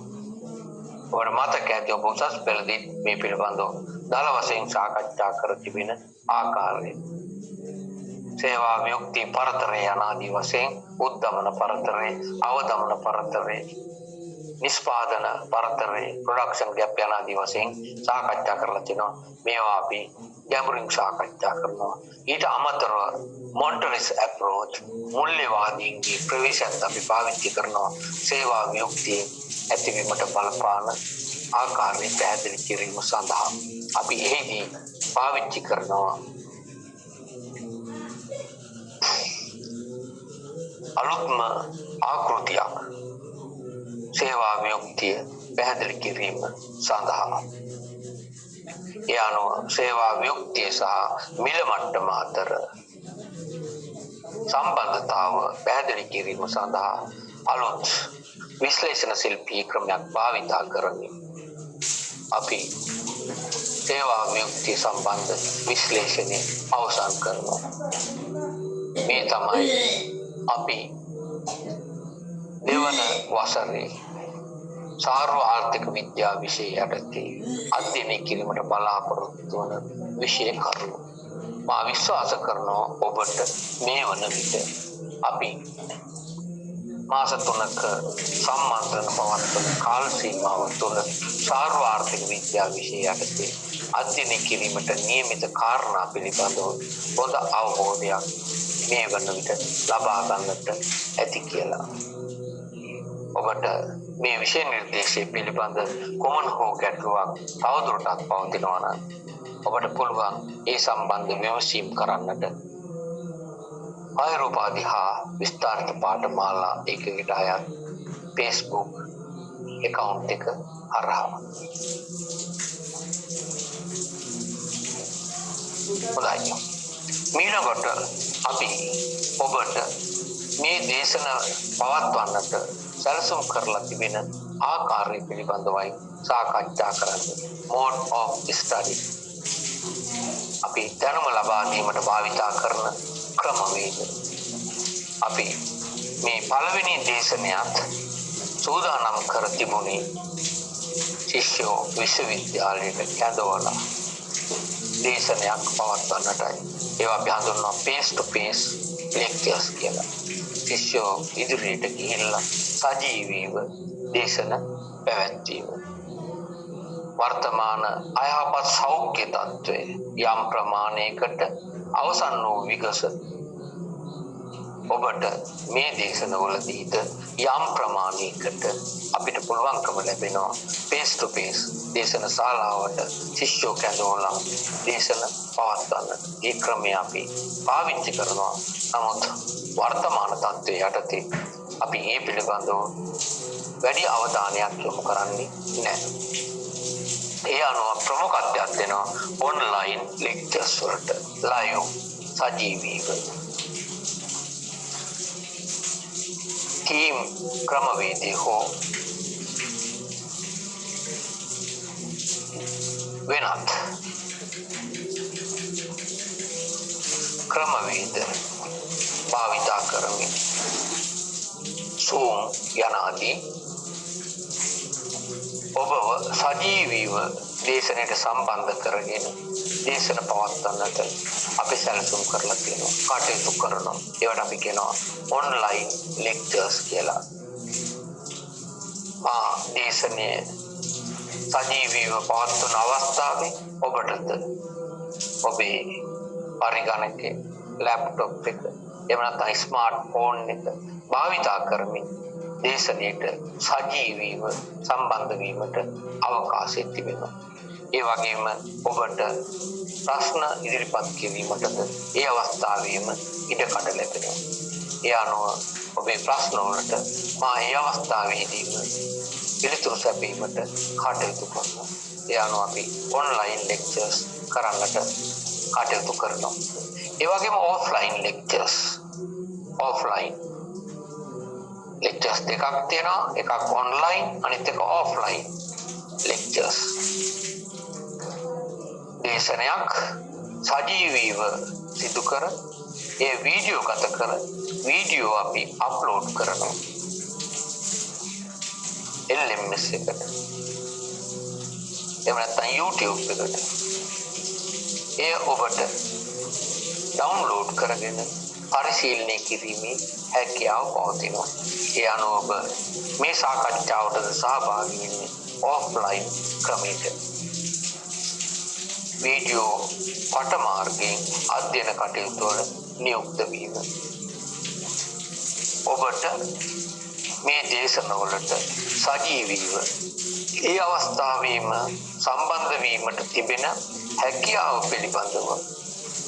ඔබට මතක ඇති ඔබ උසස් පෙළදී මේ පිළිබඳව දල වශයෙන් සාකච්ඡා කර තිබෙන ආකාරය. සේවා විමුක්ති පරතරය අනාදී වශයෙන් උද්දමන පරතරය, අවදමන පරතරය, නිෂ්පාදන පරතරය, ප්‍රොඩක්ෂන් ගැප් යනාදී වශයෙන් සාකච්ඡා කරලා තිනවා. මේවා අපි ගැඹුරින් සාකච්ඡා කරනවා. ඊට අමතරව මොන්ටරිස් අප්‍රෝච් මුල්‍යවාදීන්ගේ ප්‍රවේශයත් අපි පාවිච්චි කරනවා. සේවා විමුක්තිය ඇතිවීමට බලපාන ආකාරය පැහැදිලි කිරීම සඳහා අපි එහිදී පාවිච්චි කරනවා අලුත්ම ආකෘතියක් සේවා විමුක්තිය පැහැදිලි කිරීම සඳහා. ඒ අනුව සේවා විමුක්තිය සහ මිල මට්ටම අතර සම්බන්ධතාව පැහැදිලි කිරීම සඳහා අලුත් විශ්ලේෂණශීල ක්‍රමයක් භාවිතා කරමින් අපි සේවා විමුක්තිය සම්බන්ධ විශ්ලේෂණය අවසන් කරනවා. මේ තමයි අපි දෙවන වසරේ සාර්ව ආර්ථික විද්‍යා විෂය යටතේ අධ්‍යයනය කිරීමට බලාපොරොත්තු වන විෂය කරුණු. මා විශ්වාස කරනවා ඔබට මේ වන විට අපි මාස 3ක සම්මන්ත්‍රණ පවත්වන කාල සීමාව තුළ සාර්ව ආර්ථික විද්‍යා විෂය යටතේ අධ්‍යයනය කිරීමට නියමිත කාරණා පිළිබඳව හොඳ අවබෝධයක් මේ වන විට ලබා ගන්නට ඇති කියලා. ඔබට මේ විෂය නිර්දේශය පිළිබඳ කොමන් හෝ ගැටලුවක් තවදුරටත් පවතිනවා නම් ඔබට පුළුවන් ඒ සම්බන්ධ විමසීම් කරන්නට ආයුර්වාදී හා විස්තරිත පාඨමාලා ඒකකට අයත් Facebook account එක හරහා. හොඳයි. මීළඟට අපි ඔබට මේ දේශන පවත්වන්නට සැලසුම් කරලා තිබෙන ආකාරය පිළිබඳවයි සාකච්ඡා කරන්නේ. mode of study අපි දැනුම ලබා දීමට භාවිතා කරන ක්‍රමවේද. අපි මේ පළවෙනි දේශනයත් සූදානම් කර තිබුණේ ශිෂ්‍යෝ විශ්වවිද්‍යාලයට කැඳවලා දේශනයක් පවත්වන්නටයි. ඒවා අපි හඳුන්වනවා face to face lectures කියලා. ශිෂ්‍යෝ ඉදිරියට ගිහිල්ලා සජීවීව දේශන පැවැත්වීම. වර්තමාන අයහපත් සෞඛ්‍ය තත්ත්වය යම් ප්‍රමාණයකට අවසන් වූ විගස ඔබට මේ දේශනවලදීද යම් ප්‍රමාණයකට අපිට පුළුවන්කම ලැබෙනවා face to face දේශන ශාලාවට ශිෂ්‍යෝ කැඳවලා දේශන පවත්වන්නට. ඒ ක්‍රමය අපි පාවිච්චි කරනවා. නමුත් වර්තමාන තත්ත්වයේ යටතේ අපි මේ පිළිබඳව වැඩි අවධානයක් යොමු කරන්නේ නැහැ. ඒ අනුව ප්‍රමුඛත්වයක් දෙනවා ඔන්ලයින් ලෙක්චර්ස් වලට ලයිව් සජීවීව ටීම් ක්‍රමවේදී හෝ වෙනත් ක්‍රමවේද භාවිතා කරමින් Zoom යනාදී ඔබව සජීවීව දේශනයට සම්බන්ධ කරගෙන දේශන පවත්වන්නට අපි සැලසුම් කරලා තියෙනවා. කටයුතු කරනවා. ඒවට අපි කියනවා ඔන්ලයින් ලෙක්චර්ස් කියලා. දේශනයේ සජීවීව පවත්වන අවස්ථාවේ ඔබටද ඔබේ පරිගණකේ ලැප්ටොප් එක එහෙම නැත්නම් ස්මාර්ට් ෆෝන් එක භාවිතා කරමින් දේශනයට සජීවීව සම්බන්ධ වීමට අවකාශය තිබෙනවා. ඒ වගේම ඔබට ප්‍රශ්න ඉදිරිපත් කිරීමටද ඒ අවස්ථාවේම ඉඩකඩ ලැබෙනවා. ඒ අනුව ඔබේ ප්‍රශ්න වලට මා ඒ අවස්ථාවේදීම පිළිතුරු සැපීමට කටයුතු කරනවා. ඒ අනුව අපි ඔන්ලයින් ලෙක්චර්ස් කරන්නට කටයුතු කරනවා. ඒ වගේම ඔෆ්ලයින් ලෙක්චර්ස් lectures දෙකක් තියෙනවා. එකක් online අනිත් එක offline lectures. දේශනයක් සජීවීව සිදු කර ඒ වීඩියෝ ගත කර වීඩියෝ අපි අප්ලෝඩ් කරනවා LMS එකට. එහෙම නැත්නම් YouTube එකට. ඒ ඔබට ඩවුන්ලෝඩ් කරගෙන පරිශීලනය කිරීමේ හැකියාව පවතිනවා. ඒ අනුව ඔබ මේ සාකච්ඡාවටද සහභාගී වෙන්නේ ඔෆ්ලයින් ක්‍රමයක. වීඩියෝ පටමාර්ගයෙන් අධ්‍යයන කටයුතු වල නියුක්ත වීම. ඔබට මේ දේශනවලට සජීවීව ඒ අවස්ථාවේම සම්බන්ධ වීමට තිබෙන හැකියාව පිළිබඳව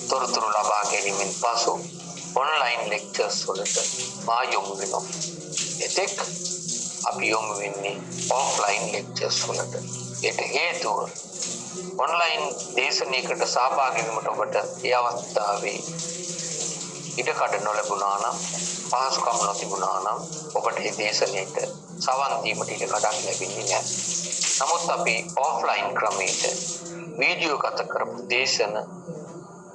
තොරතුරු ලබා ගැනීමෙන් පසු ඔන්ලයින් ලෙක්චර්ස් වලට මා යොමු වෙනවා. එතෙක් අපි යොමු වෙන්නේ ඔෆ්ලයින් ලෙක්චර්ස් වලට. ඒට හේතුව ඔන්ලයින් දේශනයකට සහභාගී වීමට ඔබට ඒ අවස්ථාවේ ඉඩකඩ නොලැබුණා නම් පහසුකම් නොතිබුණා නම් ඔබට මේ දේශනයට සවන් දීමට ඉඩකඩක් ලැබෙන්නේ නැහැ. නමුත් අපි ඔෆ්ලයින් ක්‍රමයට වීඩියෝ ගත කරපු දේශන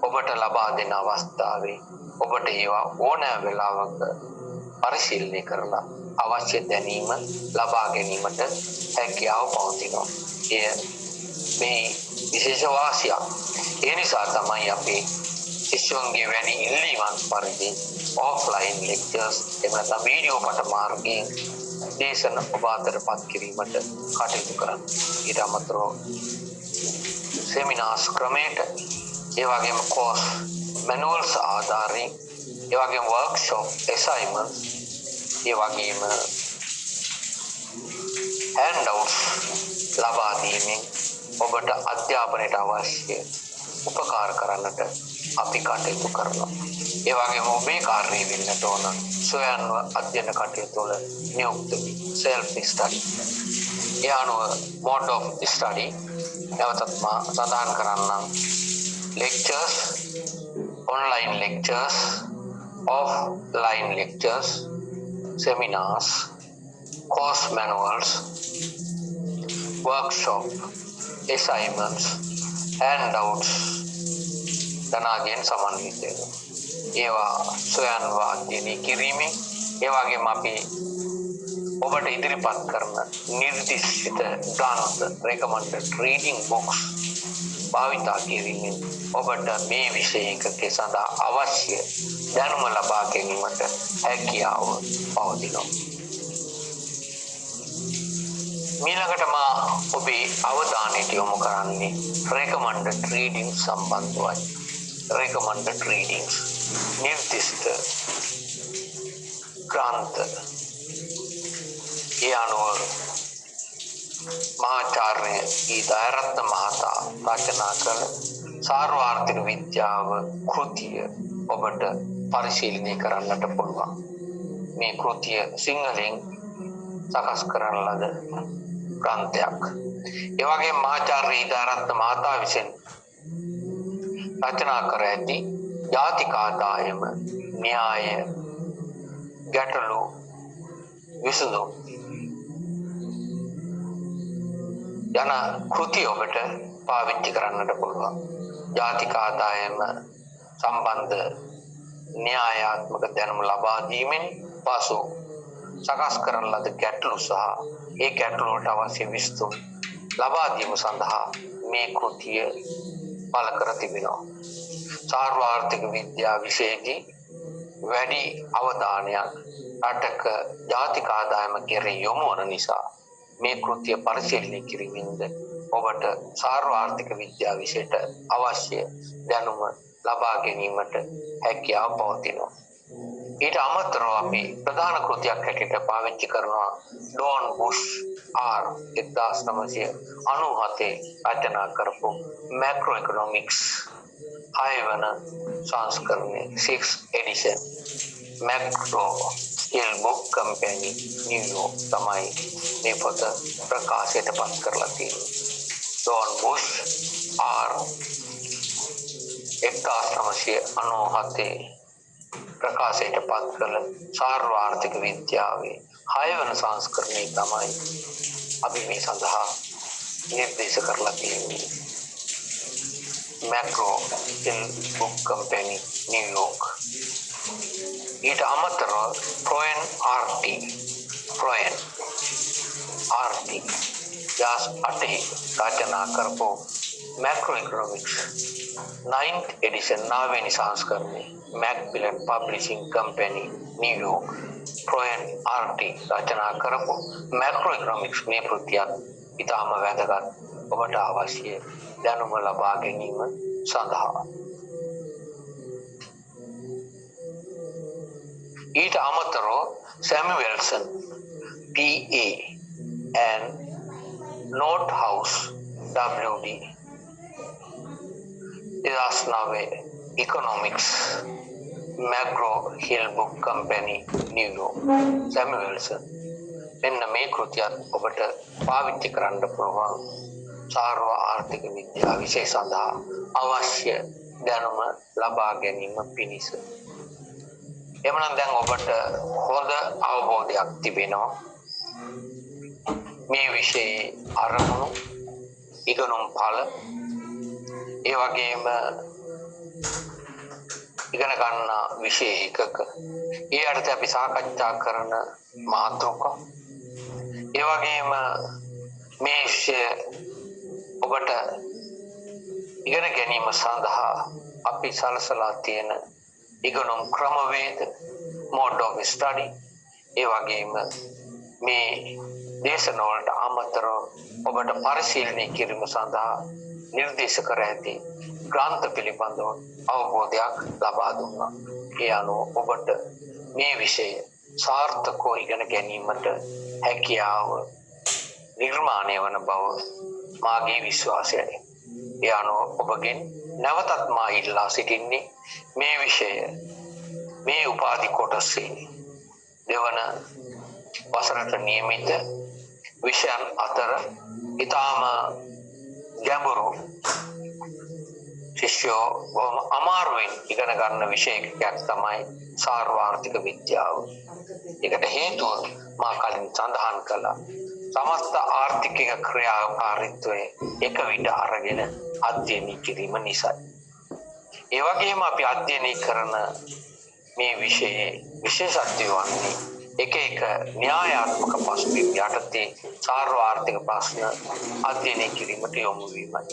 ඔබට ලබා දෙන අවස්ථාවේ ඔබට ඒවා ඕනෑම වෙලාවක පරිශීලනය කරලා අවශ්‍ය දැනීම ලබා ගැනීමට හැකියාව පවතිනවා. එය මේ විශේෂ වාසියක්. ඒ නිසා තමයි අපි ශිෂ්‍යයන්ගේ වැඩි ඉල්ලීමක් පරිදි ඔෆ්ලයින් ලෙක්චර්ස් එහෙම නැත්නම් වීඩියෝ පටමාර්ගයෙන් දේශන ඔබ අතරපත් කිරීමට කටයුතු කරන්නේ. ඊට අමතරව සෙමිනාර්ස් ක්‍රමයට ඒ වගේම course manuals ආධාරයෙන් ඒ වගේම workshop assignments ඒ වගේම handouts ලබා දීමෙන් ඔබට අධ්‍යාපනයට අවශ්‍ය උපකාර කරන්නට අපි කටයුතු කරනවා. ඒ වගේම ඔබේ කාර්යය වෙන්නට ඕන සොයන්ව අධ්‍යයන කටයුතු වල නියුක්ත වී self study. ඒ අනුව mode of study නැවතත් මා සඳහන් කරන්නම්. lectures, online lectures, offline lectures, seminars, course manuals, workshop, assignments, handouts ධනාගෙන් සමන්විත වෙනවා. ඒවා සොයන්ව අධ්‍යයනය කිරීමෙන් ඒ වගේම අපි ඔබට ඉදිරිපත් කරන නිර්දිෂ්ඨ ග්‍රන්ථ recommended reading books භාවිතා කිරීමෙන් ඔබට මේ විෂය එකකේ සඳහා අවශ්‍ය දැනුම ලබා ගැනීමට හැකියාව පවතිනවා. ඊළඟට මා ඔබේ අවධානයට යොමු කරන්නේ recommended reading සම්බන්ධවයි. recommended readings නිර්දිෂ්ඨ ග්‍රන්ථ ඒ අනුව මහාචාර්ය ඊදාරත්න මහතා රචනා කළ සාර්වාර්ථික විද්‍යාව කෘතිය ඔබට පරිශීලනය කරන්නට පුළුවන්. මේ කෘතිය සිංහලෙන් සකස් කරන ලද ග්‍රන්ථයක්. ඒ වගේම මහාචාර්ය ඊදාරත්න මහතා විසින් රචනා කර ඇති ජාතික ආදායම න්‍යාය ගැටලු විසඳුම් යන කෘතිය ඔබට පාවිච්චි කරන්නට පුළුවන්. ජාතික ආදායම සම්බන්ධ න්‍යායාත්මක දැනුම ලබා දීමෙන් පසු සකස් කරන ලද ගැටලු සහ ඒ ගැටලු වලට අවශ්‍ය විසඳුම් ලබා දීම සඳහා මේ කෘතිය පළ කර තිබෙනවා. සාර්වාර්ථික විද්‍යා විෂයේදී වැඩි අවධානයක් රටක ජාතික ආදායම කෙරෙහි යොමු වන නිසා මේ කෘතිය පරිශීලනය කිරීමෙන්ද ඔබට සාර්වාර්ථික විද්‍යා විෂයට අවශ්‍ය දැනුම ලබා ගැනීමට හැකියාව පවතිනවා. ඊට අමතරව අපි ප්‍රධාන කෘතියක් හැටියට පාවිච්චි කරනවා ඩෝන් බුෂ් ආර් 1997 රචනා කරපු මැක්‍රෝ ඉකොනොමික්ස් 6 වන සංස්කරණය 6th edition macro scale book company New York තමයි මේ පොත ප්‍රකාශයට පත් කරලා තියෙන්නේ. ඩෝන් බුෂ් ආර් 1997 ප්‍රකාශයට පත් කළ සාර්වාර්ථික විද්‍යාවේ 6 වන සංස්කරණය තමයි අපි මේ සඳහා නිර්දේශ කරලා තියෙන්නේ. Macro scale book company New York. ඊට අමතරව ප්‍රොයන් ආර්ටි යාස් අටහි රචනා කරපු මැක්‍රෝ ඉකොනොමික්ස් 9th edition 9 වෙනි සංස්කරණය මැක්මිලන් පබ්ලිෂිං කම්පැනි නිව්යෝක්. ප්‍රොයන් ආර්ටි රචනා කරපු මැක්‍රෝ ඉකොනොමික්ස් මේ කෘතියත් ඉතාම වැදගත් ඔබට අවශ්‍ය දැනුම ලබා ගැනීම සඳහා. ඊට අමතරව සැමුවෙල්සන් PA and Nordhaus WD 2009 economics macro hill book company New York සැමුවෙල්සන් මෙන්න මේ කෘතියත් ඔබට පාවිච්චි කරන්න පුළුවන් සාර්වාර්ථික විද්‍යා විෂය සඳහා අවශ්‍ය දැනුම ලබා ගැනීම පිණිස. එමනම් දැන් ඔබට හොඳ අවබෝධයක් තිබෙනවා මේ විෂයේ අරමුණු ඉගෙනුම් ඵල ඒ වගේම ඉගෙන ගන්න විෂය එකක ඒ අර්ථය අපි සාකච්ඡා කරන මාතෘකා ඒ වගේම මේ විෂය ඔබට ඉගෙන ගැනීම සඳහා අපි සලසලා තියෙන ඉගෙනුම් ක්‍රමවේද mode of study ඒ වගේම මේ දේශන වලට අමතරව ඔබට පරිශීලනය කිරීම සඳහා නිර්දේශ කර ඇති ග්‍රන්ථ පිළිබඳව අවබෝධයක් ලබා දුන්නා. ඒ අනුව ඔබට මේ විෂය සාර්ථකව ඉගෙන ගැනීමට හැකියාව නිර්මාණය වන බව මාගේ විශ්වාසයයි. ඒ අනුව ඔබගෙන් නැවතත් මා ඉල්ලා සිටින්නේ මේ විෂය මේ උපාධි කොටසේ දෙවන වසරට නියමිත විෂයන් අතර ඊටාම ගැඹුරු ශිෂ්‍යෝ බොහොම අමාරුවෙන් ඉගෙන ගන්න විෂයයක් තමයි සාර්වාර්ථික විද්‍යාව. ඒකට හේතුව මා කලින් සඳහන් කළා සමස්ත ආර්ථික ක්‍රියාකාරීත්වය එක විට අරගෙන අධ්‍යයනය කිරීම නිසා. ඒ වගේම අපි අධ්‍යයනය කරන මේ විෂයේ විශේෂත්වය වන්නේ එක න්‍යායාත්මක පසුබිම් යටතේ සාර්වාර්ථික ප්‍රශ්න අධ්‍යයනය කිරීමට යොමු වීමයි.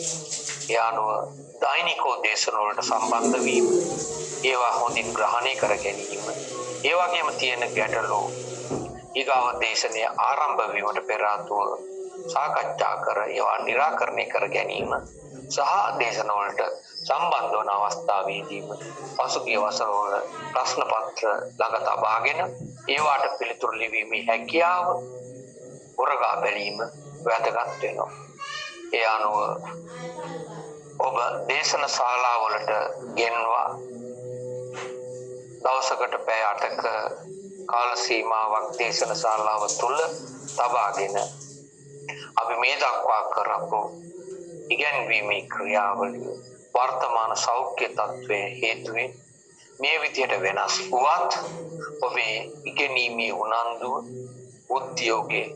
ඒ අනුව දෛනිකෝ දේශන වලට සම්බන්ධ වීම, ඒවා හොඳින් ග්‍රහණය කර ගැනීම, ඒ වගේම තියෙන ගැටලු ඊගාව දේශනය ආරම්භ වීමට පෙර ආතුව සාකච්ඡා කර ඒවා निराකරණය කර ගැනීම සහ දේශන වලට සම්බන්ධ වන අවස්ථාවේදීම පසුගිය වසරවල ප්‍රශ්න පත්‍ර ළඟ තබාගෙන ඒවාට පිළිතුරු ලිවීමේ හැකියාව උරගා බැලීම වැදගත් වෙනවා. ඒ අනුව ඔබ දේශන ශාලාවලට ගෙන්වා දවසකට පැය 8ක කාල සීමාවක් දේශන ශාලාව තුළ තබාගෙන අපි මේ දක්වා කරපු ඉගැන්වීමේ ක්‍රියාවලිය වර්තමාන සෞඛ්‍ය තත්ත්වයේ හේතුවෙන් මේ විදියට වෙනස් වුවත් ඔබේ ඉගෙනීමේ උනන්දුව උද්‍යෝගයේ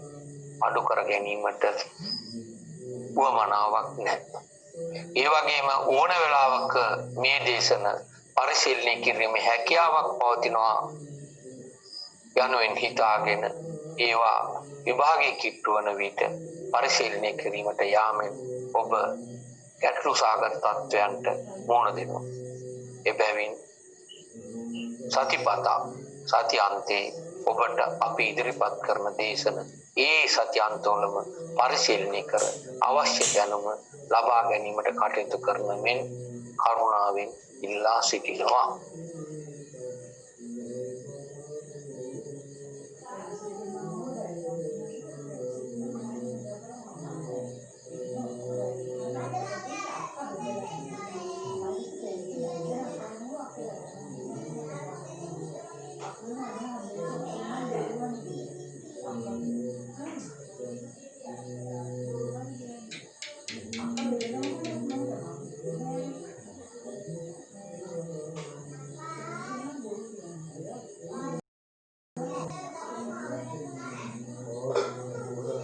අඩු කර ගැනීමට උවමනාවක් නැහැ. ඒ වගේම ඕන වෙලාවක මේ දේශන පරිශීලනය කිරීමේ හැකියාවක් පවතිනවා යනුවෙන් හිතාගෙන ඒවා විභාගයේ කිට්ටු වන විට පරිශීලනය කිරීමට යාමෙන් ඔබ ගැටලු සාගත තත්ත්වයන්ට මුහුණ දෙනවා. එබැවින් සතිපතා සති අන්තයේ ඔබට අපි ඉදිරිපත් කරන දේශන ඒ සති අන්තවලම පරිශීලනය කර අවශ්‍ය දැනුම ලබා ගැනීමට කටයුතු කරන මෙන් කරුණාවෙන් ඉල්ලා සිටිනවා.